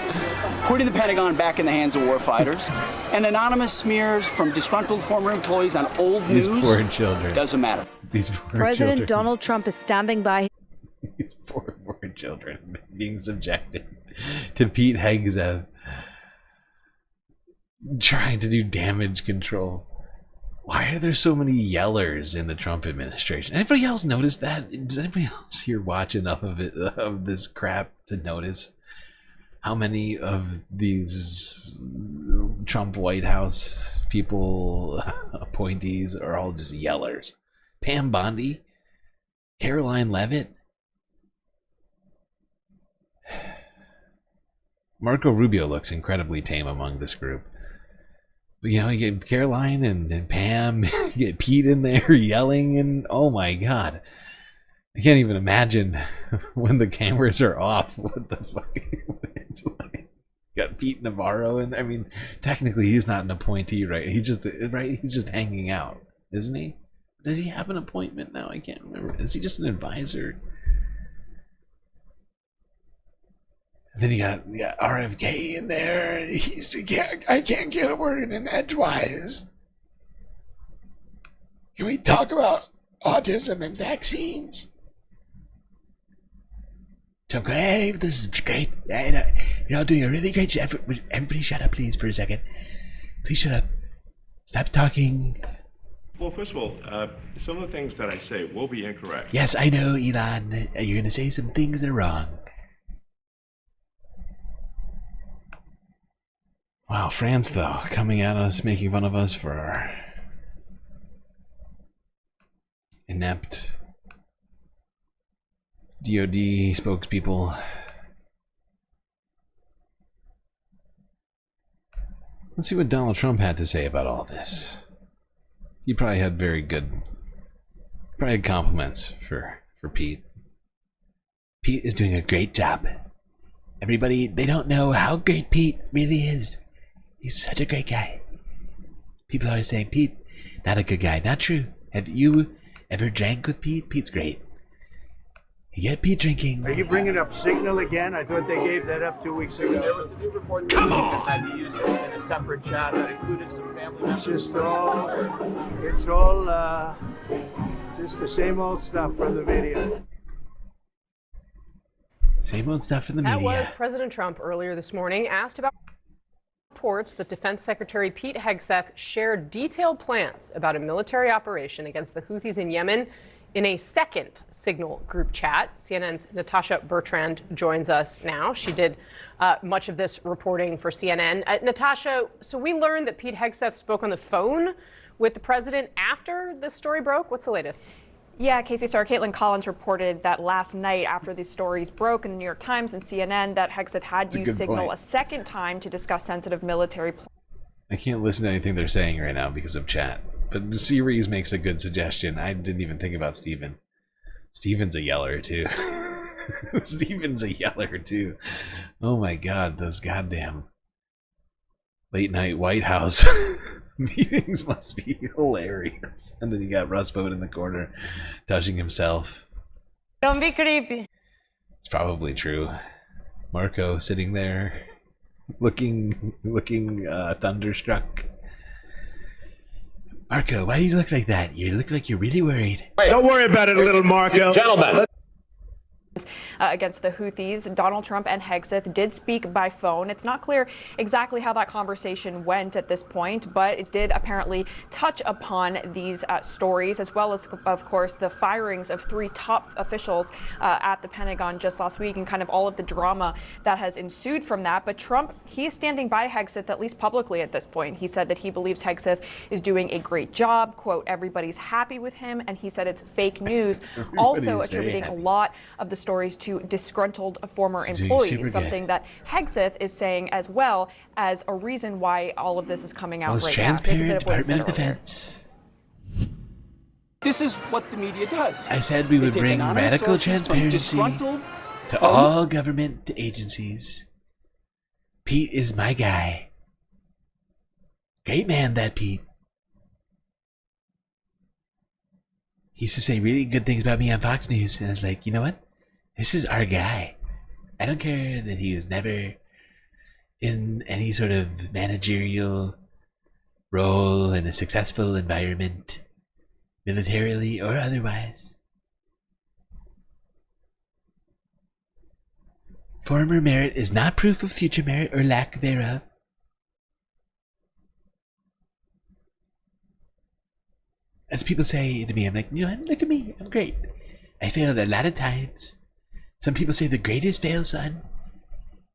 putting the Pentagon back in the hands of warfighters, and anonymous smears from disgruntled former employees on old These news poor children. doesn't matter. These poor President children. Donald Trump is standing by. These poor children being subjected to Pete Hegseth trying to do damage control. Why are there so many yellers in the Trump administration? Anybody else notice that? Does anybody else here watch enough of it, of this crap, to notice how many of these Trump White House people, appointees, are all just yellers? Pam Bondi, Caroline Leavitt, Marco Rubio looks incredibly tame among this group. But, you know, you get Caroline and Pam, you get Pete in there yelling, and oh my god. I can't even imagine when the cameras are off what the fuck it's like. Got Pete Navarro, and I mean, technically he's not an appointee, right? He's just hanging out, isn't he? Does he have an appointment now? I can't remember. Is he just an advisor? And then you got RFK in there, and I can't get a word in edgewise. Can we talk about autism and vaccines? Trump, hey, this is great. You're all doing a really great job. Everybody shut up, please, for a second. Please shut up. Stop talking. Well, first of all, some of the things that I say will be incorrect. Yes, I know, Elon. You're going to say some things that are wrong. Wow, France, though, coming at us, making fun of us for our inept DOD spokespeople. Let's see what Donald Trump had to say about all this. He probably had compliments for Pete. Pete is doing a great job. Everybody, they don't know how great Pete really is. He's such a great guy. People always say, Pete, not a good guy. Not true. Have you ever drank with Pete? Pete's great. You get Pete drinking. Are you bringing up Signal again? I thought they gave that up 2 weeks ago. There was a new report that had been used in a separate chat that included some family members. It's all just the same old stuff from the media. Same old stuff from the media. That was President Trump earlier this morning, asked about reports that Defense Secretary Pete Hegseth shared detailed plans about a military operation against the Houthis in Yemen in a second Signal group chat. CNN's Natasha Bertrand joins us now. She did much of this reporting for CNN. Natasha, so we learned that Pete Hegseth spoke on the phone with the president after this story broke. What's the latest? Yeah, Casey, sorry, Caitlin Collins reported that last night after these stories broke in the New York Times and CNN that Hegseth had used Signal a second time to discuss sensitive military plans. I can't listen to anything they're saying right now because of chat. But the series makes a good suggestion. I didn't even think about Steven. Steven's a yeller too. Steven's a yeller too. Oh my god, those goddamn late night White House meetings must be hilarious. And then you got Russ Vogt in the corner touching himself. Don't be creepy. It's probably true. Marco sitting there looking thunderstruck. Marco, why do you look like that? You look like you're really worried. Wait, don't worry about it, little Marco. Gentlemen. Against the Houthis, Donald Trump and Hegseth did speak by phone. It's not clear exactly how that conversation went at this point, but it did apparently touch upon these stories, as well as, of course, the firings of 3 top officials at the Pentagon just last week, and kind of all of the drama that has ensued from that. But Trump, he is standing by Hegseth, at least publicly at this point. He said that he believes Hegseth is doing a great job. Quote, everybody's happy with him. And he said it's fake news. Also attributing a lot of the stories to disgruntled former employees, something that Hegseth is saying as well as a reason why all of this is coming out right now. Transparent Department of Defense. This is what the media does. I said we would bring radical transparency to all government agencies. Pete is my guy. Great man, that Pete. He used to say really good things about me on Fox News, and I was like, you know what? This is our guy. I don't care that he was never in any sort of managerial role in a successful environment, militarily or otherwise. Former merit is not proof of future merit or lack thereof. As people say to me, I'm like, you know what? Look at me. I'm great. I failed a lot of times. Some people say the greatest fail, son.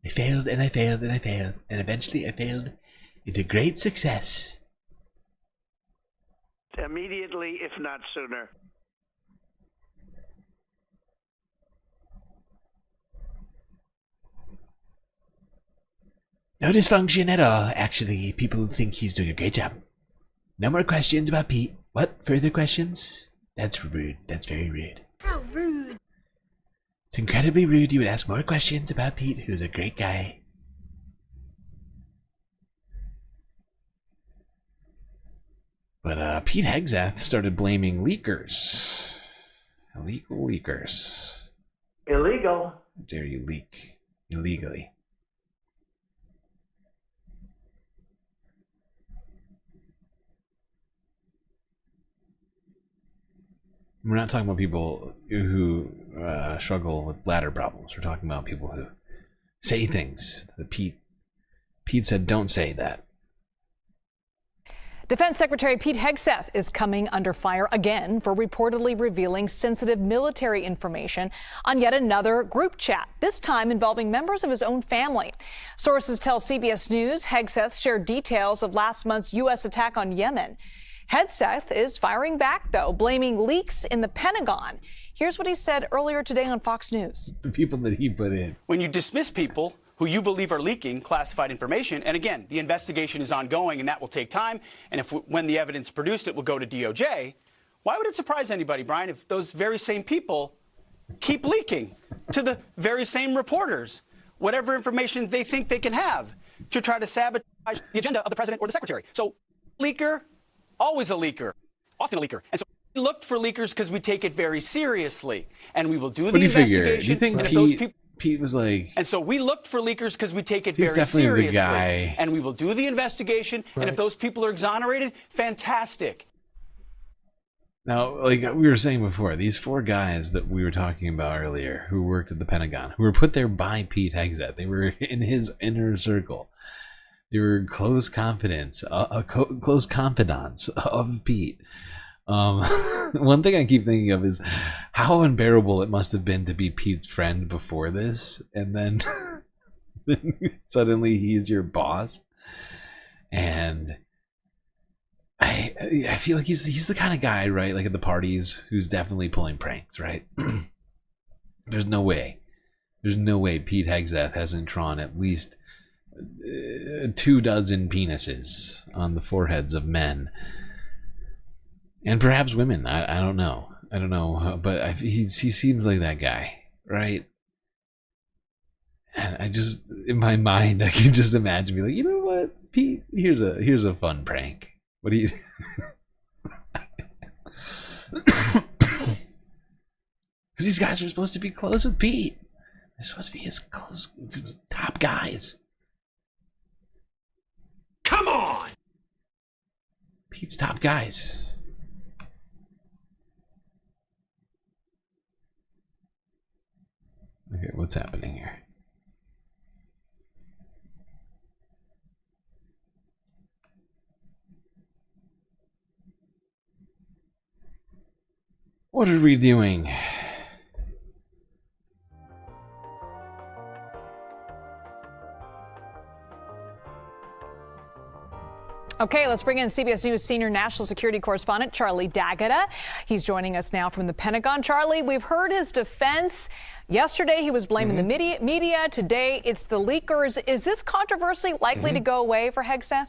I failed and I failed and I failed. And eventually I failed into great success. Immediately, if not sooner. No dysfunction at all, actually. People think he's doing a great job. No more questions about Pete. What? Further questions? That's rude. That's very rude. How rude. It's incredibly rude you would ask more questions about Pete, who's a great guy. But Pete Hegseth started blaming leakers. Illegal leakers. Illegal. How dare you leak illegally? We're not talking about people who struggle with bladder problems. We're talking about people who say things that Pete said don't say that. Defense Secretary Pete Hegseth is coming under fire again for reportedly revealing sensitive military information on yet another group chat, this time involving members of his own family. Sources tell CBS News Hegseth shared details of last month's U.S. attack on Yemen. Hegseth is firing back, though, blaming leaks in the Pentagon. Here's what he said earlier today on Fox News. The people that he put in. When you dismiss people who you believe are leaking classified information, and again, the investigation is ongoing and that will take time, and when the evidence is produced, it will go to DOJ, why would it surprise anybody, Brian, if those very same people keep leaking to the very same reporters whatever information they think they can have to try to sabotage the agenda of the president or the secretary? So, leaker, always a leaker, often a leaker. And so we looked for leakers because we take it very seriously. And we will do the investigation. Do you think and if those people, Pete was like... And so we looked for leakers because we take it He's very definitely seriously. the guy. And we will do the investigation. Right. And if those people are exonerated, fantastic. Now, like we were saying before, these 4 guys that we were talking about earlier who worked at the Pentagon, who were put there by Pete Hegseth, they were in his inner circle. They were close confidants, close confidants of Pete. One thing I keep thinking of is how unbearable it must have been to be Pete's friend before this, and then suddenly he's your boss. And I feel like he's the kind of guy, right? Like at the parties, who's definitely pulling pranks, right? There's no way Pete Hegseth hasn't drawn at least 2 dozen penises on the foreheads of men, and perhaps women. I don't know, but he seems like that guy, right? And I just, in my mind, I can just imagine me like, you know what, Pete, here's a fun prank. What do you? Because these guys are supposed to be close with Pete. They're supposed to be his top guys. Come on! Pete's top guys. Okay, what's happening here? What are we doing? Okay, let's bring in CBS News senior national security correspondent Charlie D'Agata. He's joining us now from the Pentagon. Charlie, we've heard his defense. Yesterday, he was blaming the media. Today, it's the leakers. Is this controversy likely to go away for Hegseth?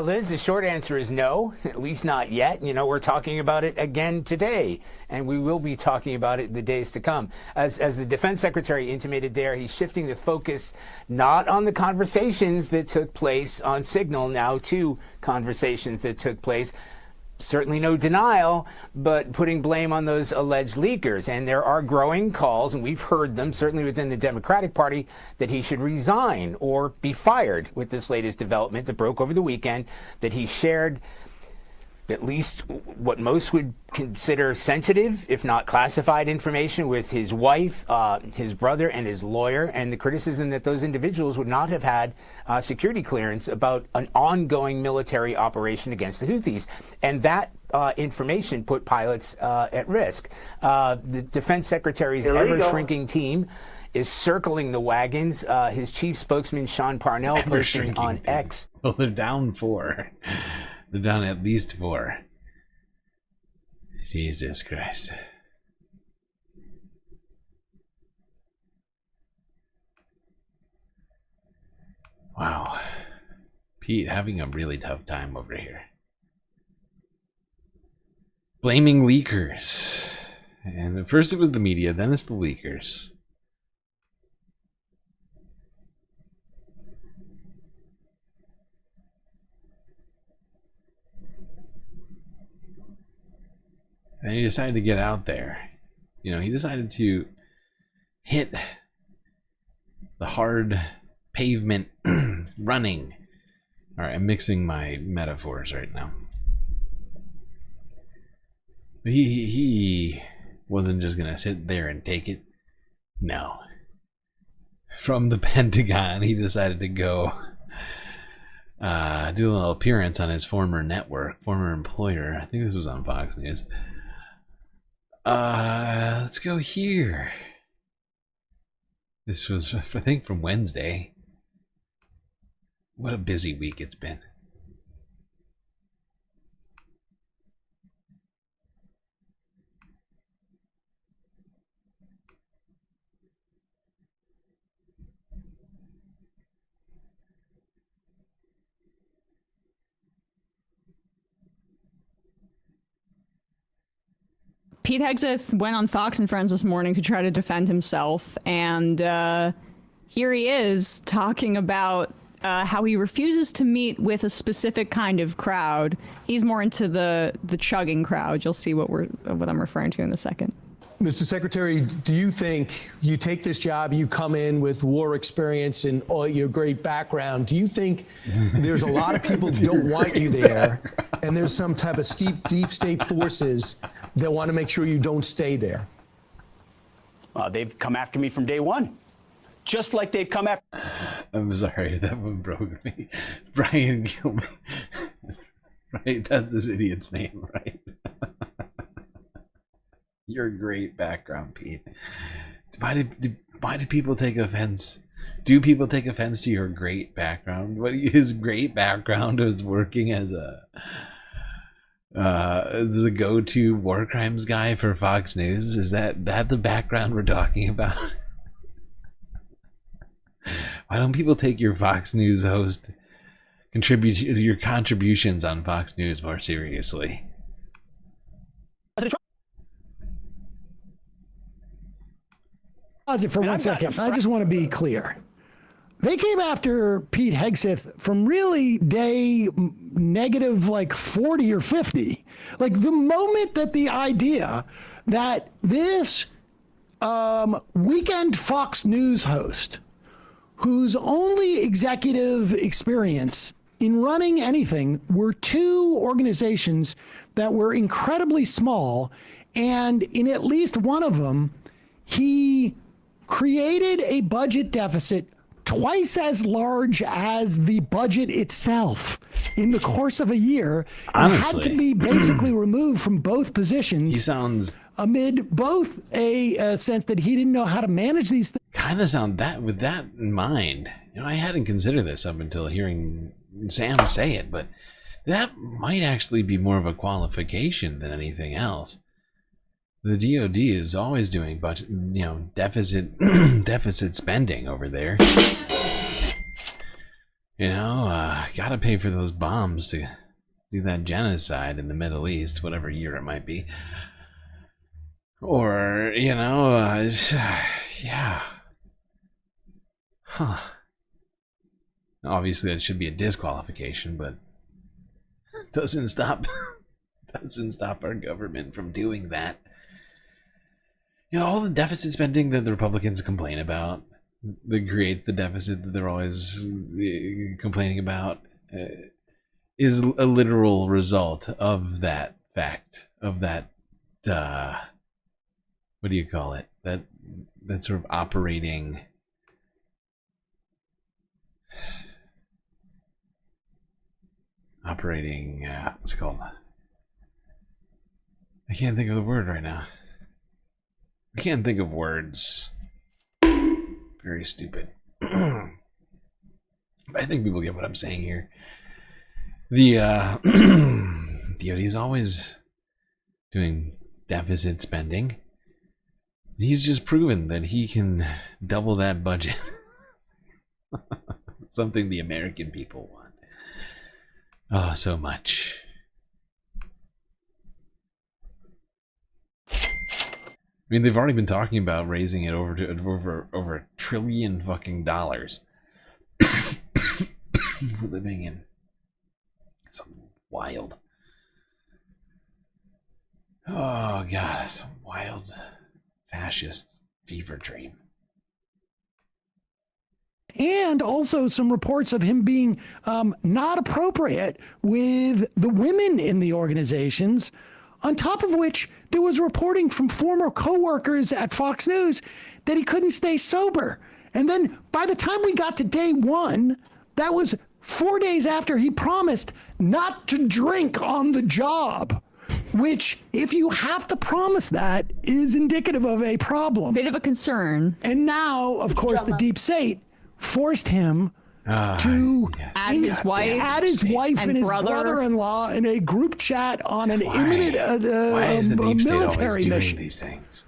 Liz, the short answer is no, at least not yet. You know, we're talking about it again today, and we will be talking about it in the days to come. As the defense secretary intimated there, he's shifting the focus not on the conversations that took place on Signal, now to conversations that took place. Certainly no denial, but putting blame on those alleged leakers. And there are growing calls, and we've heard them, certainly within the Democratic Party, that he should resign or be fired with this latest development that broke over the weekend, that he shared at least what most would consider sensitive, if not classified information with his wife, his brother, and his lawyer, and the criticism that those individuals would not have had security clearance about an ongoing military operation against the Houthis. And that information put pilots at risk. The defense secretary's ever-shrinking team is circling the wagons. His chief spokesman, Sean Parnell, posting on X. Well, they're down 4. They're down at least 4. Jesus Christ. Wow. Pete having a really tough time over here. Blaming leakers. And at first it was the media, then it's the leakers. And he decided to get out there. You know, he decided to hit the hard pavement running. All right, I'm mixing my metaphors right now. He wasn't just going to sit there and take it. No. From the Pentagon, he decided to go do a little appearance on his former network, former employer. I think this was on Fox News. Let's go here. This was, I think, from Wednesday. What a busy week it's been. Pete Hegseth went on Fox and Friends this morning to try to defend himself, and here he is talking about how he refuses to meet with a specific kind of crowd. He's more into the chugging crowd. You'll see what I'm referring to in a second. Mr. Secretary, do you think you take this job, you come in with war experience and all your great background, do you think there's a lot of people who don't want you there, and there's some type of deep state forces that want to make sure you don't stay there? They've come after me from day one. Just like they've come after... I'm sorry, that one broke me. Brian Gilman. Right, that's this idiot's name, right? Your great background, Pete. Why did people take offense? Do people take offense to your great background? What his great background was working as a go-to war crimes guy for Fox News? Is that the background we're talking about? Why don't people take your Fox News host your contributions on Fox News more seriously? Pause it for 1 second. I just want to be clear. They came after Pete Hegseth from really day negative like 40 or 50. Like the moment that the idea that this weekend Fox News host, whose only executive experience in running anything were two organizations that were incredibly small. And in at least one of them, he created a budget deficit twice as large as the budget itself in the course of a year. Honestly, and had to be basically removed from both positions. He sounds amid both a sense that he didn't know how to manage these things. Kind of sound that with that in mind. You know, I hadn't considered this up until hearing Sam say it, but that might actually be more of a qualification than anything else. The DOD is always doing budget, you know, deficit spending over there. You know, gotta pay for those bombs to do that genocide in the Middle East, whatever year it might be. Or, you know, yeah. Huh. Obviously that should be a disqualification, but doesn't stop our government from doing that. You know, all the deficit spending that the Republicans complain about, that creates the deficit that they're always complaining about, is a literal result of that fact, of that, what do you call it? That sort of operating, what's it called? I can't think of the word right now. I can't think of words. Very stupid. I think people get what I'm saying here. The DOD is always doing deficit spending. He's just proven that he can double that budget. Something the American people want. Oh, so much. I mean, they've already been talking about raising it over $1 trillion fucking dollars. We're living in some wild. Oh god, some wild fascist fever dream. And also some reports of him being not appropriate with the women in the organizations. On top of which, there was reporting from former co-workers at Fox News that he couldn't stay sober. And then by the time we got to day one, that was 4 days after he promised not to drink on the job, which, if you have to promise that, is indicative of a problem. Bit of a concern. And now, of course, the deep state forced him to add his wife and his brother-in-law in a group chat on an imminent Why is the deep state always military doing mission. these things?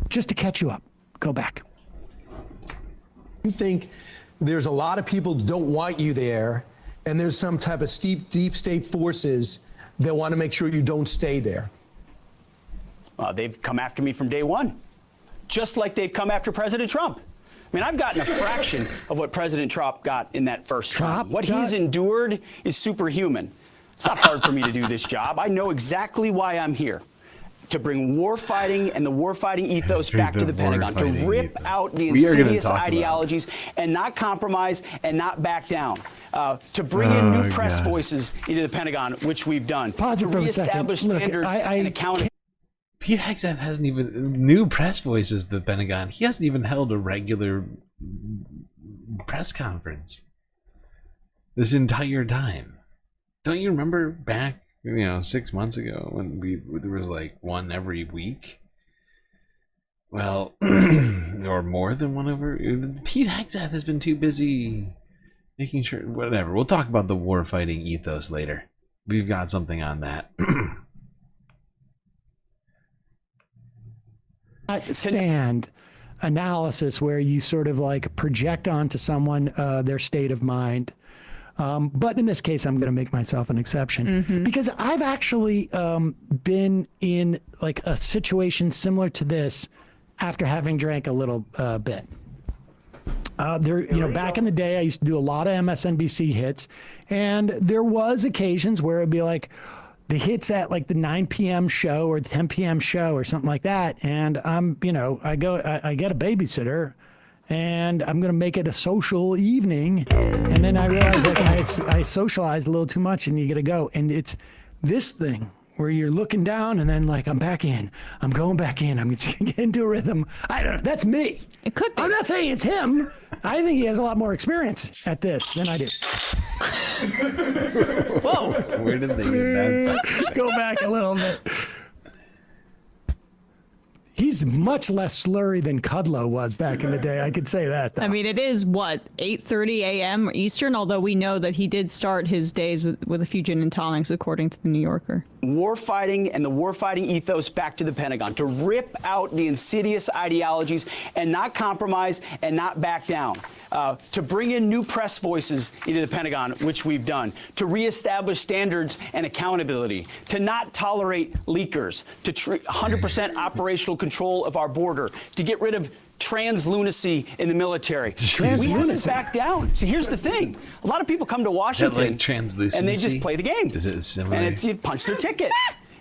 Just to catch you up. Go back. You think there's a lot of people who don't want you there, and there's some type of deep state forces that want to make sure you don't stay there? They've come after me from day one, just like they've come after President Trump. I mean, I've gotten a fraction of what President Trump got in that first term. What he's endured is superhuman. It's not hard for me to do this job. I know exactly why I'm here. To bring war fighting and the war fighting ethos back to the Pentagon, to rip out the insidious ideologies and not compromise and not back down. To bring in new press voices into the Pentagon, which we've done. Pause it for a second. Reestablish Look, standards and accountability. Pete Hegseth hasn't even new press voices at the Pentagon. He hasn't even held a regular press conference this entire time. Don't you remember back, 6 months ago when there was like one every week? Well, or more than one over. Pete Hegseth has been too busy making sure. Whatever. We'll talk about the war fighting ethos later. We've got something on that. Stand analysis where you sort of like project onto someone their state of mind. But in this case, I'm going to make myself an exception because I've actually been in like a situation similar to this after having drank a little bit. Back in the day, I used to do a lot of MSNBC hits, and there was occasions where it'd be like, the hits at like the 9 p.m. show or the 10 p.m. show or something like that. And I get a babysitter and I'm going to make it a social evening. And then I realized that I socialized a little too much, and you got to go. And it's this thing where you're looking down, and then like, I'm back in. I'm going back in. I'm just getting into a rhythm. I don't know. That's me. It could be. I'm not saying it's him. I think he has a lot more experience at this than I do. Whoa. Where did they get that? Go back a little bit. He's much less slurry than Kudlow was back in the day. I could say that, though. I mean, it is, what, 8:30 a.m. Eastern, although we know that he did start his days with a few gin and tonics, according to the New Yorker. War fighting and the war fighting ethos back to the Pentagon, to rip out the insidious ideologies and not compromise and not back down, to bring in new press voices into the Pentagon, which we've done, to reestablish standards and accountability, to not tolerate leakers, to 100% operational control of our border, to get rid of trans lunacy in the military. We haven't backed down. See, here's the thing. A lot of people come to Washington and they just play the game. Is it similar? And it's you punch their ticket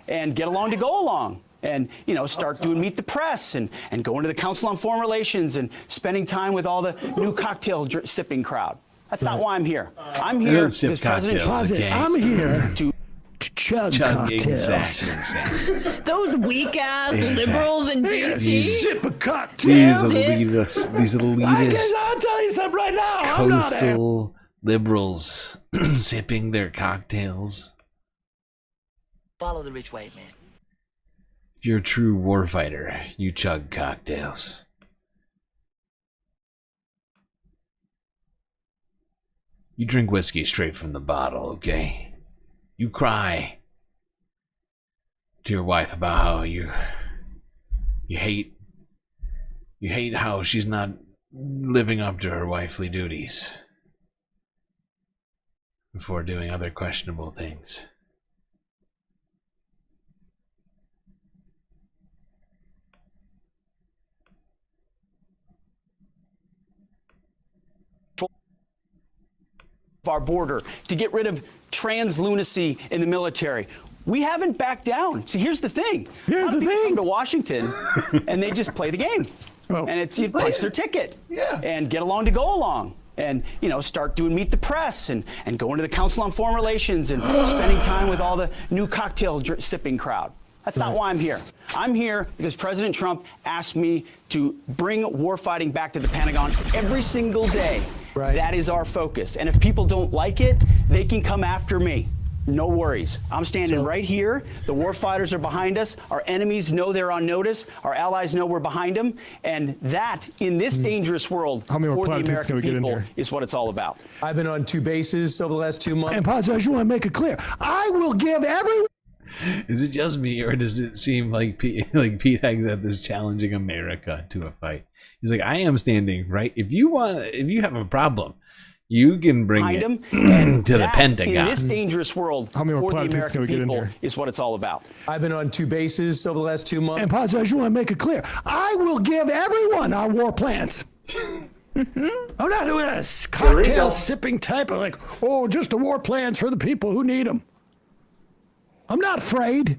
and get along to go along. And, you know, start doing Meet the Press and going to the Council on Foreign Relations and spending time with all the new cocktail sipping crowd. That's not why I'm here. I'm here because President Trump. I'm here to chug cocktails. Exactly. Those weak-ass liberals in D.C. Sip a cocktail. These elitist I guess I'll tell you something right now. I'm not coastal liberals sipping their cocktails. Follow the rich white man. If you're a true warfighter, you chug cocktails. You drink whiskey straight from the bottle, okay? You cry to your wife about how you hate how she's not living up to her wifely duties before doing other questionable things. Of our border, to get rid of trans lunacy in the military. We haven't backed down. See, here's the thing. Here's the thing. Come to Washington and they just play the game. And it's you punch their ticket and get along to go along. And, you know, start doing Meet the Press and going to the Council on Foreign Relations and spending time with all the new cocktail sipping crowd. That's not why I'm here. I'm here because President Trump asked me to bring warfighting back to the Pentagon every single day. That is our focus. And if people don't like it, they can come after me. No worries. I'm standing right here. The warfighters are behind us. Our enemies know they're on notice. Our allies know we're behind them. And that, in this dangerous world, for the American people, is what it's all about. I've been on 2 bases over the last 2 months. And Paz, I just want to make it clear. I will give every... Is it just me, or does it seem like Pete Hegseth is challenging America to a fight? He's like, I am standing right. If you have a problem, you can bring it to the Pentagon. In this dangerous world, for the American people, is what it's all about. I've been on 2 bases over the last 2 months. And Paz, I just want to make it clear. I will give everyone our war plans. I'm not doing this cocktail sipping type of like, oh, just the war plans for the people who need them. I'm not afraid.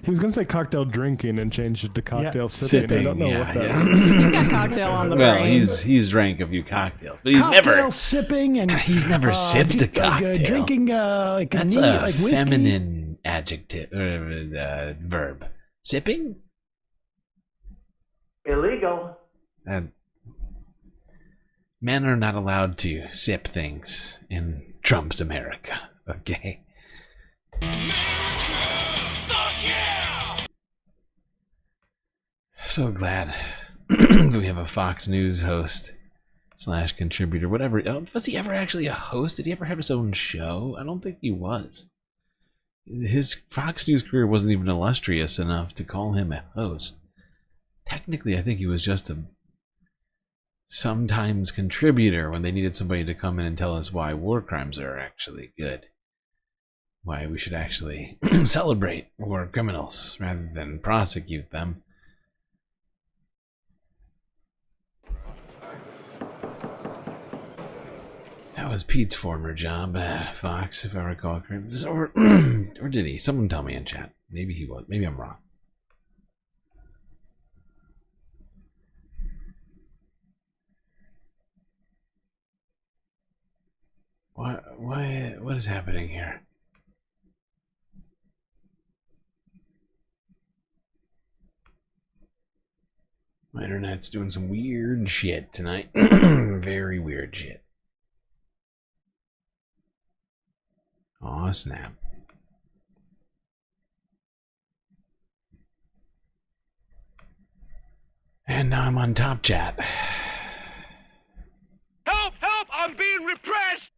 He was going to say cocktail drinking and changed it to cocktail sipping. I don't know what that is. He's got cocktail on the brain. Well, he's drank a few cocktails, but he's cocktail sipping and he's never sipped a cocktail. Drinking that's a feminine adjective or verb. Sipping? Illegal. And men are not allowed to sip things in Trump's America. Okay. So glad we have a Fox News host / contributor, whatever. Was he ever actually a host? Did he ever have his own show? I don't think he was. His Fox News career wasn't even illustrious enough to call him a host. Technically, I think he was just a sometimes contributor when they needed somebody to come in and tell us why war crimes are actually good. Why we should actually celebrate war criminals rather than prosecute them. That was Pete's former job at Fox, if I recall correctly. Or did he? Someone tell me in chat. Maybe he was. Maybe I'm wrong. What is happening here? My internet's doing some weird shit tonight. Very weird shit. Aw, snap. And now I'm on Top Chat. Help! Help! I'm being repressed!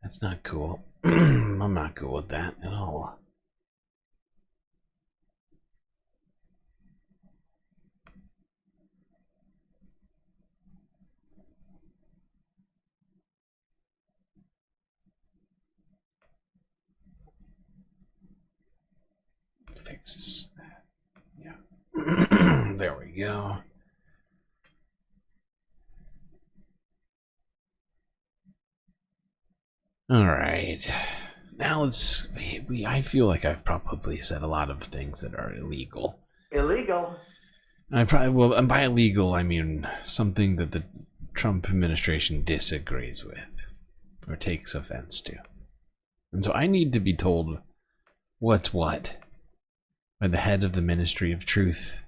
That's not cool. I'm not cool with that at all. Fixes that. Yeah. There we go. All right. Now let's. I feel like I've probably said a lot of things that are illegal. Illegal? I probably will. And by illegal, I mean something that the Trump administration disagrees with or takes offense to. And so I need to be told what's what by the head of the Ministry of Truth,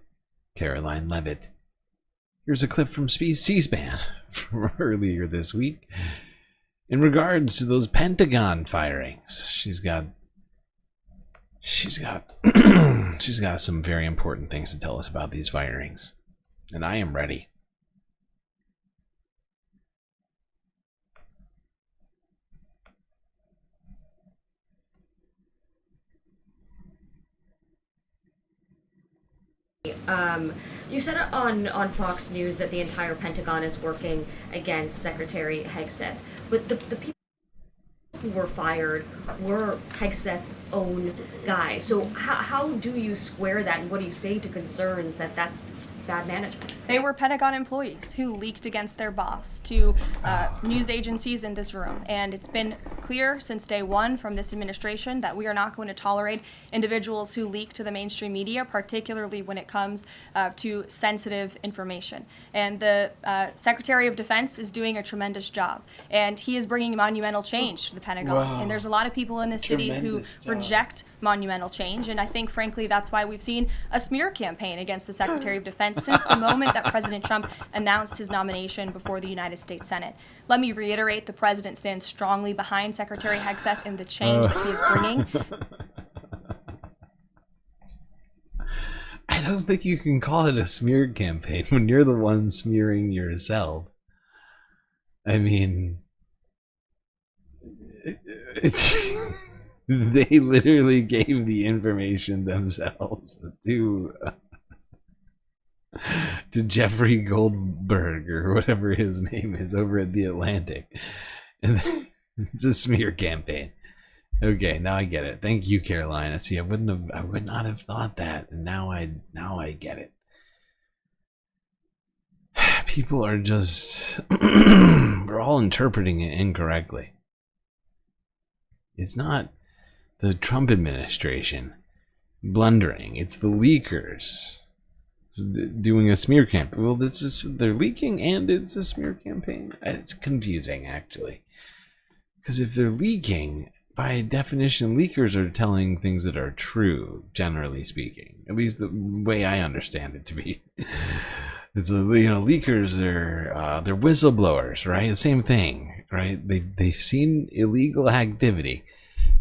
Caroline Leavitt. Here's a clip from C-SPAN from earlier this week in regards to those Pentagon firings. She's got some very important things to tell us about these firings, and I am ready. You said on Fox News that the entire Pentagon is working against Secretary Hegseth, but the people who were fired were Hegseth's own guys. So how do you square that, and what do you say to concerns that that's bad management? They were Pentagon employees who leaked against their boss to news agencies in this room. And it's been clear since day one from this administration that we are not going to tolerate individuals who leak to the mainstream media, particularly when it comes to sensitive information. And the Secretary of Defense is doing a tremendous job. And he is bringing monumental change to the Pentagon. Wow. And there's a lot of people in this city who reject monumental change. And I think, frankly, that's why we've seen a smear campaign against the Secretary of Defense since the moment that President Trump announced his nomination before the United States Senate. Let me reiterate, the president stands strongly behind Secretary Hegseth and the change that he is bringing. I don't think you can call it a smear campaign when you're the one smearing yourself. I mean, they literally gave the information themselves to Jeffrey Goldberg or whatever his name is over at The Atlantic, and it's a smear campaign. Okay, now I get it. Thank you, Carolina. See, I would not have thought that, and now I get it. People are just we're all interpreting it incorrectly. It's not the Trump administration blundering. It's the leakers doing a smear campaign. Well, they're leaking and it's a smear campaign. It's confusing, actually. Because if they're leaking, by definition, leakers are telling things that are true, generally speaking. At least the way I understand it to be. It's leakers are they're whistleblowers, right? The same thing, right? They've seen illegal activity.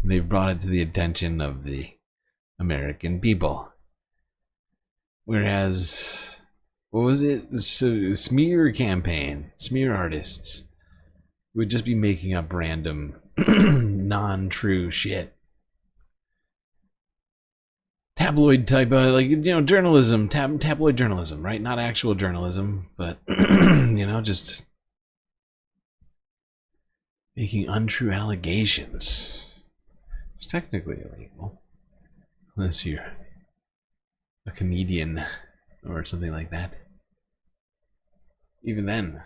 They've brought it to the attention of the American people. Whereas, what was it? So, smear campaign, smear artists would just be making up random, non-true shit. Tabloid type, journalism, tabloid journalism, right? Not actual journalism, but, just making untrue allegations. It's technically illegal. Unless you're a comedian or something like that. Even then,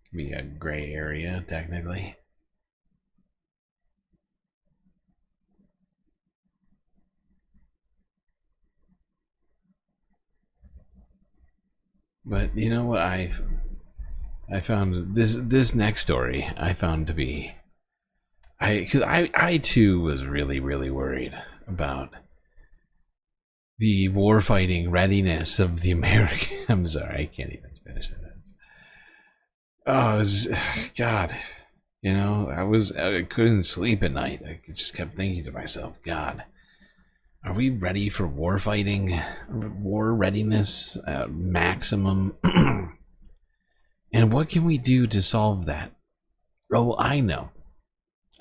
it can be a gray area, technically. But you know what I found this next story I found to be Because I too was really worried about the war-fighting readiness of the American. I'm sorry, I can't even finish that. Oh, it was, God, you know, I couldn't sleep at night. I just kept thinking to myself, God, are we ready for war fighting, war readiness, maximum? And what can we do to solve that? Oh, I know.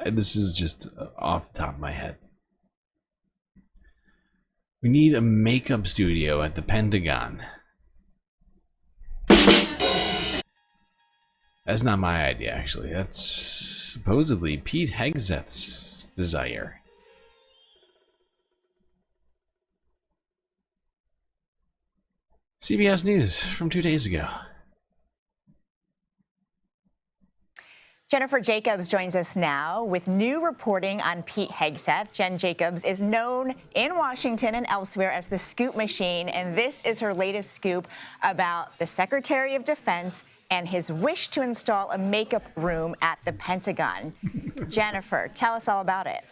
This is just off the top of my head. We need a makeup studio at the Pentagon. That's not my idea, actually. That's supposedly Pete Hegseth's desire. CBS News from 2 days ago. Jennifer Jacobs joins us now with new reporting on Pete Hegseth. Jen Jacobs is known in Washington and elsewhere as the Scoop Machine, and this is her latest scoop about the Secretary of Defense and his wish to install a makeup room at the Pentagon. Jennifer, tell us all about it.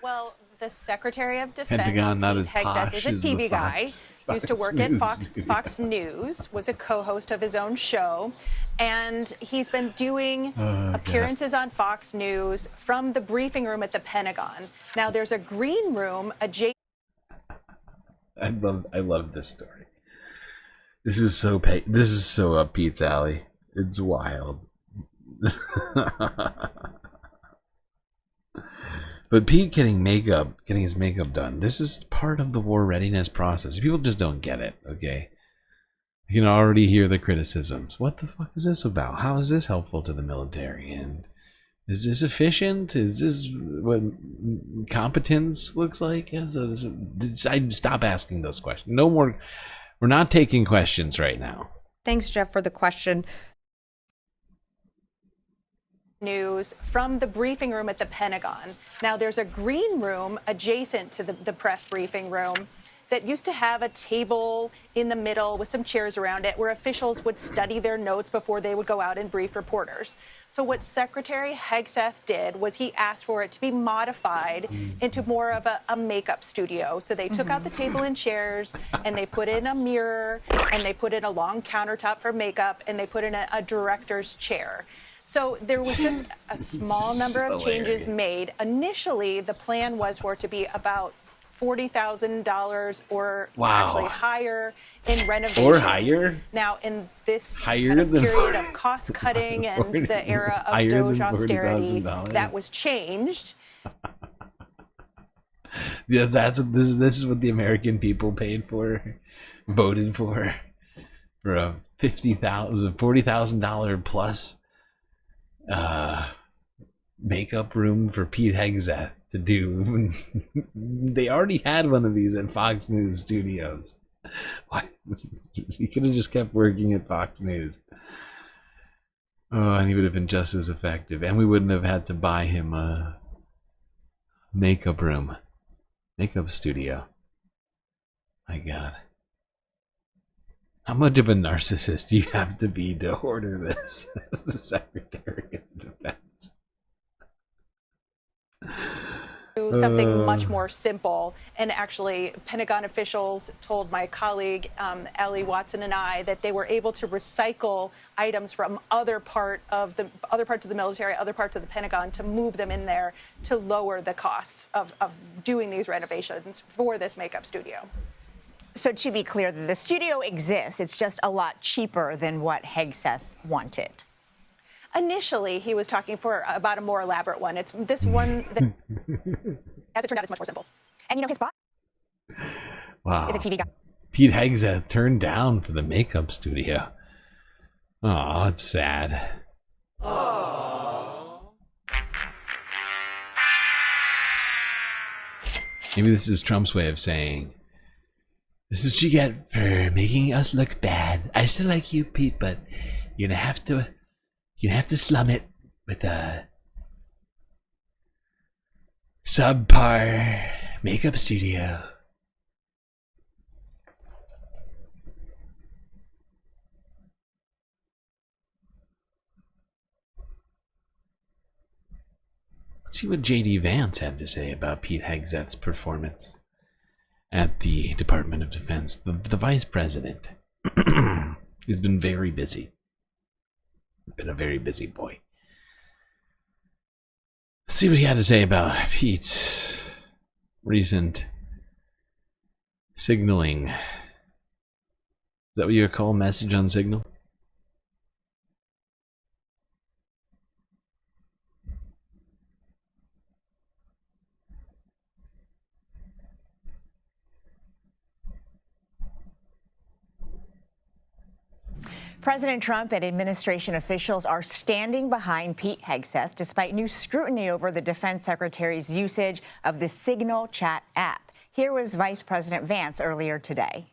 Well, the Secretary of Defense, Pentagon, not Pete as Hegseth, posh is a as the TV guy. Used to work at News Fox News, was a co-host of his own show, and he's been doing appearances on Fox News from the briefing room at the Pentagon. Now, there's a green room adjacent. I love this story. This is so up Pete's alley. It's wild. But Pete getting his makeup done, this is part of the war readiness process. People just don't get it, okay? You can already hear the criticisms. What the fuck is this about? How is this helpful to the military? And is this efficient? Is this what competence looks like? I'd stop asking those questions. No more. We're not taking questions right now. Thanks, Jeff, for the question. News from the briefing room at the Pentagon. Now, there's a green room adjacent to the press briefing room that used to have a table in the middle with some chairs around it where officials would study their notes before they would go out and brief reporters. So what Secretary Hegseth did was he asked for it to be modified into more of a makeup studio. So they took out the table and chairs, and they put in a mirror, and they put in a long countertop for makeup, and they put in a director's chair. So there was just a small number of changes made. Initially, the plan was for it to be about $40,000 or actually higher in renovations. Or higher? Now, in this Higher than period of cost cutting and the era of DOGE austerity, that was changed. Yeah, this is what the American people paid for, voted for a $40,000 plus makeup room for Pete Hegseth to do. They already had one of these at Fox News studios. Why? He could have just kept working at Fox News. Oh, and he would have been just as effective, and we wouldn't have had to buy him a makeup room, makeup studio. My God. How much of a narcissist do you have to be to order this as the Secretary of Defense? Something much more simple. And actually, Pentagon officials told my colleague, Ellie Watson, and I that they were able to recycle items from other parts of the military, other parts of the Pentagon, to move them in there to lower the costs of doing these renovations for this makeup studio. So to be clear, the studio exists. It's just a lot cheaper than what Hegseth wanted. Initially, he was talking about a more elaborate one. It's this one that, as it turned out, it's much more simple. And you know, his boss Wow. is a TV guy. Pete Hegseth turned down for the makeup studio. Oh, it's sad. Maybe this is Trump's way of saying, this is what you get for making us look bad. I still like you, Pete, but you're gonna have to slum it with a subpar makeup studio. Let's see what J.D. Vance had to say about Pete Hegseth's performance at the Department of Defense. The vice president has been very busy. Been a very busy boy. Let's see what he had to say about Pete's recent signaling. Is that what you call message on Signal? President Trump and administration officials are standing behind Pete Hegseth despite new scrutiny over the defense secretary's usage of the Signal chat app. Here was Vice President Vance earlier today.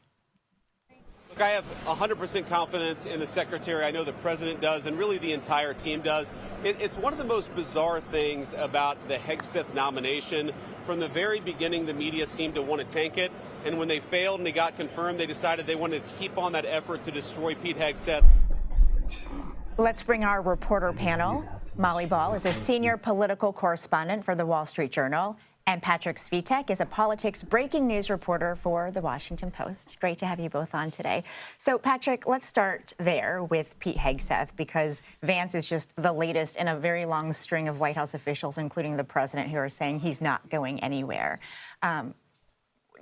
Look, I have 100% confidence in the secretary. I know the president does, and really the entire team does. It's one of the most bizarre things about the Hegseth nomination. From the very beginning, the media seemed to want to tank it. And when they failed and they got confirmed, they decided they wanted to keep on that effort to destroy Pete Hegseth. Let's bring our reporter panel. Molly Ball is a senior political correspondent for the Wall Street Journal, and Patrick Svitek is a politics breaking news reporter for the Washington Post. Great to have you both on today. So, Patrick, let's start there with Pete Hegseth, because Vance is just the latest in a very long string of White House officials, including the president, who are saying he's not going anywhere.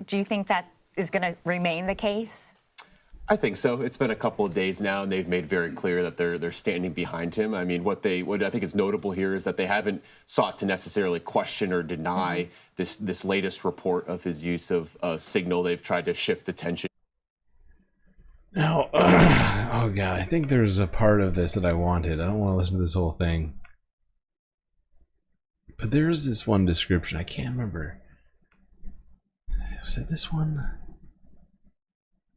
Do you think that is going to remain the case? I think so. It's been a couple of days now, and they've made very clear that they're standing behind him. I mean, what I think is notable here is that they haven't sought to necessarily question or deny this latest report of his use of Signal. They've tried to shift attention. Now, oh God, I think there's a part of this that I wanted. I don't want to listen to this whole thing. But there's this one description. I can't remember. Was it this one?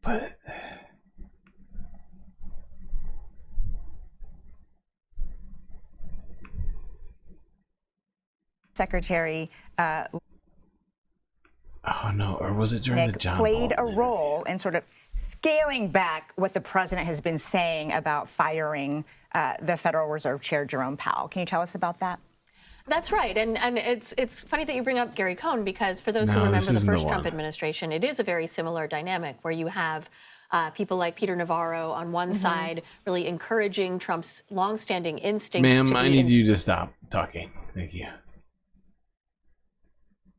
But Secretary oh no, or was it during the John played Paul a role in sort of scaling back what the president has been saying about firing the Federal Reserve Chair Jerome Powell. Can you tell us about that? That's right, and it's funny that you bring up Gary Cohn, because for those who remember the first Trump administration, it is a very similar dynamic where you have people like Peter Navarro on one side really encouraging Trump's longstanding instincts. Ma'am, I need you to stop talking. Thank you.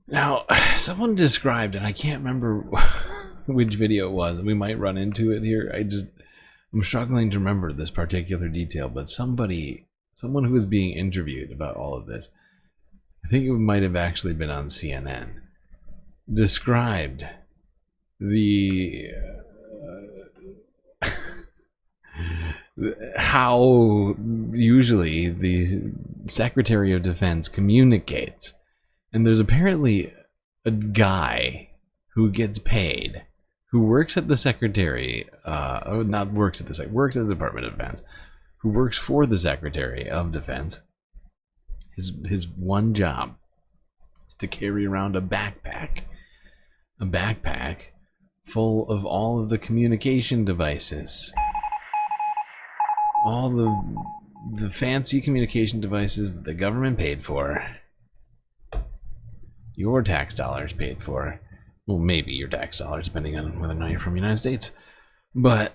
Now, someone described, and I can't remember which video it was, we might run into it here. I'm struggling to remember this particular detail, but someone who was being interviewed about all of this, I think it might have actually been on CNN, described how usually the Secretary of Defense communicates. And there's apparently a guy who gets paid, who works at the Secretary, works at the Department of Defense, who works for the Secretary of Defense. His one job is to carry around a backpack full of all of the communication devices, all the fancy communication devices that the government paid for, your tax dollars paid for. Well, maybe your tax dollars, depending on whether or not you're from the United States, but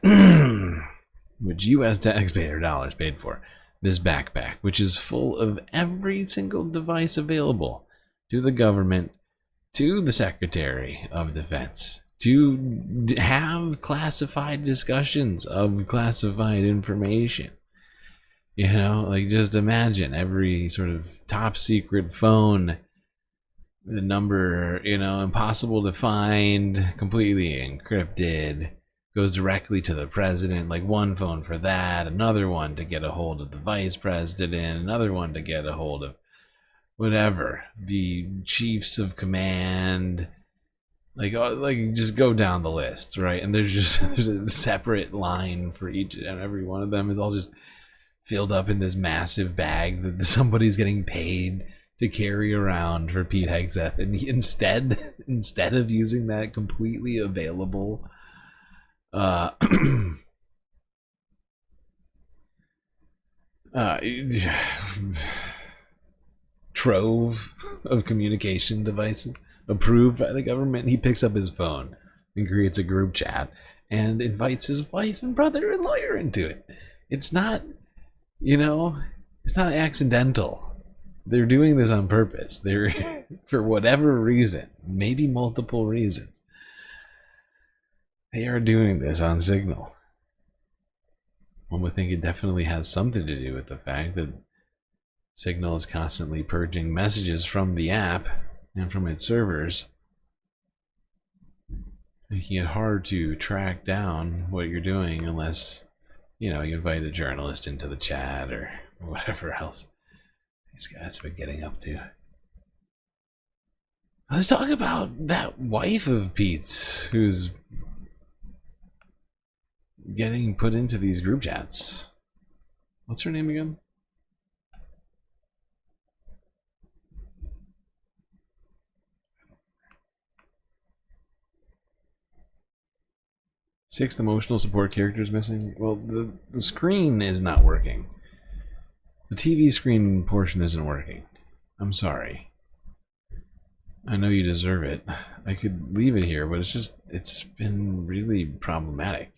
which U.S. taxpayer dollars paid for. This backpack, which is full of every single device available to the government, to the Secretary of Defense, to have classified discussions of classified information. You know, like, just imagine every sort of top secret phone, the number, you know, impossible to find, completely encrypted, goes directly to the president, like one phone for that, another one to get a hold of the vice president, another one to get a hold of whatever, the chiefs of command, like just go down the list, right? And there's a separate line for each and every one of them. Is all just filled up in this massive bag that somebody's getting paid to carry around for Pete Hegseth, and instead of using that completely available trove of communication devices approved by the government. He picks up his phone and creates a group chat and invites his wife and brother and lawyer into it. It's not, it's not accidental. They're doing this on purpose. They're, for whatever reason, maybe multiple reasons, they are doing this on Signal. One would think it definitely has something to do with the fact that Signal is constantly purging messages from the app and from its servers, making it hard to track down what you're doing unless, you invite a journalist into the chat or whatever else these guys have been getting up to. Let's talk about that wife of Pete's who's getting put into these group chats. What's her name again? Sixth emotional support characters missing. Well, the screen is not working. The TV screen portion isn't working. I'm sorry. I know you deserve it. I could leave it here, but it's been really problematic.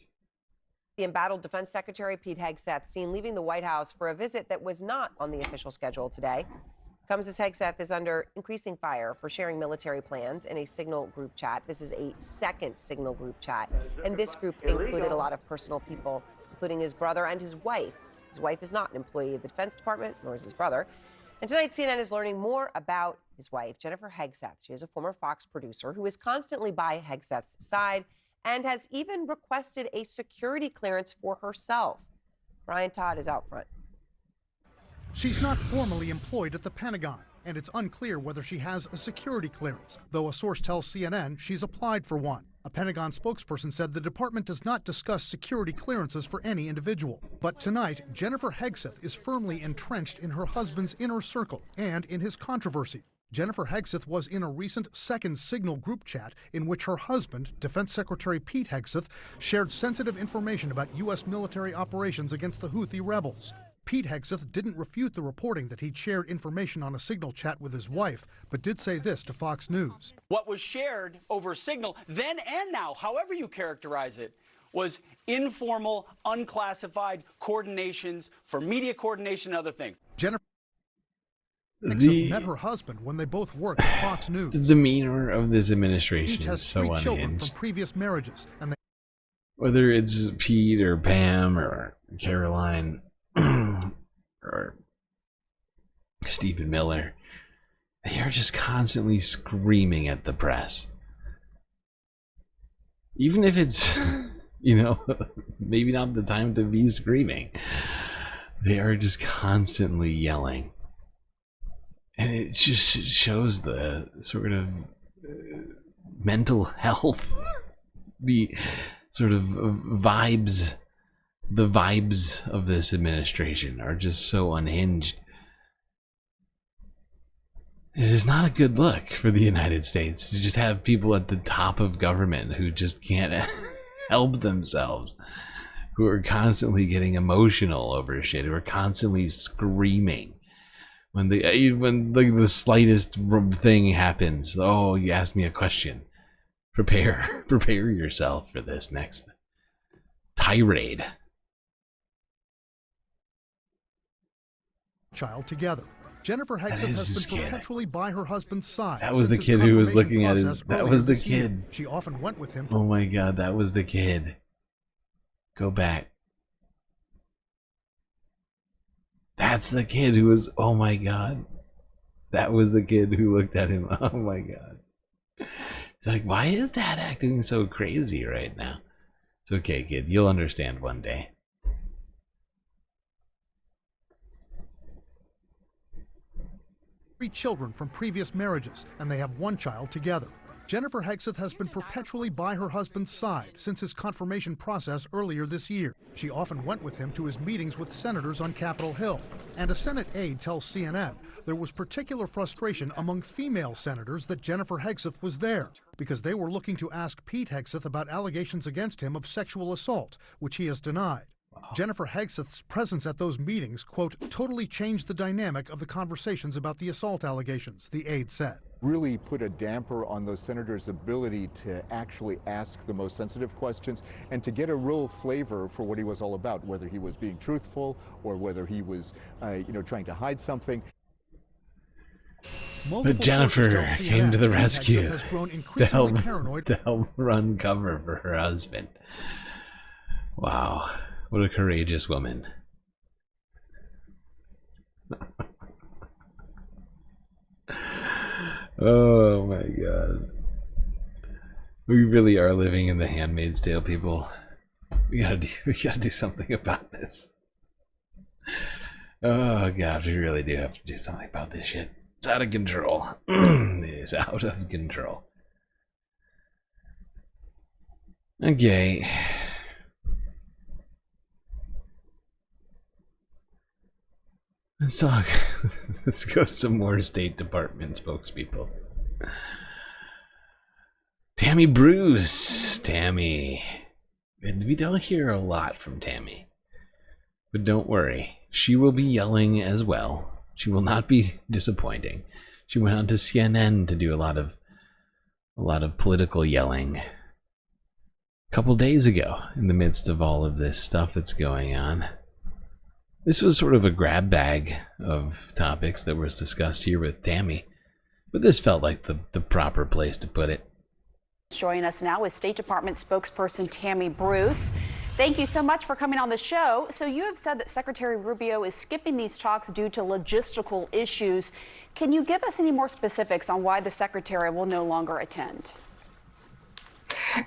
The embattled Defense Secretary Pete Hegseth seen leaving the White House for a visit that was not on the official schedule today. Comes as Hegseth is under increasing fire for sharing military plans in a Signal group chat. This is a second Signal group chat, and this group included a lot of personal people, including his brother and his wife. His wife is not an employee of the Defense Department, nor is his brother. And tonight, CNN is learning more about his wife, Jennifer Hegseth. She is a former Fox producer who is constantly by Hegseth's side and has even requested a security clearance for herself. Brian Todd is out front. She's not formally employed at the Pentagon, and it's unclear whether she has a security clearance, though a source tells CNN she's applied for one. A Pentagon spokesperson said the department does not discuss security clearances for any individual. But tonight, Jennifer Hegseth is firmly entrenched in her husband's inner circle and in his controversy. Jennifer Hegseth was in a recent second Signal group chat in which her husband, Defense Secretary Pete Hegseth, shared sensitive information about U.S. military operations against the Houthi rebels. Pete Hegseth didn't refute the reporting that he'd shared information on a Signal chat with his wife, but did say this to Fox News. What was shared over Signal, then and now, however you characterize it, was informal, unclassified coordinations for media coordination and other things. Jennifer Hegseth met her husband when they both worked at Fox News. The demeanor of this administration Each has is so 3 children unhinged. from previous marriages, and they Whether it's Pete or Pam or Caroline or Stephen Miller, they are just constantly screaming at the press. Even if it's, maybe not the time to be screaming. They are just constantly yelling. And it just shows the sort of mental health, the sort of vibes. The vibes of this administration are just so unhinged. It is not a good look for the United States to just have people at the top of government who just can't help themselves, who are constantly getting emotional over shit, who are constantly screaming when the slightest thing happens. Oh, you asked me a question. Prepare yourself for this next tirade. child together. Jennifer Hegseth has been perpetually by her husband's side. That was the kid who was looking at his. That was the kid. She often went with him. Oh my God, that was the kid. Go back. That's the kid who was. Oh my God. That was the kid who looked at him. Oh my God. It's like, why is Dad acting so crazy right now? It's okay, kid. You'll understand one day. Three children from previous marriages, and they have one child together. Jennifer Hegseth has been perpetually by her husband's side since his confirmation process earlier this year. She often went with him to his meetings with senators on Capitol Hill. And a Senate aide tells CNN there was particular frustration among female senators that Jennifer Hegseth was there because they were looking to ask Pete Hegseth about allegations against him of sexual assault, which he has denied. Wow. Jennifer Hegseth's presence at those meetings, quote, totally changed the dynamic of the conversations about the assault allegations, the aide said. Really put a damper on those senators' ability to actually ask the most sensitive questions and to get a real flavor for what he was all about, whether he was being truthful or whether he was, trying to hide something. But Jennifer came to the rescue to help run cover for her husband. Wow, what a courageous woman. Oh my god. We really are living in the Handmaid's Tale, people. We gotta do something about this. Oh god, we really do have to do something about this shit. It's out of control. It is out of control. Okay. Let's talk. Let's go to some more State Department spokespeople. Tammy Bruce. Tammy. And we don't hear a lot from Tammy. But don't worry. She will be yelling as well. She will not be disappointing. She went on to CNN to do a lot of political yelling a couple days ago in the midst of all of this stuff that's going on. This was sort of a grab bag of topics that was discussed here with Tammy, but this felt like the proper place to put it. Joining us now is State Department spokesperson Tammy Bruce. Thank you so much for coming on the show. So you have said that Secretary Rubio is skipping these talks due to logistical issues. Can you give us any more specifics on why the secretary will no longer attend?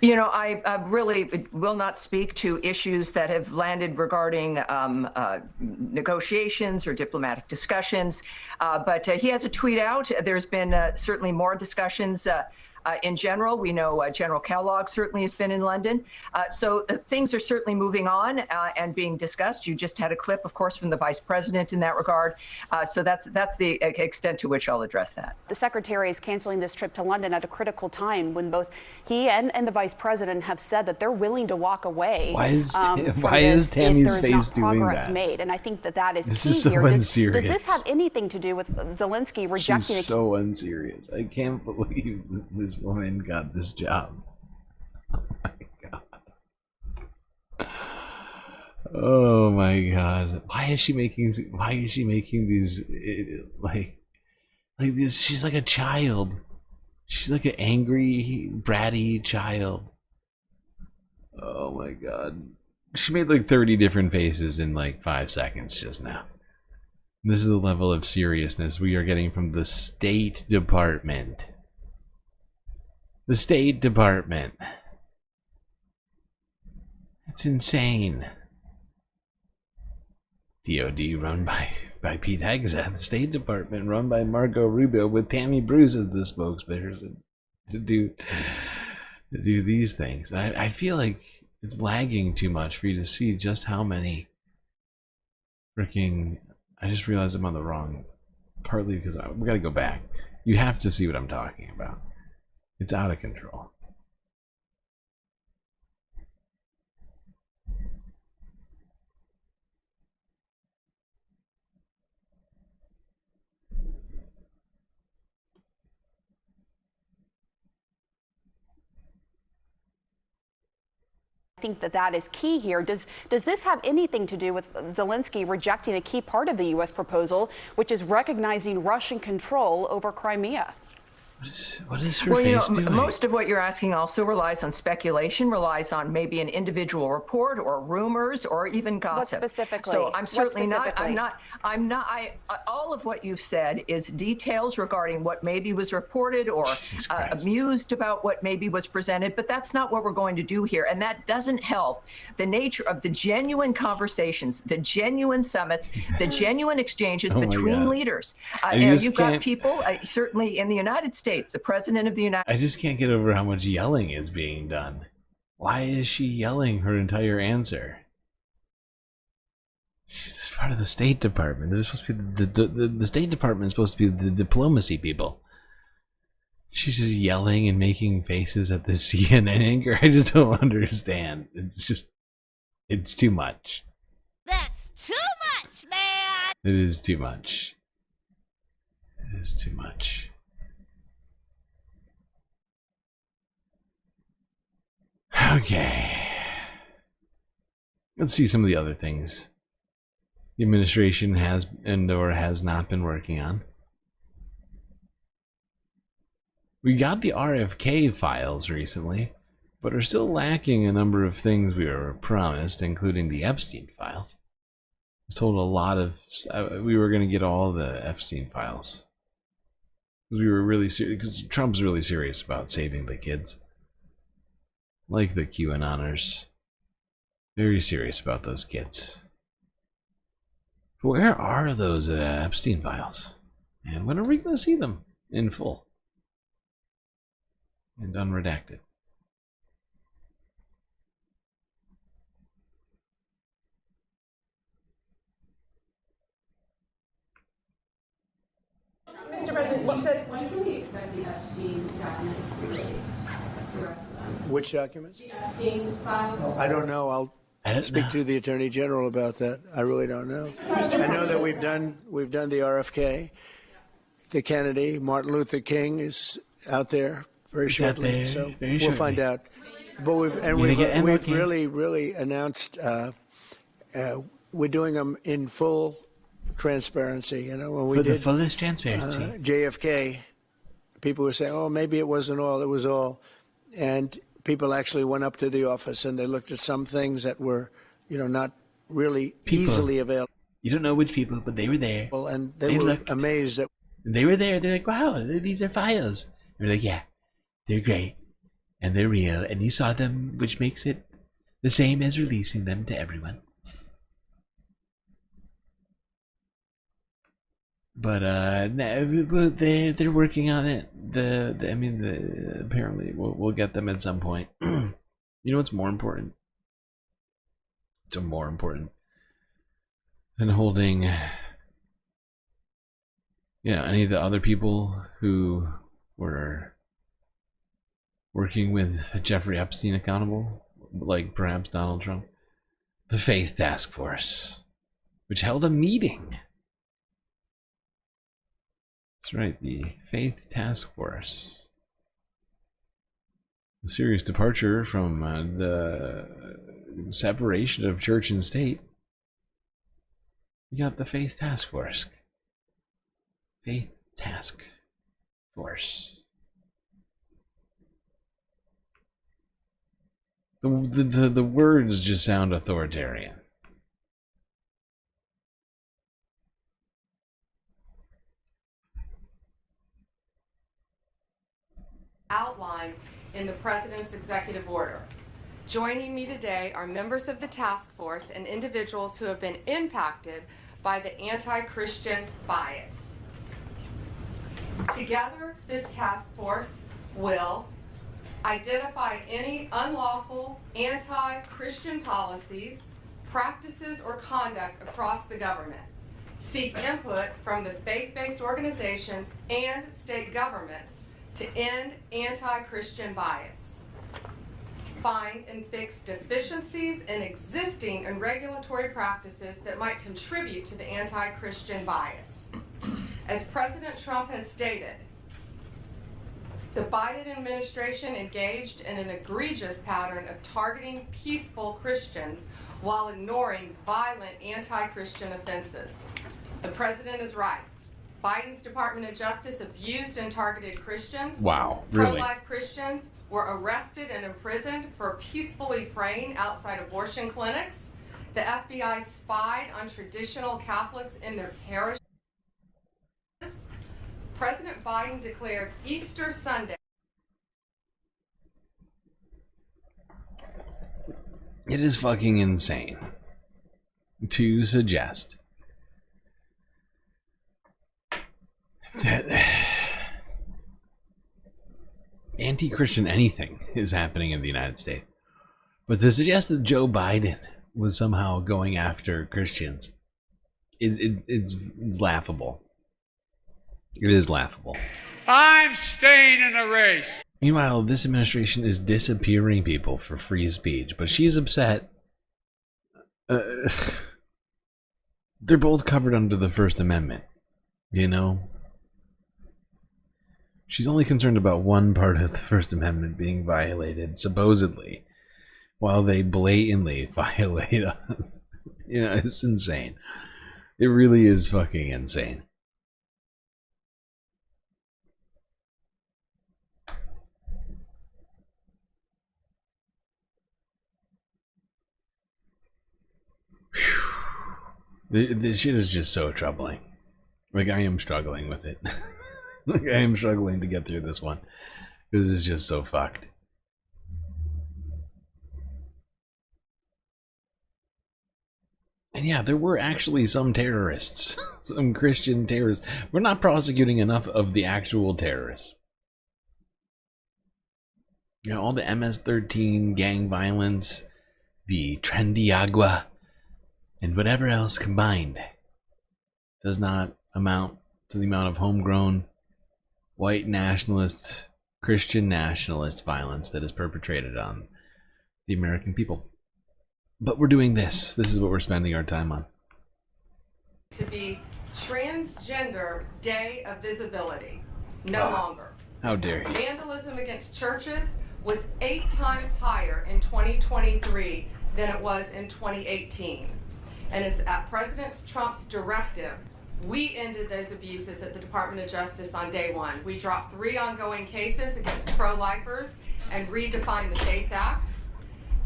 You know, I really will not speak to issues that have landed regarding negotiations or diplomatic discussions, but he has a tweet out. There's been certainly more discussions in general. We know General Kellogg certainly has been in London. So things are certainly moving on and being discussed. You just had a clip, of course, from the vice president in that regard. So that's the extent to which I'll address that. The secretary is canceling this trip to London at a critical time when both he and the vice president have said that they're willing to walk away. Why is Tammy's face doing that? Made. And I think that is this key is so here. Unserious. Does this have anything to do with Zelensky rejecting? She's so unserious. I can't believe this woman got this job. Oh my god. Oh my god. Why is she making these like this? She's like a child. She's like an angry, bratty child. Oh my god. She made like 30 different faces in like 5 seconds just now. This is the level of seriousness we are getting from the State Department. The State Department. It's insane. DOD run by Pete Hegseth. State Department run by Marco Rubio with Tammy Bruce as the spokesperson to do these things. I feel like it's lagging too much for you to see just how many freaking... I just realized I'm on the wrong... Partly because we gotta go back. You have to see what I'm talking about. It's out of control. I think that is key here. Does this have anything to do with Zelensky rejecting a key part of the U.S. proposal, which is recognizing Russian control over Crimea? What is her face doing? Most of what you're asking also relies on speculation, relies on maybe an individual report or rumors or even gossip. What specifically? So I'm certainly all of what you've said is details regarding what maybe was reported or amused about what maybe was presented, but that's not what we're going to do here. And that doesn't help the nature of the genuine conversations, the genuine summits, the genuine exchanges between leaders. You've got people, certainly in the United States, the president of the United I just can't get over how much yelling is being done. Why is she yelling her entire answer? She's part of the State Department. They're supposed to be the State Department is supposed to be the diplomacy people. She's just yelling and making faces at the CNN anchor. I just don't understand. It's too much. It is too much. It is too much. Okay. Let's see some of the other things the administration has or has not been working on. We got the RFK files recently, but are still lacking a number of things we were promised, including the Epstein files. I was told a lot of we were going to get all the Epstein files because we were really serious. Because Trump's really serious about saving the kids, like the QAnoners. Very serious about those kids. But where are those Epstein files? And when are we going to see them in full and unredacted? Mr. President, when can we expect the Epstein documents to be released? The rest of them? Which documents? The Epstein files. I don't know. I'll speak to the Attorney General about that. I really don't know. I know that we've done the RFK, the Kennedy, Martin Luther King is out there very shortly, so we'll find out. But we've really announced we're doing them in full transparency. You know, when we did the fullest transparency, JFK, people were saying, "Oh, maybe it wasn't all; it was all," and people actually went up to the office and they looked at some things that were, you know, not really easily available. You don't know which people, but they were there. And they were amazed that they were there. They're like, "Wow, these are files." And we're like, "Yeah, they're great and they're real, and you saw them, which makes it the same as releasing them to everyone." But they're working on it. Apparently we'll get them at some point. You know what's more important? It's more important than holding, any of the other people who were working with Jeffrey Epstein accountable, like perhaps Donald Trump. The Faith Task Force, which held a meeting. That's right, the Faith Task Force. A serious departure from the separation of church and state. You got the Faith Task Force. Faith Task Force. The words just sound authoritarian. Outlined in the President's executive order. Joining me today are members of the task force and individuals who have been impacted by the anti-Christian bias. Together, this task force will identify any unlawful anti-Christian policies, practices, or conduct across the government, seek input from the faith-based organizations and state governments to end anti-Christian bias, find and fix deficiencies in existing and regulatory practices that might contribute to the anti-Christian bias. As President Trump has stated, the Biden administration engaged in an egregious pattern of targeting peaceful Christians while ignoring violent anti-Christian offenses. The president is right. Biden's Department of Justice abused and targeted Christians. Wow, really? Pro-life Christians were arrested and imprisoned for peacefully praying outside abortion clinics. The FBI spied on traditional Catholics in their parishes. President Biden declared Easter Sunday. It is fucking insane to suggest that anti-Christian anything is happening in the United States. But to suggest that Joe Biden was somehow going after Christians, it's laughable. It is laughable. I'm staying in the race. Meanwhile, this administration is disappearing people for free speech, but she's upset. They're both covered under the First Amendment, you know? She's only concerned about one part of the First Amendment being violated, supposedly, while they blatantly violate you know, it's insane. It really is fucking insane. This shit is just so troubling. Like, I am struggling with it. Like, I am struggling to get through this one. This is just so fucked. And yeah, there were actually some terrorists. Some Christian terrorists. We're not prosecuting enough of the actual terrorists. You know, all the MS-13 gang violence, the Trendy Agua, and whatever else combined does not amount to the amount of homegrown white nationalist, Christian nationalist violence that is perpetrated on the American people. But we're doing this. This is what we're spending our time on. To be Transgender Day of Visibility. No longer. How dare you. Vandalism against churches was 8 times higher in 2023 than it was in 2018. And it's at President Trump's directive, we ended those abuses at the Department of Justice on day 1. We dropped 3 ongoing cases against pro-lifers and redefined the FACE Act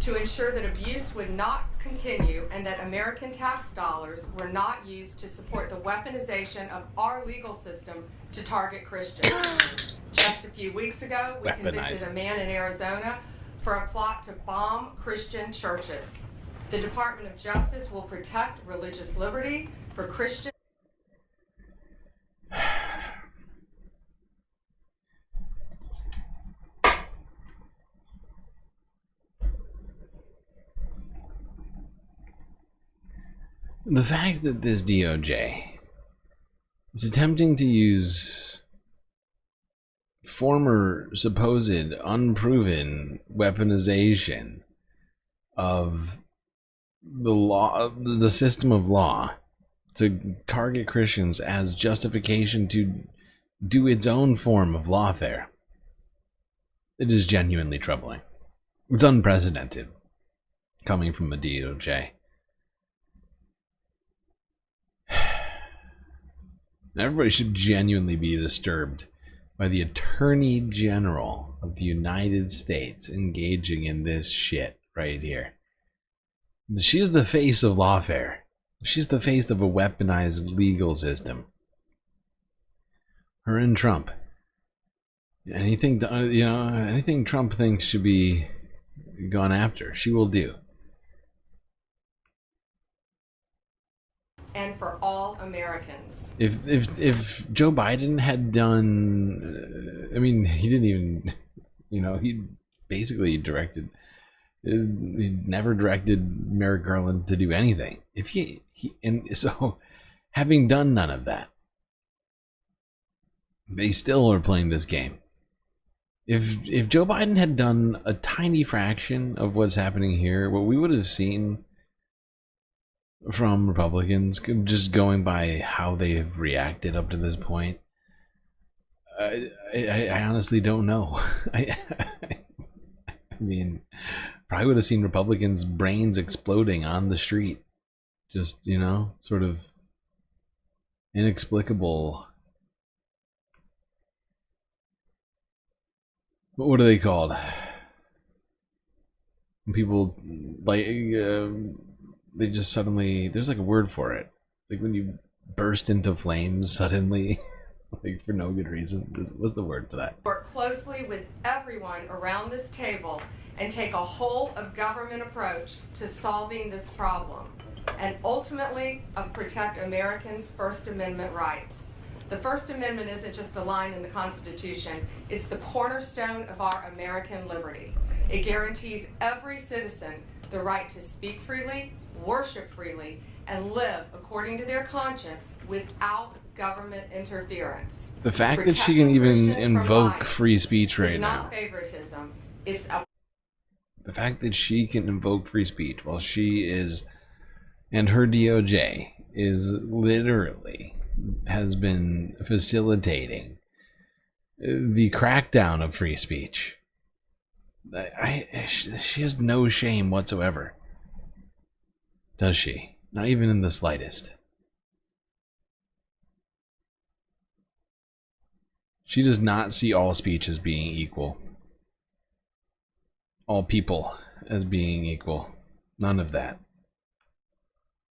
to ensure that abuse would not continue and that American tax dollars were not used to support the weaponization of our legal system to target Christians. Just a few weeks ago, we convicted a man in Arizona for a plot to bomb Christian churches. The Department of Justice will protect religious liberty for Christians. The fact that this DOJ is attempting to use former supposed unproven weaponization of the law, the system of law, to target Christians as justification to do its own form of lawfare, it is genuinely troubling. It's unprecedented coming from a DOJ. Everybody should genuinely be disturbed by the Attorney General of the United States engaging in this shit right here. She is the face of lawfare. She's the face of a weaponized legal system. Her and Trump. Anything, you know, anything Trump thinks should be gone after, she will do. And for all Americans. If Joe Biden had done, I mean, he didn't even, you know, he basically directed, he never directed Merrick Garland to do anything. If he and so having done none of that, they still are playing this game. If Joe Biden had done a tiny fraction of what's happening here, what we would have seen from Republicans, just going by how they have reacted up to this point, I honestly don't know. I mean, probably would have seen Republicans' brains exploding on the street. Just, you know, sort of inexplicable. What are they called? When people like they just suddenly, there's like a word for it, like when you burst into flames suddenly, like for no good reason. What's the word for that? Work closely with everyone around this table and take a whole of government approach to solving this problem, and ultimately protect Americans' First Amendment rights. The First Amendment isn't just a line in the Constitution, it's the cornerstone of our American liberty. It guarantees every citizen the right to speak freely, worship freely, and live according to their conscience without government interference. The fact that she can even invoke free speech right now. It's not favoritism, it's a... The fact that she can invoke free speech while she is, and her DOJ is literally has been facilitating the crackdown of free speech. She has no shame whatsoever, does she? Not even in the slightest. She does not see all speech as being equal. All people as being equal. None of that.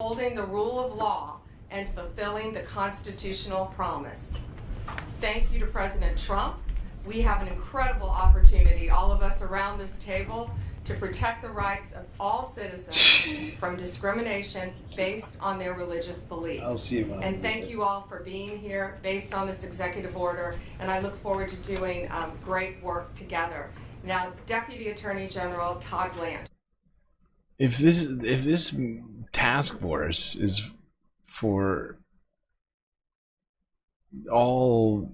Holding the rule of law and fulfilling the constitutional promise. Thank you to President Trump. We have an incredible opportunity, all of us around this table, to protect the rights of all citizens from discrimination based on their religious beliefs. I'll see you. And thank you all for being here based on this executive order, and I look forward to doing great work together. Now, Deputy Attorney General Todd Bland. If this task force is for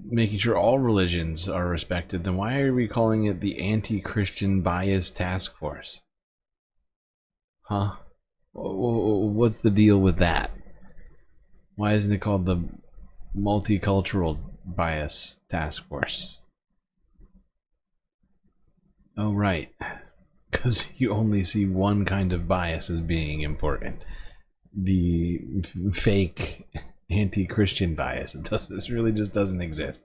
making sure all religions are respected, then why are we calling it the anti-Christian bias task force? Huh? What's the deal with that? Why isn't it called the multicultural bias task force? Oh, right. Because you only see one kind of bias as being important. The fake anti-Christian bias. This really just doesn't exist.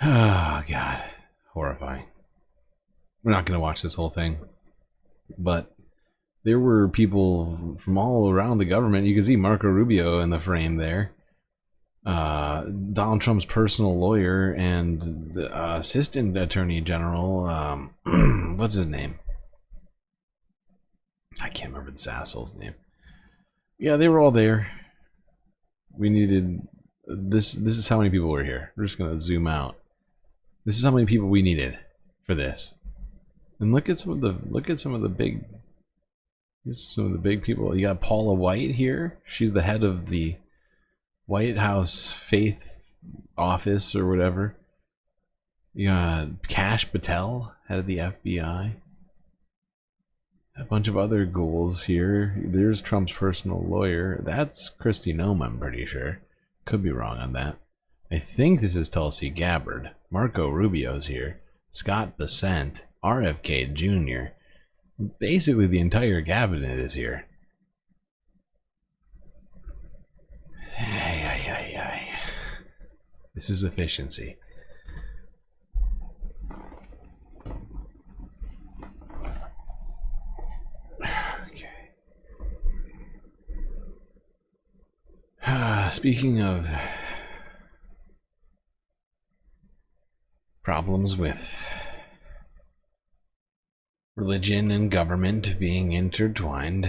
Oh, God. Horrifying. We're not going to watch this whole thing. But there were people from all around the government. You can see Marco Rubio in the frame there. Donald Trump's personal lawyer and the assistant attorney general. What's his name? I can't remember the asshole's name. Yeah, they were all there. We needed this. This is how many people were here. We're just gonna zoom out. This is how many people we needed for this. And look at some of the big. This is some of the big people. You got Paula White here. She's the head of the White House Faith Office or whatever. You got Kash Patel, head of the FBI. A bunch of other ghouls here. There's Trump's personal lawyer. That's Kristi Noem, I'm pretty sure. Could be wrong on that. I think this is Tulsi Gabbard. Marco Rubio's here. Scott Bessent. RFK Jr. Basically the entire cabinet is here. This is efficiency. Speaking of problems with religion and government being intertwined,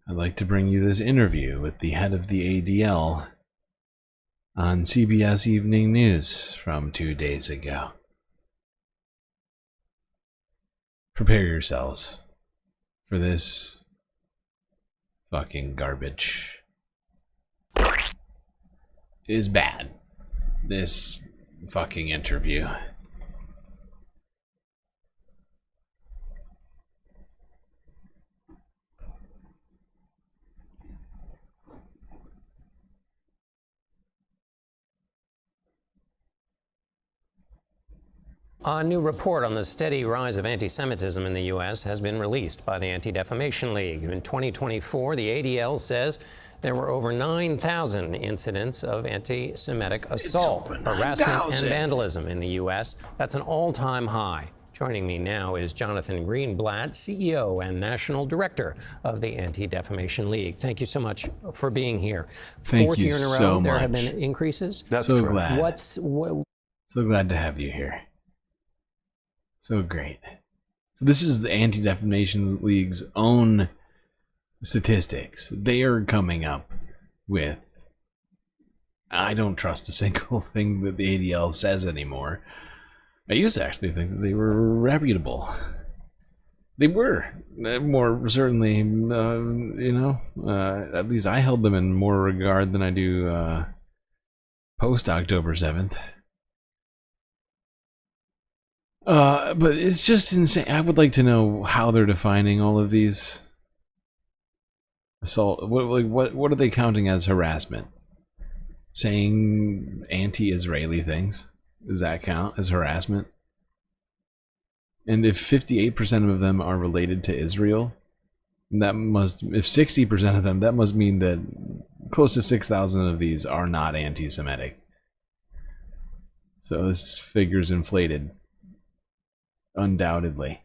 I'd like to bring you this interview with the head of the ADL on CBS Evening News from 2 days ago. Prepare yourselves for this fucking garbage. It is bad. This fucking interview. A new report on the steady rise of anti-Semitism in the U.S. has been released by the Anti-Defamation League. In 2024, the ADL says there were over 9,000 incidents of anti-Semitic assault, harassment, and vandalism in the U.S. That's an all-time high. Joining me now is Jonathan Greenblatt, CEO and National Director of the Anti-Defamation League. Thank you so much for being here. Thank you year in a row, so there much. have been increases. That's so glad. So glad to have you here. So great. So this is the Anti-Defamation League's own statistics. They are coming up with, I don't trust a single thing that the ADL says anymore. I used to actually think that they were reputable. They were, more certainly, at least I held them in more regard than I do post-October 7th. But it's just insane. I would like to know how they're defining all of these. Assault. What are they counting as harassment? Saying anti-Israeli things, does that count as harassment? And if 58% of them are related to Israel, that must, if 60% of them, that must mean that close to 6,000 of these are not anti-Semitic. So this figure's inflated, undoubtedly.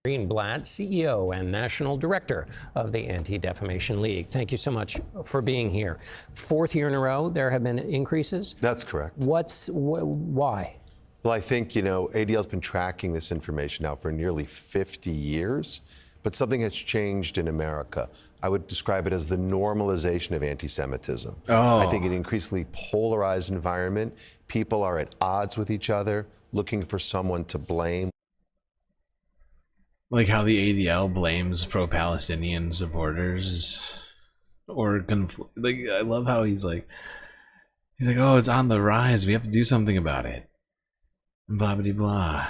Greenblatt, CEO and National Director of the Anti-Defamation League. Thank you so much for being here. Fourth year in a row, there have been increases? That's correct. Why? Well, I think, ADL's been tracking this information now for nearly 50 years, but something has changed in America. I would describe it as the normalization of anti-Semitism. I think an increasingly polarized environment. People are at odds with each other, looking for someone to blame. Like how the ADL blames pro-Palestinian supporters, or like I love how he's like, oh, it's on the rise. We have to do something about it. And blah blah blah.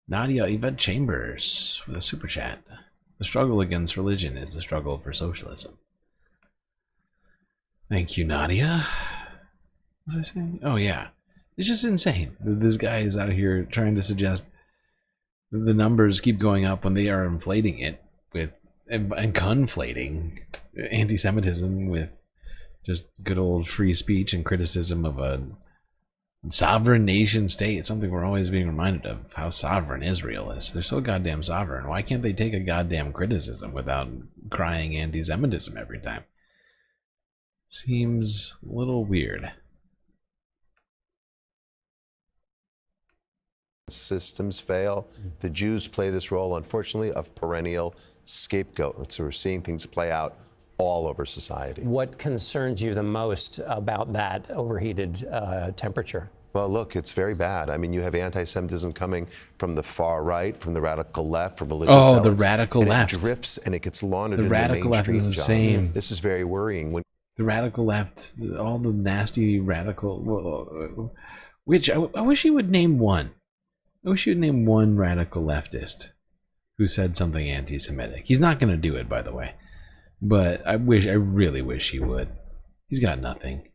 Nadia Yvette Chambers with a super chat. The struggle against religion is the struggle for socialism. Thank you, Nadia. What was I saying? Oh yeah, it's just insane. This guy is out here trying to suggest the numbers keep going up when they are inflating it with and conflating anti-Semitism with just good old free speech and criticism of a sovereign nation state. Something we're always being reminded of, how sovereign Israel is. They're so goddamn sovereign. Why can't they take a goddamn criticism without crying anti-Semitism every time? Seems a little weird. Systems fail. The Jews play this role, unfortunately, of perennial scapegoat. So we're seeing things play out all over society. What concerns you the most about that overheated temperature? Well, look, it's very bad. I mean, you have anti-Semitism coming from the far right, from the radical left, from religious zealots. The radical left. It drifts and it gets laundered into the radical left mainstream. is the same. This is very worrying. The radical left, all the nasty radical, which I wish he would name one. I wish you'd name one radical leftist who said something anti-Semitic. He's not going to do it, by the way. But I really wish he would. He's got nothing.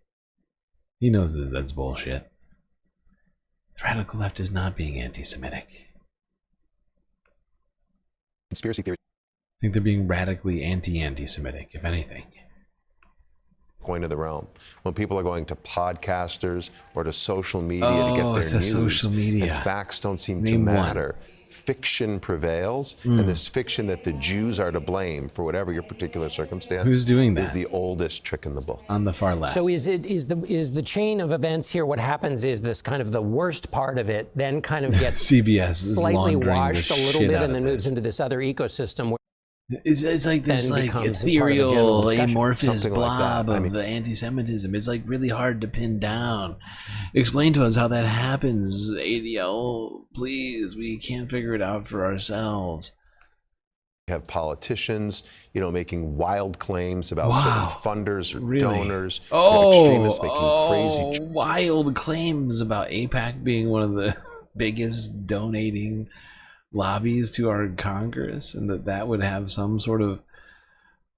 He knows that that's bullshit. The radical left is not being anti-Semitic. Conspiracy theory. I think they're being radically anti-Semitic, if anything. Going to the realm. When people are going to podcasters or to social media to get their news, social media. And facts don't seem to matter. Fiction prevails, and this fiction that the Jews are to blame for whatever your particular circumstance. Who's doing that? Is the oldest trick in the book. On the far left. So is the chain of events here? What happens is this kind of the worst part of it then kind of gets CBS slightly washed a little bit and then moves into this other ecosystem where it's like this like ethereal, amorphous blob of the anti-Semitism. It's like really hard to pin down. Explain to us how that happens, ADL, please. We can't figure it out for ourselves. You have politicians, making wild claims about certain funders or donors. You have extremists making crazy wild claims about AIPAC being one of the biggest donating lobbies to our Congress, and that would have some sort of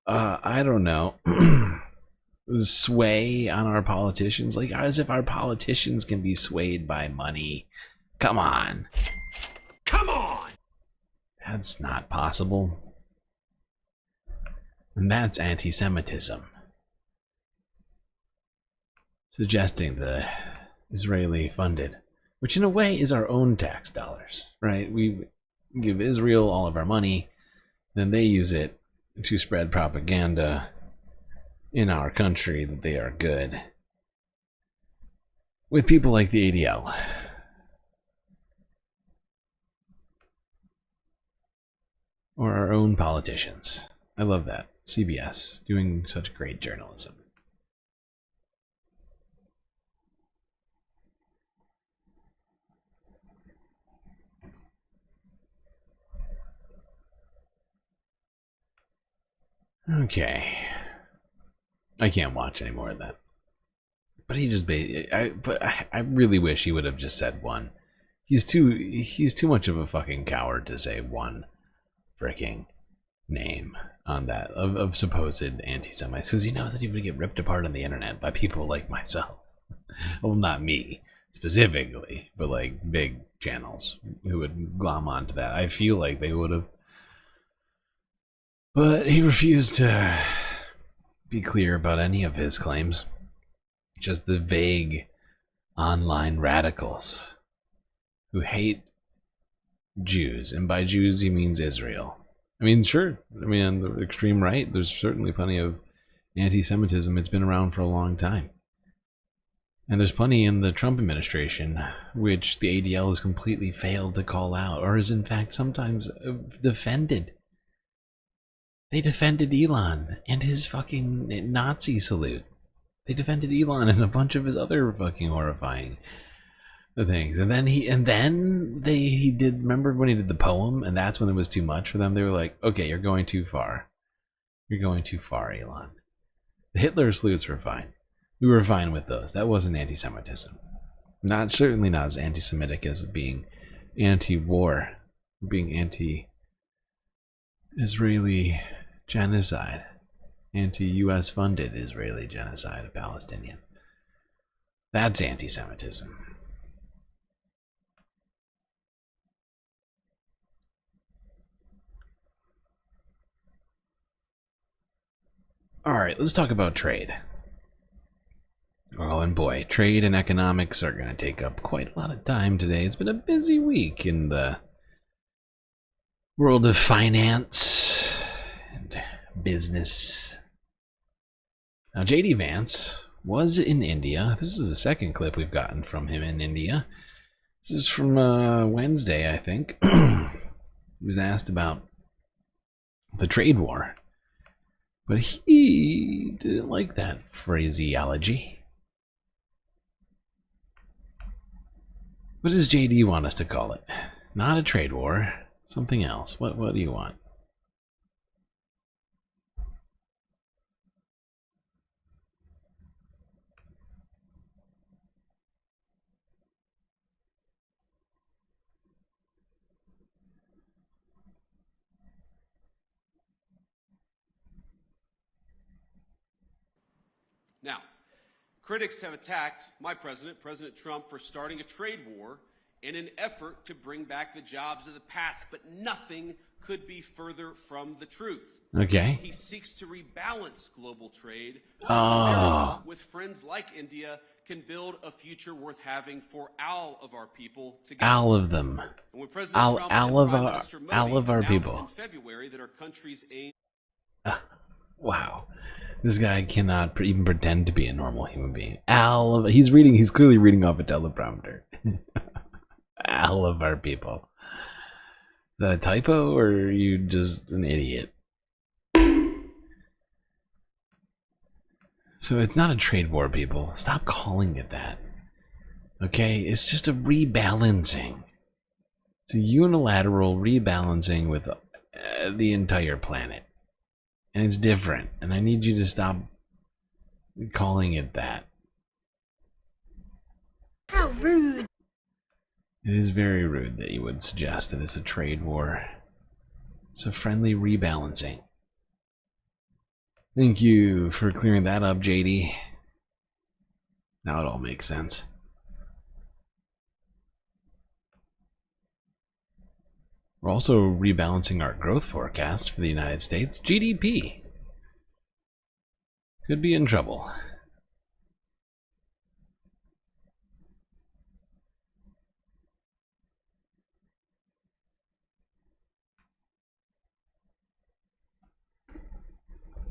I don't know sway on our politicians, like as if our politicians can be swayed by money. Come on, that's not possible. And that's anti-Semitism, suggesting the Israeli funded, which in a way is our own tax dollars, right? We give Israel all of our money, then they use it to spread propaganda in our country that they are good. With people like the ADL. Or our own politicians. I love that. CBS doing such great journalism. Okay, I can't watch any more of that. But he just, I really wish he would have just said one. He's too much of a fucking coward to say one freaking name on that of supposed anti-Semites, because he knows that he would get ripped apart on the internet by people like myself. Well, not me specifically, but like big channels who would glom onto that. I feel like they would have, but he refused to be clear about any of his claims. Just the vague online radicals who hate Jews, and by Jews he means Israel. I mean, sure, I mean, on the extreme right, there's certainly plenty of anti-Semitism. It's been around for a long time. And there's plenty in the Trump administration, which the ADL has completely failed to call out, or is in fact sometimes defended. They defended Elon and his fucking Nazi salute. They defended Elon and a bunch of his other fucking horrifying things. And then he did, remember when he did the poem, and that's when it was too much for them? They were like, okay, you're going too far. You're going too far, Elon. The Hitler salutes were fine. We were fine with those. That wasn't anti-Semitism. Certainly not as anti-Semitic as being anti-war, being anti-Israeli genocide, anti-U.S. funded Israeli genocide of Palestinians. That's anti-Semitism. All right, let's talk about trade. Oh, and boy, trade and economics are going to take up quite a lot of time today. It's been a busy week in the world of finance and business. Now, J.D. Vance was in India. This is the second clip we've gotten from him in India. This is from Wednesday, I think. He was asked about the trade war, but he didn't like that phraseology. What does JD want us to call it? Not a trade war, something else. What do you want? Now, critics have attacked my president, President Trump, for starting a trade war in an effort to bring back the jobs of the past, but nothing could be further from the truth. Okay. He seeks to rebalance global trade so America, with friends like India, can build a future worth having for all of our people together. All of them. And when President Trump and Prime Minister Modi all of our announced people. in February that our country's aim. Wow. This guy cannot even pretend to be a normal human being. He's clearly reading off a teleprompter. All of our people. Is that a typo, or are you just an idiot? So it's not a trade war, people. Stop calling it that. Okay? It's just a rebalancing. It's a unilateral rebalancing with the entire planet. And it's different. And I need you to stop calling it that. How rude. It is very rude that you would suggest that it's a trade war. It's a friendly rebalancing. Thank you for clearing that up, JD. Now it all makes sense. We're also rebalancing our growth forecast for the United States. GDP could be in trouble.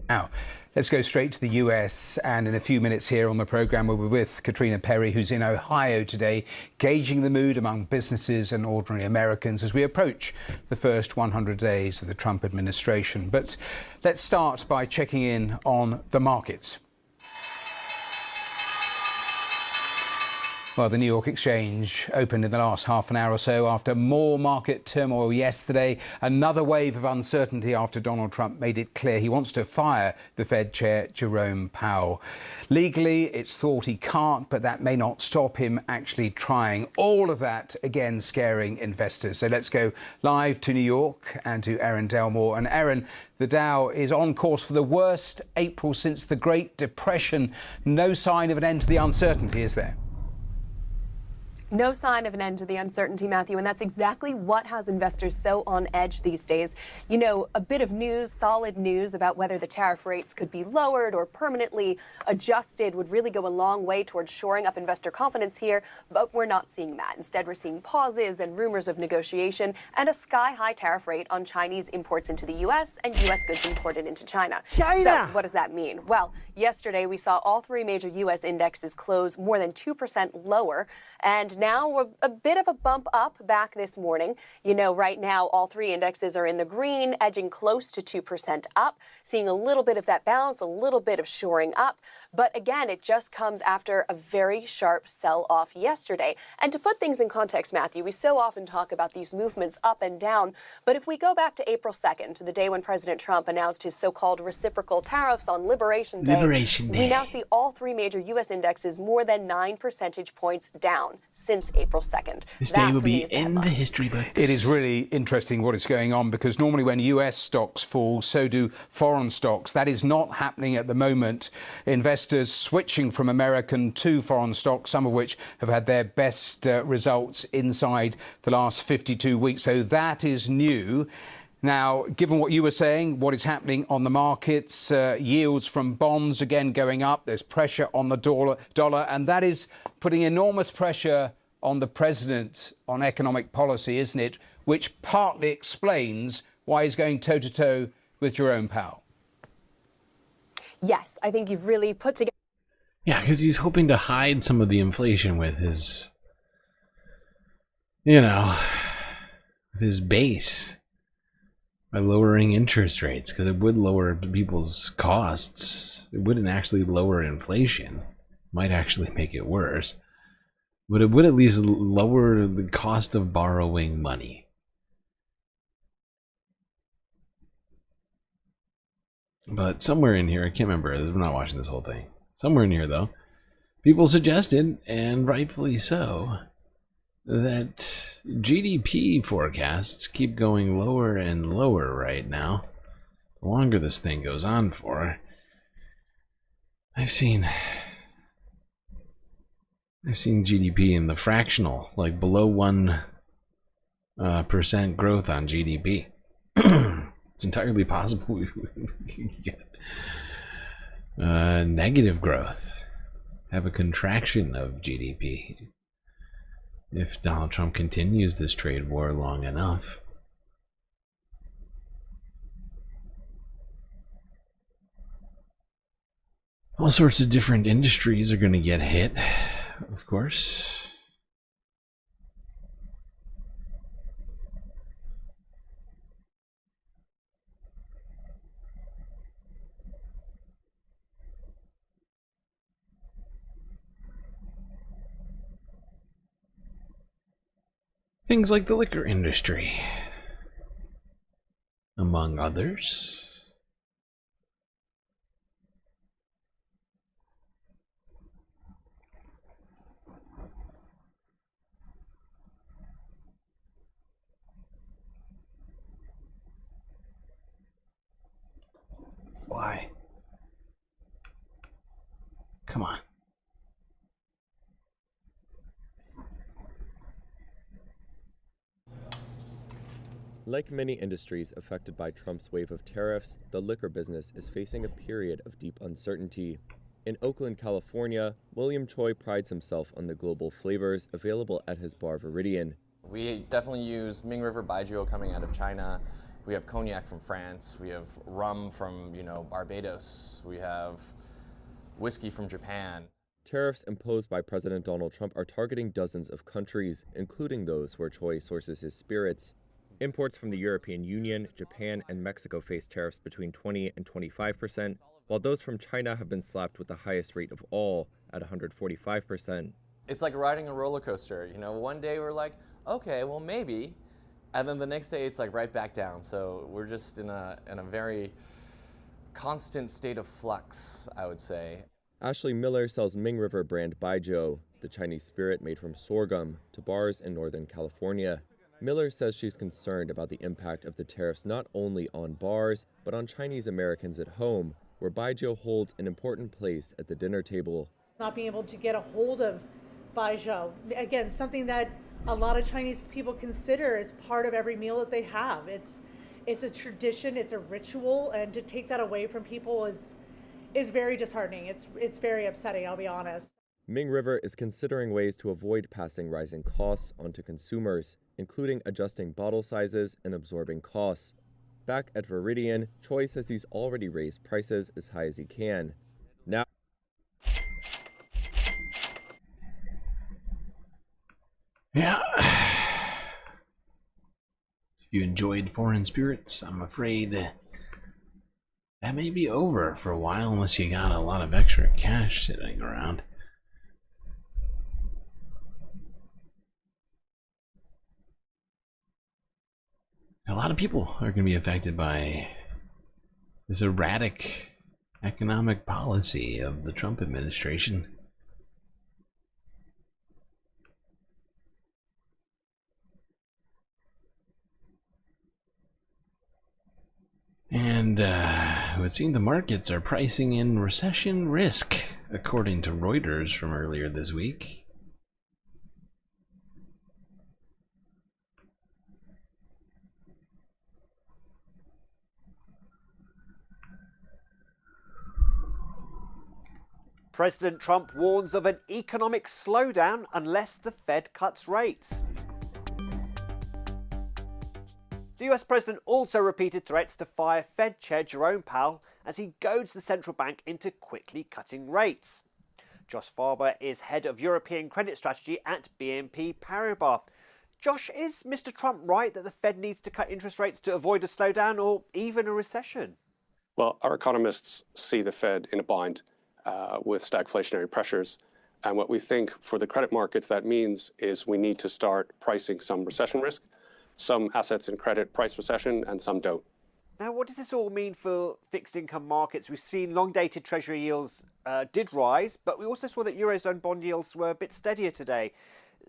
Now, let's go straight to the US, and in a few minutes here on the program we'll be with Katrina Perry, who's in Ohio today, gauging the mood among businesses and ordinary Americans as we approach the first 100 days of the Trump administration. But let's start by checking in on the markets. Well, the New York Exchange opened in the last half an hour or so after more market turmoil yesterday. Another wave of uncertainty after Donald Trump made it clear he wants to fire the Fed chair, Jerome Powell. Legally, it's thought he can't, but that may not stop him actually trying. All of that, again, scaring investors. So let's go live to New York and to Erin Delmore. And Erin, the Dow is on course for the worst April since the Great Depression. No sign of an end to the uncertainty, is there? No sign of an end to the uncertainty, Matthew, and that's exactly what has investors so on edge these days. You know, a bit of news, solid news about whether the tariff rates could be lowered or permanently adjusted would really go a long way towards shoring up investor confidence here, but we're not seeing that. Instead, we're seeing pauses and rumors of negotiation and a sky-high tariff rate on Chinese imports into the U.S. and U.S. goods imported into China. So what does that mean? Well, yesterday we saw all three major U.S. indexes close more than 2% lower, and now we're a bit of a bump up back this morning. You know, right now, all three indexes are in the green, edging close to 2% up, seeing a little bit of that bounce, a little bit of shoring up. But again, it just comes after a very sharp sell-off yesterday. And to put things in context, Matthew, we so often talk about these movements up and down. But if we go back to April 2nd, to the day when President Trump announced his so-called reciprocal tariffs on Liberation Day, we now see all three major U.S. indexes more than 9 percentage points down since April 2nd. This day will be in the history books. It is really interesting what is going on, because normally when US stocks fall, so do foreign stocks. That is not happening at the moment. Investors switching from American to foreign stocks, some of which have had their best results inside the last 52 weeks. So that is new. Now, given what you were saying, what is happening on the markets, yields from bonds again going up, there's pressure on the dollar, and that is putting enormous pressure on the president on economic policy, isn't it? Which partly explains why he's going toe-to-toe with Jerome Powell. Yes, I think you've really put together. Yeah, because he's hoping to hide some of the inflation with his, you know, with his base by lowering interest rates, because it would lower people's costs. It wouldn't actually lower inflation. Might actually make it worse. But it would at least lower the cost of borrowing money. But somewhere in here, I can't remember, I'm not watching this whole thing. Somewhere in here, though, people suggested, and rightfully so, that GDP forecasts keep going lower and lower right now. The longer this thing goes on for, I've seen GDP in the fractional, like below 1% growth on GDP. It's entirely possible we can get negative growth, have a contraction of GDP if Donald Trump continues this trade war long enough. All sorts of different industries are going to get hit. Of course. Things like the liquor industry, among others. Why? Come on. Like many industries affected by Trump's wave of tariffs, the liquor business is facing a period of deep uncertainty. In Oakland, California, William Choi prides himself on the global flavors available at his bar Viridian. We definitely use Ming River Baijiu coming out of China. We have cognac from France. We have rum from, Barbados. We have whiskey from Japan. Tariffs imposed by President Donald Trump are targeting dozens of countries, including those where Choi sources his spirits. Imports from the European Union, Japan, and Mexico face tariffs between 20 and 25%, while those from China have been slapped with the highest rate of all at 145%. It's like riding a roller coaster. You know, one day we're like, okay, well maybe, and then the next day it's like right back down. So we're just in a very constant state of flux, I would say. Ashley Miller sells Ming River brand Baijiu, the Chinese spirit made from sorghum, to bars in Northern California. Miller says she's concerned about the impact of the tariffs not only on bars, but on Chinese Americans at home, where Baijiu holds an important place at the dinner table. Not being able to get a hold of Baijiu, again, something that a lot of Chinese people consider as part of every meal that they have. It's a tradition, it's a ritual, and to take that away from people is very disheartening. It's very upsetting, I'll be honest. Ming River is considering ways to avoid passing rising costs onto consumers, including adjusting bottle sizes and absorbing costs. Back at Viridian, Choi says he's already raised prices as high as he can. Now, yeah. If you enjoyed foreign spirits, I'm afraid that may be over for a while unless you got a lot of extra cash sitting around. A lot of people are going to be affected by this erratic economic policy of the Trump administration. And it would seem the markets are pricing in recession risk, according to Reuters from earlier this week. President Trump warns of an economic slowdown unless the Fed cuts rates. The US president also repeated threats to fire Fed Chair Jerome Powell as he goads the central bank into quickly cutting rates. Josh Farber is head of European credit strategy at BNP Paribas. Josh, is Mr. Trump right that the Fed needs to cut interest rates to avoid a slowdown or even a recession? Well, our economists see the Fed in a bind with stagflationary pressures. And what we think for the credit markets that means is we need to start pricing some recession risk. Some assets in credit price recession and some don't. Now, what does this all mean for fixed income markets? We've seen long-dated Treasury yields did rise, but we also saw that Eurozone bond yields were a bit steadier today.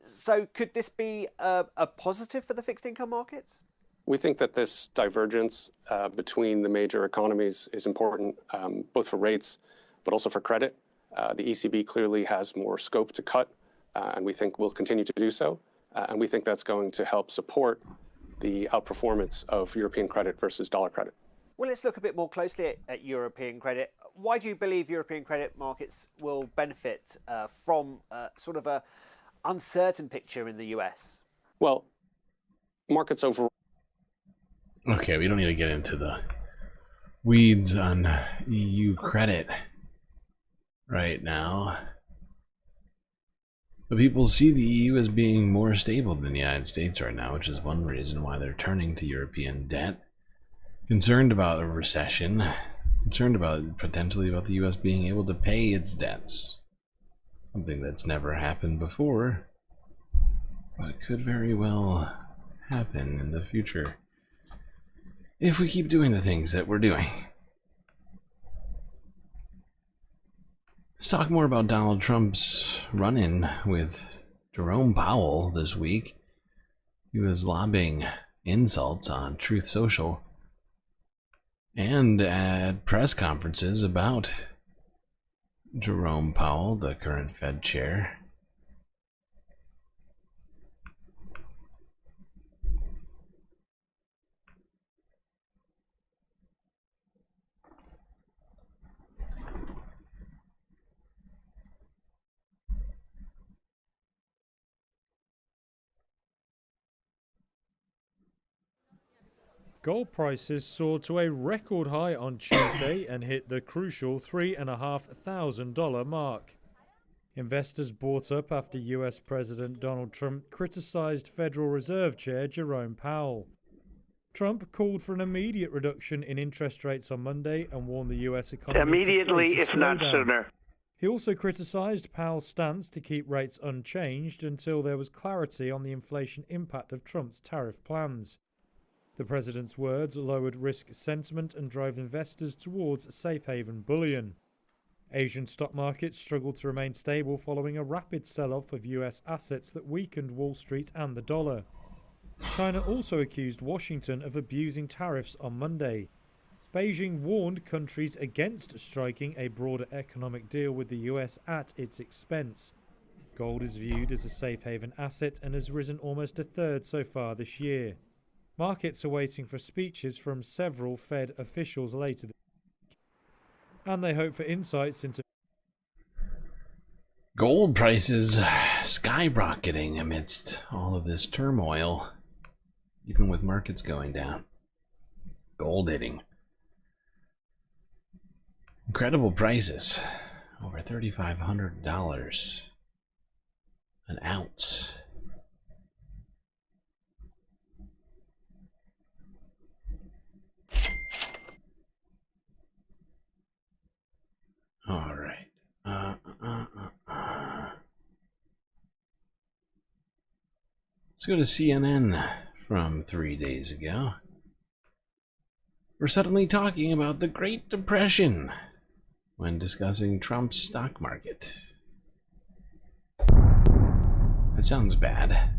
So could this be a positive for the fixed income markets? We think that this divergence between the major economies is important, both for rates, but also for credit. The ECB clearly has more scope to cut, and we think will continue to do so. And we think that's going to help support the outperformance of European credit versus dollar credit. Well, let's look a bit more closely at European credit. Why do you believe European credit markets will benefit from sort of a uncertain picture in the US? Well, markets overall. Okay, we don't need to get into the weeds on EU credit right now. But people see the EU as being more stable than the United States right now, which is one reason why they're turning to European debt. Concerned about a recession, concerned about potentially about the US being able to pay its debts. Something that's never happened before, but could very well happen in the future if we keep doing the things that we're doing. Let's talk more about Donald Trump's run-in with Jerome Powell this week. He was lobbing insults on Truth Social and at press conferences about Jerome Powell, the current Fed chair. Gold prices soared to a record high on Tuesday and hit the crucial $3,500 mark. Investors bought up after US President Donald Trump criticized Federal Reserve Chair Jerome Powell. Trump called for an immediate reduction in interest rates on Monday and warned the US economy immediately, if not sooner. He also criticised Powell's stance to keep rates unchanged until there was clarity on the inflation impact of Trump's tariff plans. The president's words lowered risk sentiment and drove investors towards safe haven bullion. Asian stock markets struggled to remain stable following a rapid sell-off of US assets that weakened Wall Street and the dollar. China also accused Washington of abusing tariffs on Monday. Beijing warned countries against striking a broader economic deal with the US at its expense. Gold is viewed as a safe haven asset and has risen almost a third so far this year. Markets are waiting for speeches from several Fed officials later this week, and they hope for insights into gold prices skyrocketing amidst all of this turmoil, even with markets going down. Gold hitting incredible prices, over $3,500 an ounce. All right. Let's go to CNN from 3 days ago. We're suddenly talking about the Great Depression when discussing Trump's stock market. That sounds bad.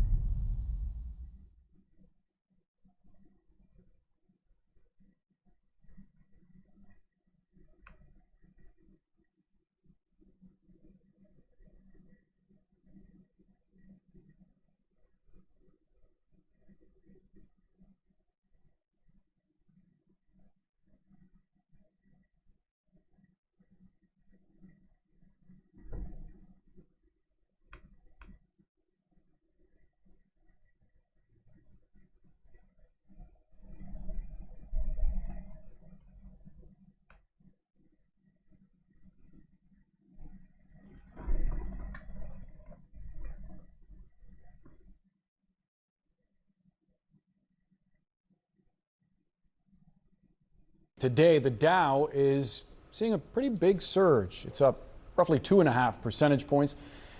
Today, the Dow is seeing a pretty big surge. It's up roughly 2.5 percentage points.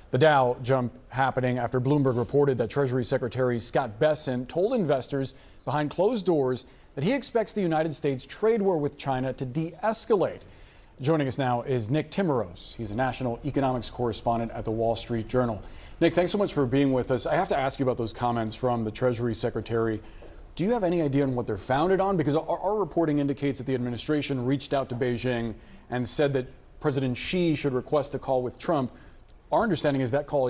The Dow jump happening after Bloomberg reported that Treasury Secretary Scott Bessent told investors behind closed doors that he expects the United States trade war with China to de-escalate. Joining us now is Nick Timmeros. He's a national economics correspondent at the Wall Street Journal. Nick, thanks so much for being with us. I have to ask you about those comments from the Treasury Secretary. Do you have any idea on what they're founded on? Because our reporting indicates that the administration reached out to Beijing and said that President Xi should request a call with Trump. Our understanding is that call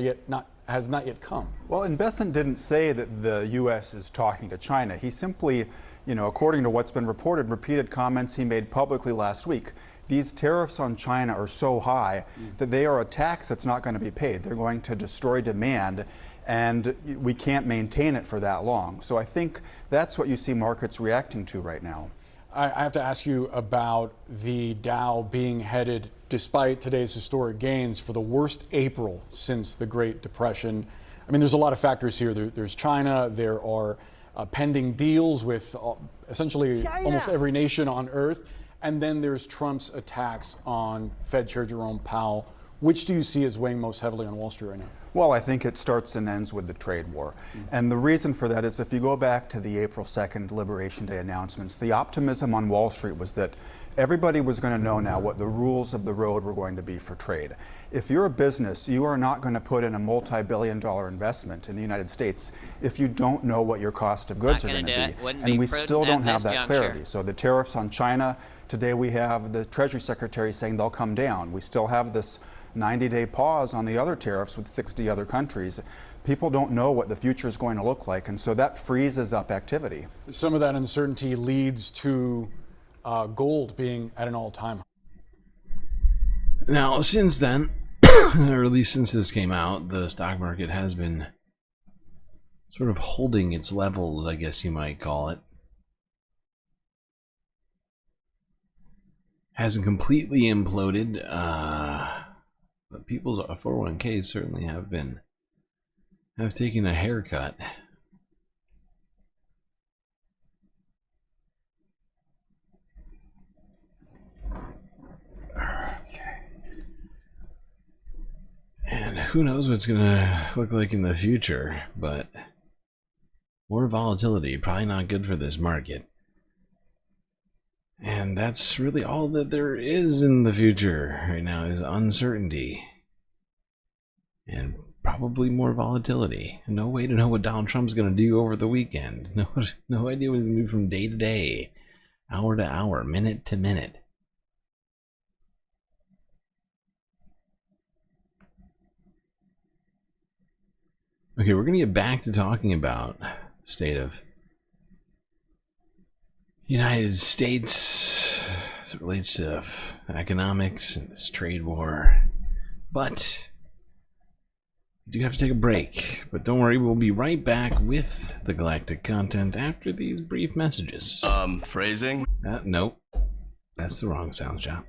has not yet come. Well, and Bessent didn't say that the U.S. is talking to China. He simply, according to what's been reported, repeated comments he made publicly last week. These tariffs on China are so high that they are a tax that's not going to be paid. They're going to destroy demand, and we can't maintain it for that long. So I think that's what you see markets reacting to right now. I have to ask you about the Dow being headed, despite today's historic gains, for the worst April since the Great Depression. I mean, there's a lot of factors here. There's China. There are pending deals with essentially almost every nation on earth. And then there's Trump's attacks on Fed Chair Jerome Powell. Which do you see as weighing most heavily on Wall Street right now? Well, I think it starts and ends with the trade war. And the reason for that is if you go back to the April 2nd Liberation Day announcements, the optimism on Wall Street was that everybody was going to know now what the rules of the road were going to be for trade. If you're a business, you are not going to put in a multi-billion-dollar investment in the United States if you don't know what your cost of goods are going to be. And we still don't have that clarity. So the tariffs on China, today we have the Treasury Secretary saying they'll come down. We still have this 90-day pause on the other tariffs with 60 other countries. People don't know what the future is going to look like, and so that freezes up activity. Some of that uncertainty leads to gold being at an all-time high. Now, since then, or at least since this came out, the stock market has been sort of holding its levels, I guess you might call it. Hasn't completely imploded, but people's 401ks certainly have taken a haircut. who knows what's gonna look like in the future, but more volatility, probably not good for this market. And that's really all that there is in the future right now, is uncertainty. And probably more volatility. No way to know what Donald Trump's gonna do over the weekend. No idea what he's gonna do from day to day, hour to hour, minute to minute. Okay, we're gonna get back to talking about the state of United States as it relates to economics and this trade war, but we do have to take a break. But don't worry, we'll be right back with the galactic content after these brief messages. Phrasing? Nope, that's the wrong sound shot.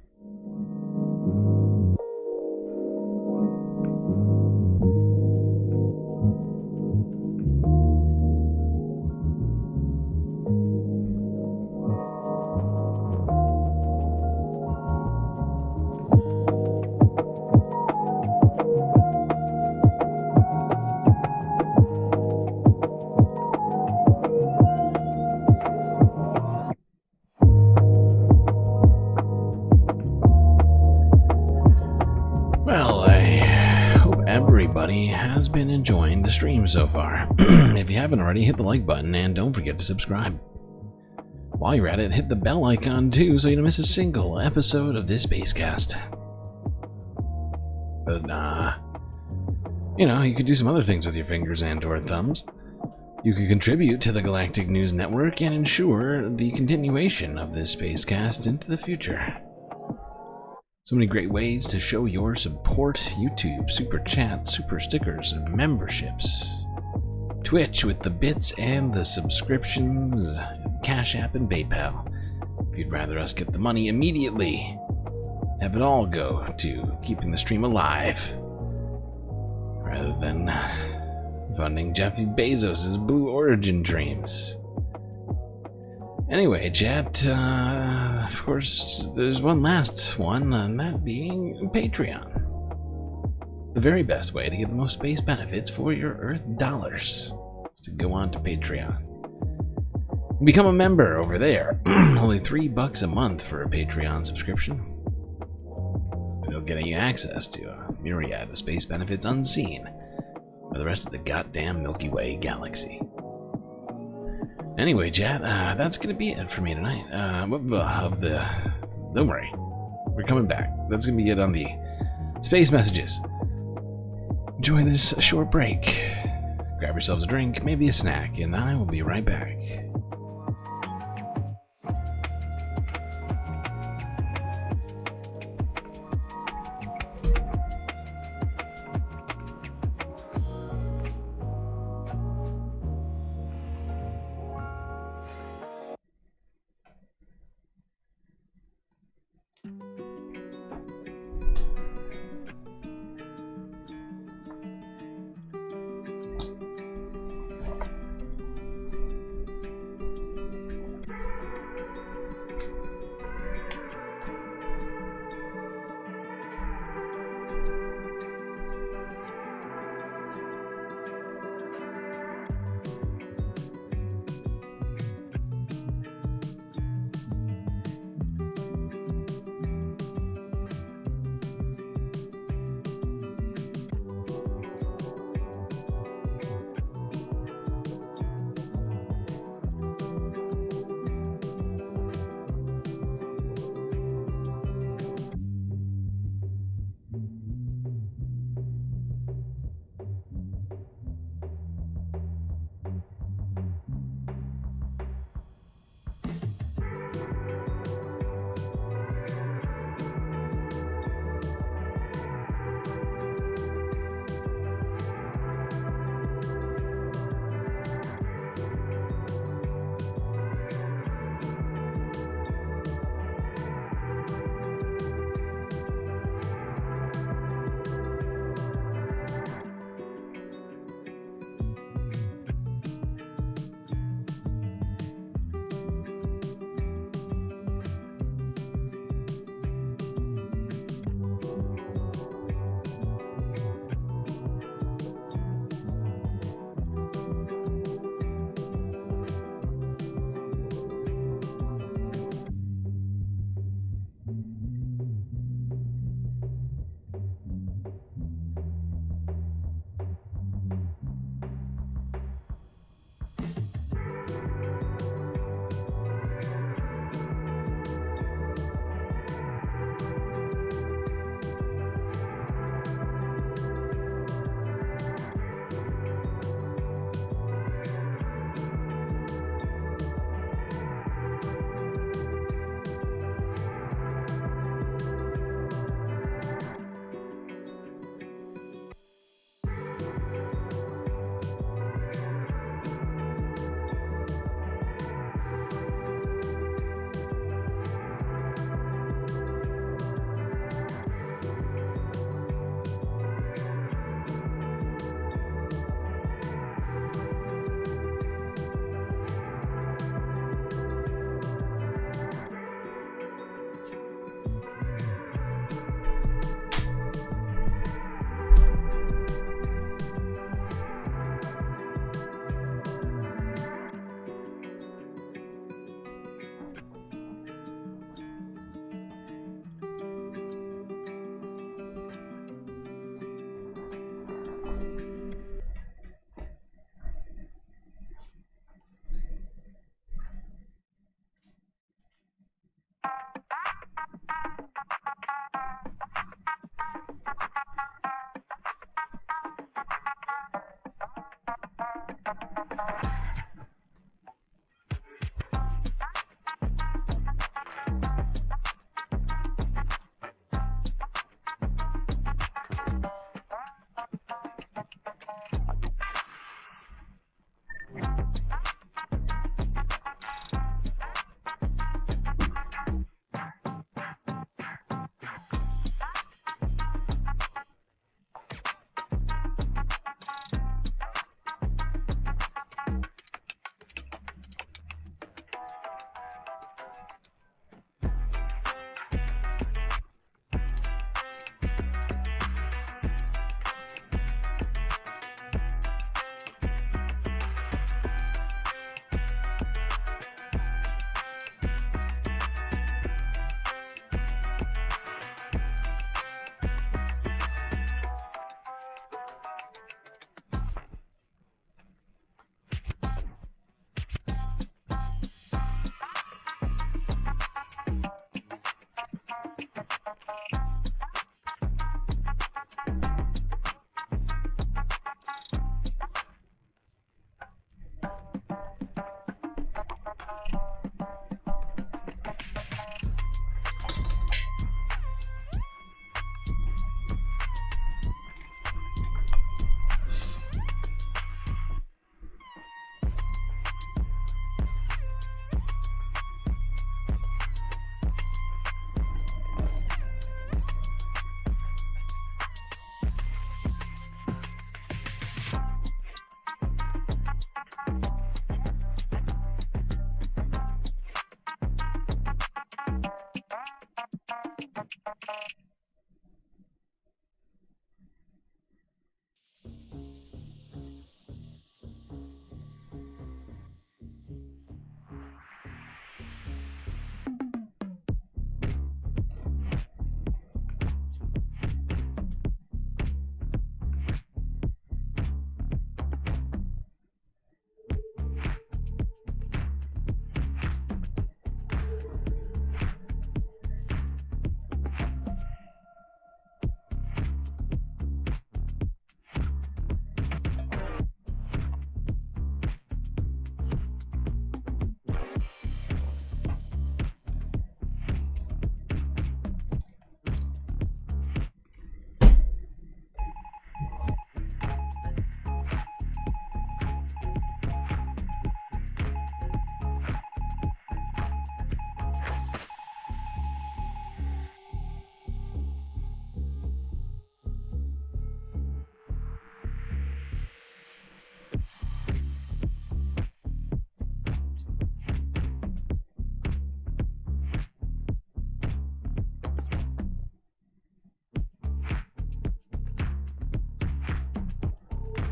Has been enjoying the stream so far. If you haven't already, hit the like button and don't forget to subscribe. While you're at it, hit the bell icon too so you don't miss a single episode of this spacecast. But you know, you could do some other things with your fingers and or thumbs. You could contribute to the Galactic News Network and ensure the continuation of this spacecast into the future. So many great ways to show your support: YouTube, Super Chat, Super Stickers, and memberships. Twitch with the bits and the subscriptions, Cash App and PayPal. If you'd rather us get the money immediately, have it all go to keeping the stream alive, rather than funding Jeff Bezos' Blue Origin dreams. Anyway, chat, of course, there's one last one, and that being Patreon. The very best way to get the most space benefits for your Earth dollars is to go on to Patreon. Become a member over there. Only $3 a month for a Patreon subscription. It'll get you access to a myriad of space benefits unseen by the rest of the goddamn Milky Way galaxy. Anyway, chat, that's gonna be it for me tonight. Don't worry, we're coming back. That's gonna be it on the space messages. Enjoy this short break. Grab yourselves a drink, maybe a snack, and I will be right back.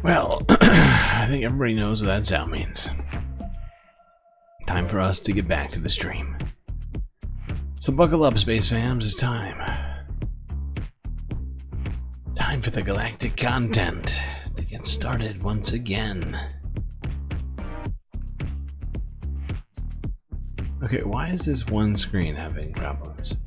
Well, I think everybody knows what that sound means. Time for us to get back to the stream. So buckle up, Space Fams, it's time. Time for the galactic content to get started once again. Okay, why is this one screen having problems?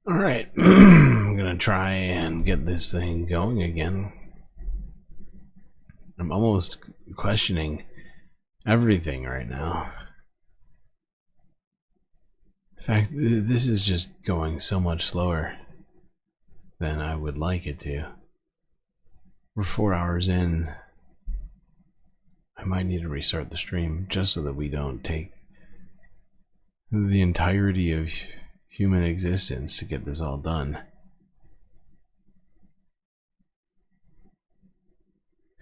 Alright, I'm gonna try and get this thing going again. I'm almost questioning everything right now. In fact, this is just going so much slower than I would like it to. We're 4 hours in. I might need to restart the stream just so that we don't take the entirety of human existence to get this all done.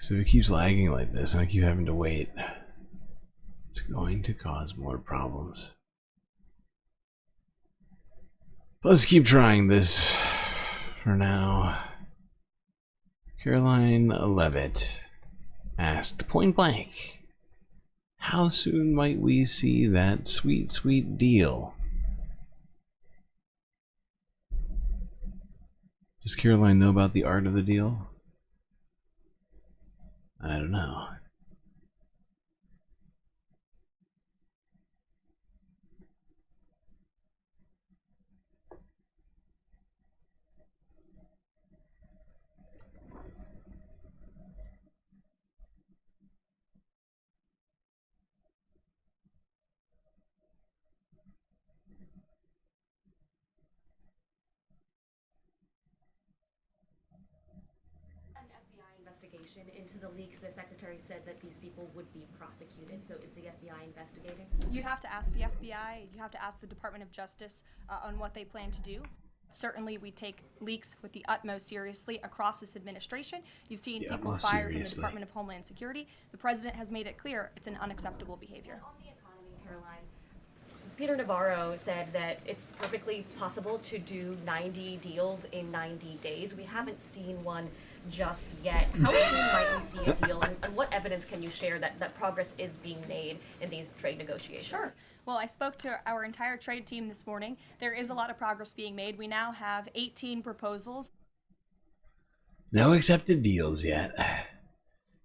So if it keeps lagging like this and I keep having to wait, it's going to cause more problems. Let's keep trying this for now. Caroline Levitt asked point blank, how soon might we see that sweet, sweet deal? Does Caroline know about the art of the deal? I don't know. Investigation into the leaks. The secretary said that these people would be prosecuted. So is the FBI investigating? You'd have to ask the FBI, you have to ask the Department of Justice on what they plan to do. Certainly, we take leaks with the utmost seriously across this administration. You've seen people fired from the Department of Homeland Security. The president has made it clear it's an unacceptable behavior. On the economy, Caroline, Peter Navarro said that it's perfectly possible to do 90 deals in 90 days. We haven't seen one just yet. How soon might we see a deal, and what evidence can you share that progress is being made in these trade negotiations? Sure. Well, I spoke to our entire trade team this morning. There is a lot of progress being made. We now have 18 proposals. No accepted deals yet.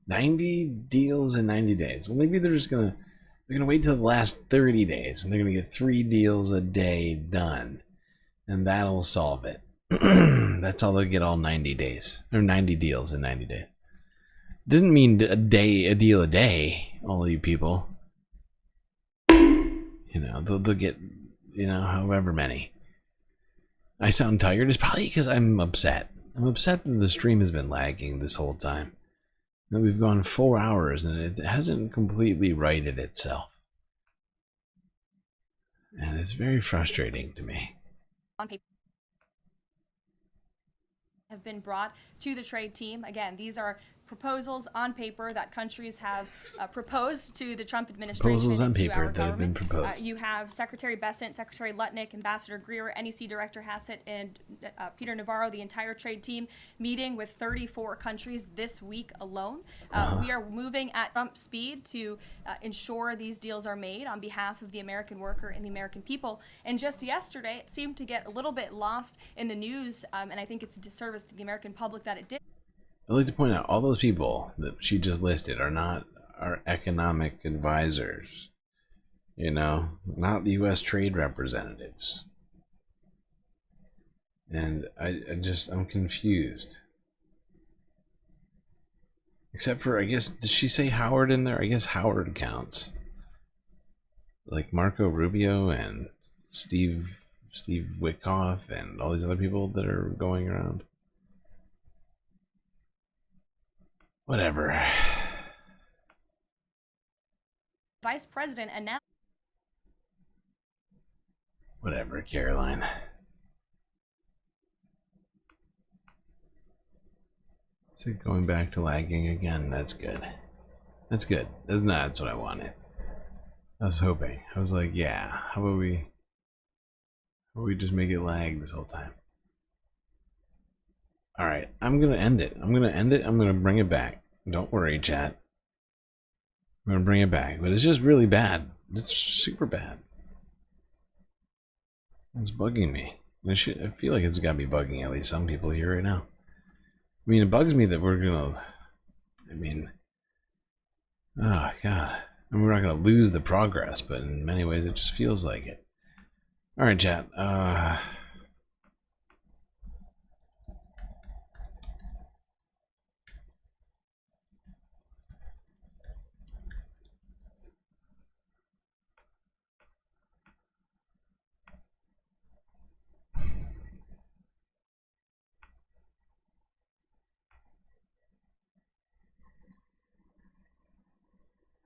90 deals in 90 days. Well, maybe they're gonna wait till the last 30 days and they're gonna get 3 deals a day done, and that'll solve it. That's how they'll get all 90 days, or 90 deals in 90 days. Didn't mean a deal a day, all of you people. You know, they'll get, however many. I sound tired. It's probably because I'm upset. I'm upset that the stream has been lagging this whole time. And we've gone 4 hours and it hasn't completely righted itself. And it's very frustrating to me. On paper have been brought to the trade team. Again, these are proposals on paper that countries have proposed to the Trump administration. Proposals on and to paper our that have been government. proposed. You have Secretary Bessent, Secretary Lutnick, Ambassador Greer, NEC Director Hassett, and Peter Navarro, the entire trade team, meeting with 34 countries this week alone. We are moving at Trump speed to ensure these deals are made on behalf of the American worker and the American people. And just yesterday, it seemed to get a little bit lost in the news, and I think it's a disservice to the American public that it did. I'd like to point out, all those people that she just listed are not our economic advisors. Not the U.S. trade representatives. And I'm confused. Except for, I guess, did she say Howard in there? I guess Howard counts. Like Marco Rubio and Steve Witkoff and all these other people that are going around. Whatever. Vice President announced. Whatever, Caroline. Is it going back to lagging again? That's good. That's good. That's what I wanted. I was hoping. I was like, yeah, how about we just make it lag this whole time? Alright, I'm gonna end it. I'm gonna bring it back. Don't worry, chat. I'm gonna bring it back. But it's just really bad. It's super bad. It's bugging me. I feel like it's gotta be bugging at least some people here right now. I mean, it bugs me that we're gonna... oh, God. We're not gonna lose the progress, but in many ways it just feels like it. Alright, chat.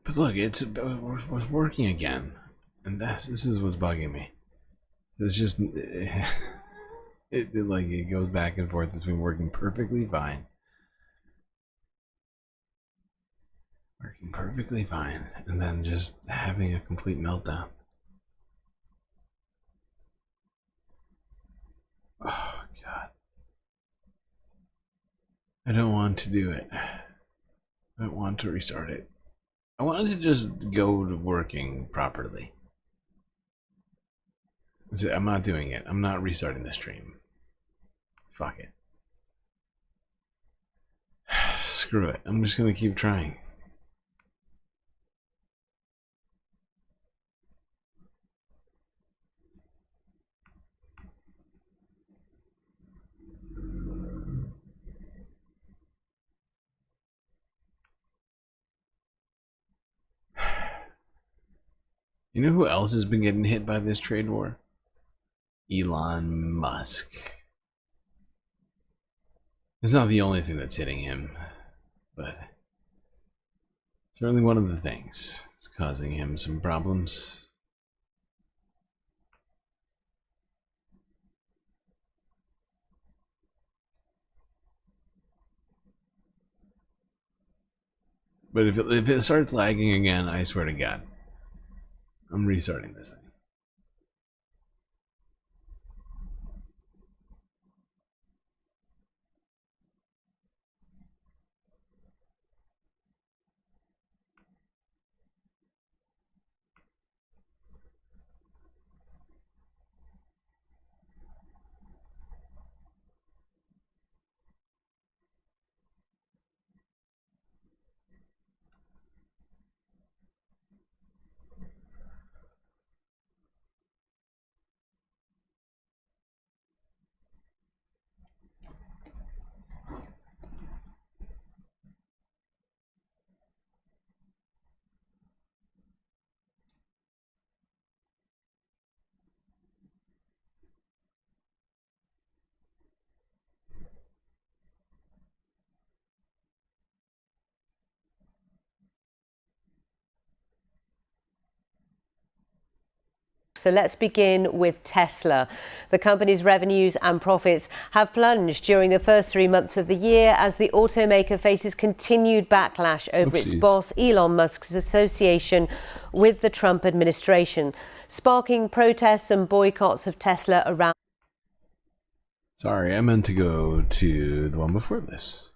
But look, it's working again, and this is what's bugging me. It's just it goes back and forth between working perfectly fine working perfectly fine, and then just having a complete meltdown. Oh, God. I don't want to do it. I don't want to restart it. I wanted to just go to working properly. I'm not doing it. I'm not restarting the stream. Fuck it. Screw it. I'm just gonna keep trying. You know who else has been getting hit by this trade war? Elon Musk. It's not the only thing that's hitting him, but certainly one of the things that's causing him some problems. But if it starts lagging again, I swear to God, I'm restarting this thing. So let's begin with Tesla. The company's revenues and profits have plunged during the first 3 months of the year as the automaker faces continued backlash over its boss, Elon Musk's association with the Trump administration, sparking protests and boycotts of Tesla around. Sorry, I meant to go to the one before this.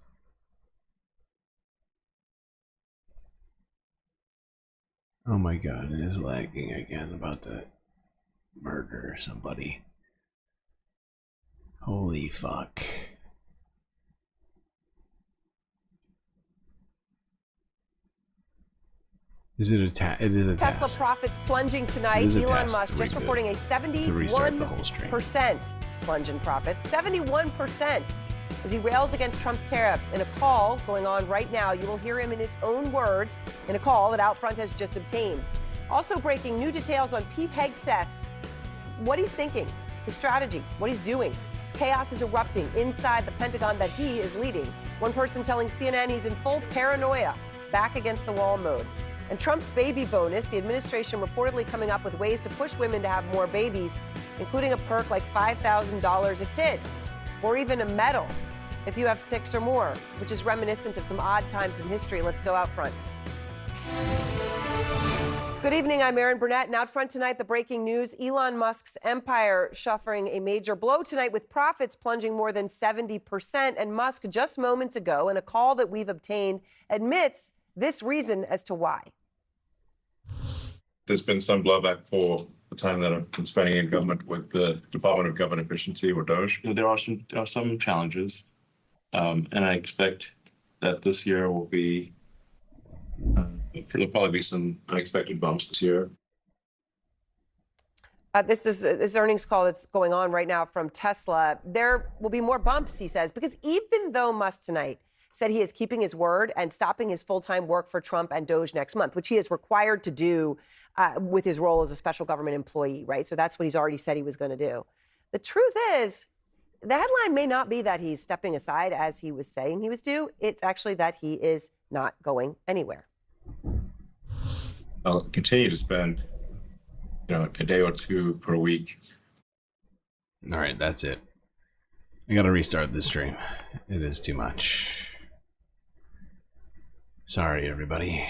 Oh my God, it is lagging again about that. Murder somebody. Holy fuck. Is it a task? It is a task. Tesla profits plunging tonight. Elon Musk just reporting a 71% plunge in profits. 71%. As he rails against Trump's tariffs in a call going on right now. You will hear him in his own words in a call that Outfront has just obtained. Also breaking new details on Pete Hegseth's what he's thinking, his strategy, what he's doing. As chaos is erupting inside the Pentagon that he is leading. One person telling CNN he's in full paranoia, back against the wall mode. And Trump's baby bonus, the administration reportedly coming up with ways to push women to have more babies, including a perk like $5,000 a kid, or even a medal if you have 6 or more, which is reminiscent of some odd times in history. Let's go out front. Good evening, I'm Erin Burnett, and out front tonight, the breaking news, Elon Musk's empire suffering a major blow tonight with profits plunging more than 70%, and Musk just moments ago, in a call that we've obtained, admits this reason as to why. There's been some blowback for the time that I've been spending in government with the Department of Government Efficiency, or DOGE. There are some challenges, and I expect that this year will be there'll probably be some unexpected bumps this year. This earnings call that's going on right now from Tesla. There will be more bumps, he says, because even though Musk tonight said he is keeping his word and stopping his full-time work for Trump and DOGE next month, which he is required to do with his role as a special government employee, right? So that's what he's already said he was going to do. The truth is, the headline may not be that he's stepping aside as he was saying he was due. It's actually that he is not going anywhere. I'll continue to spend, a day or two per week. All right, that's it. I gotta restart this stream. It is too much. Sorry, everybody.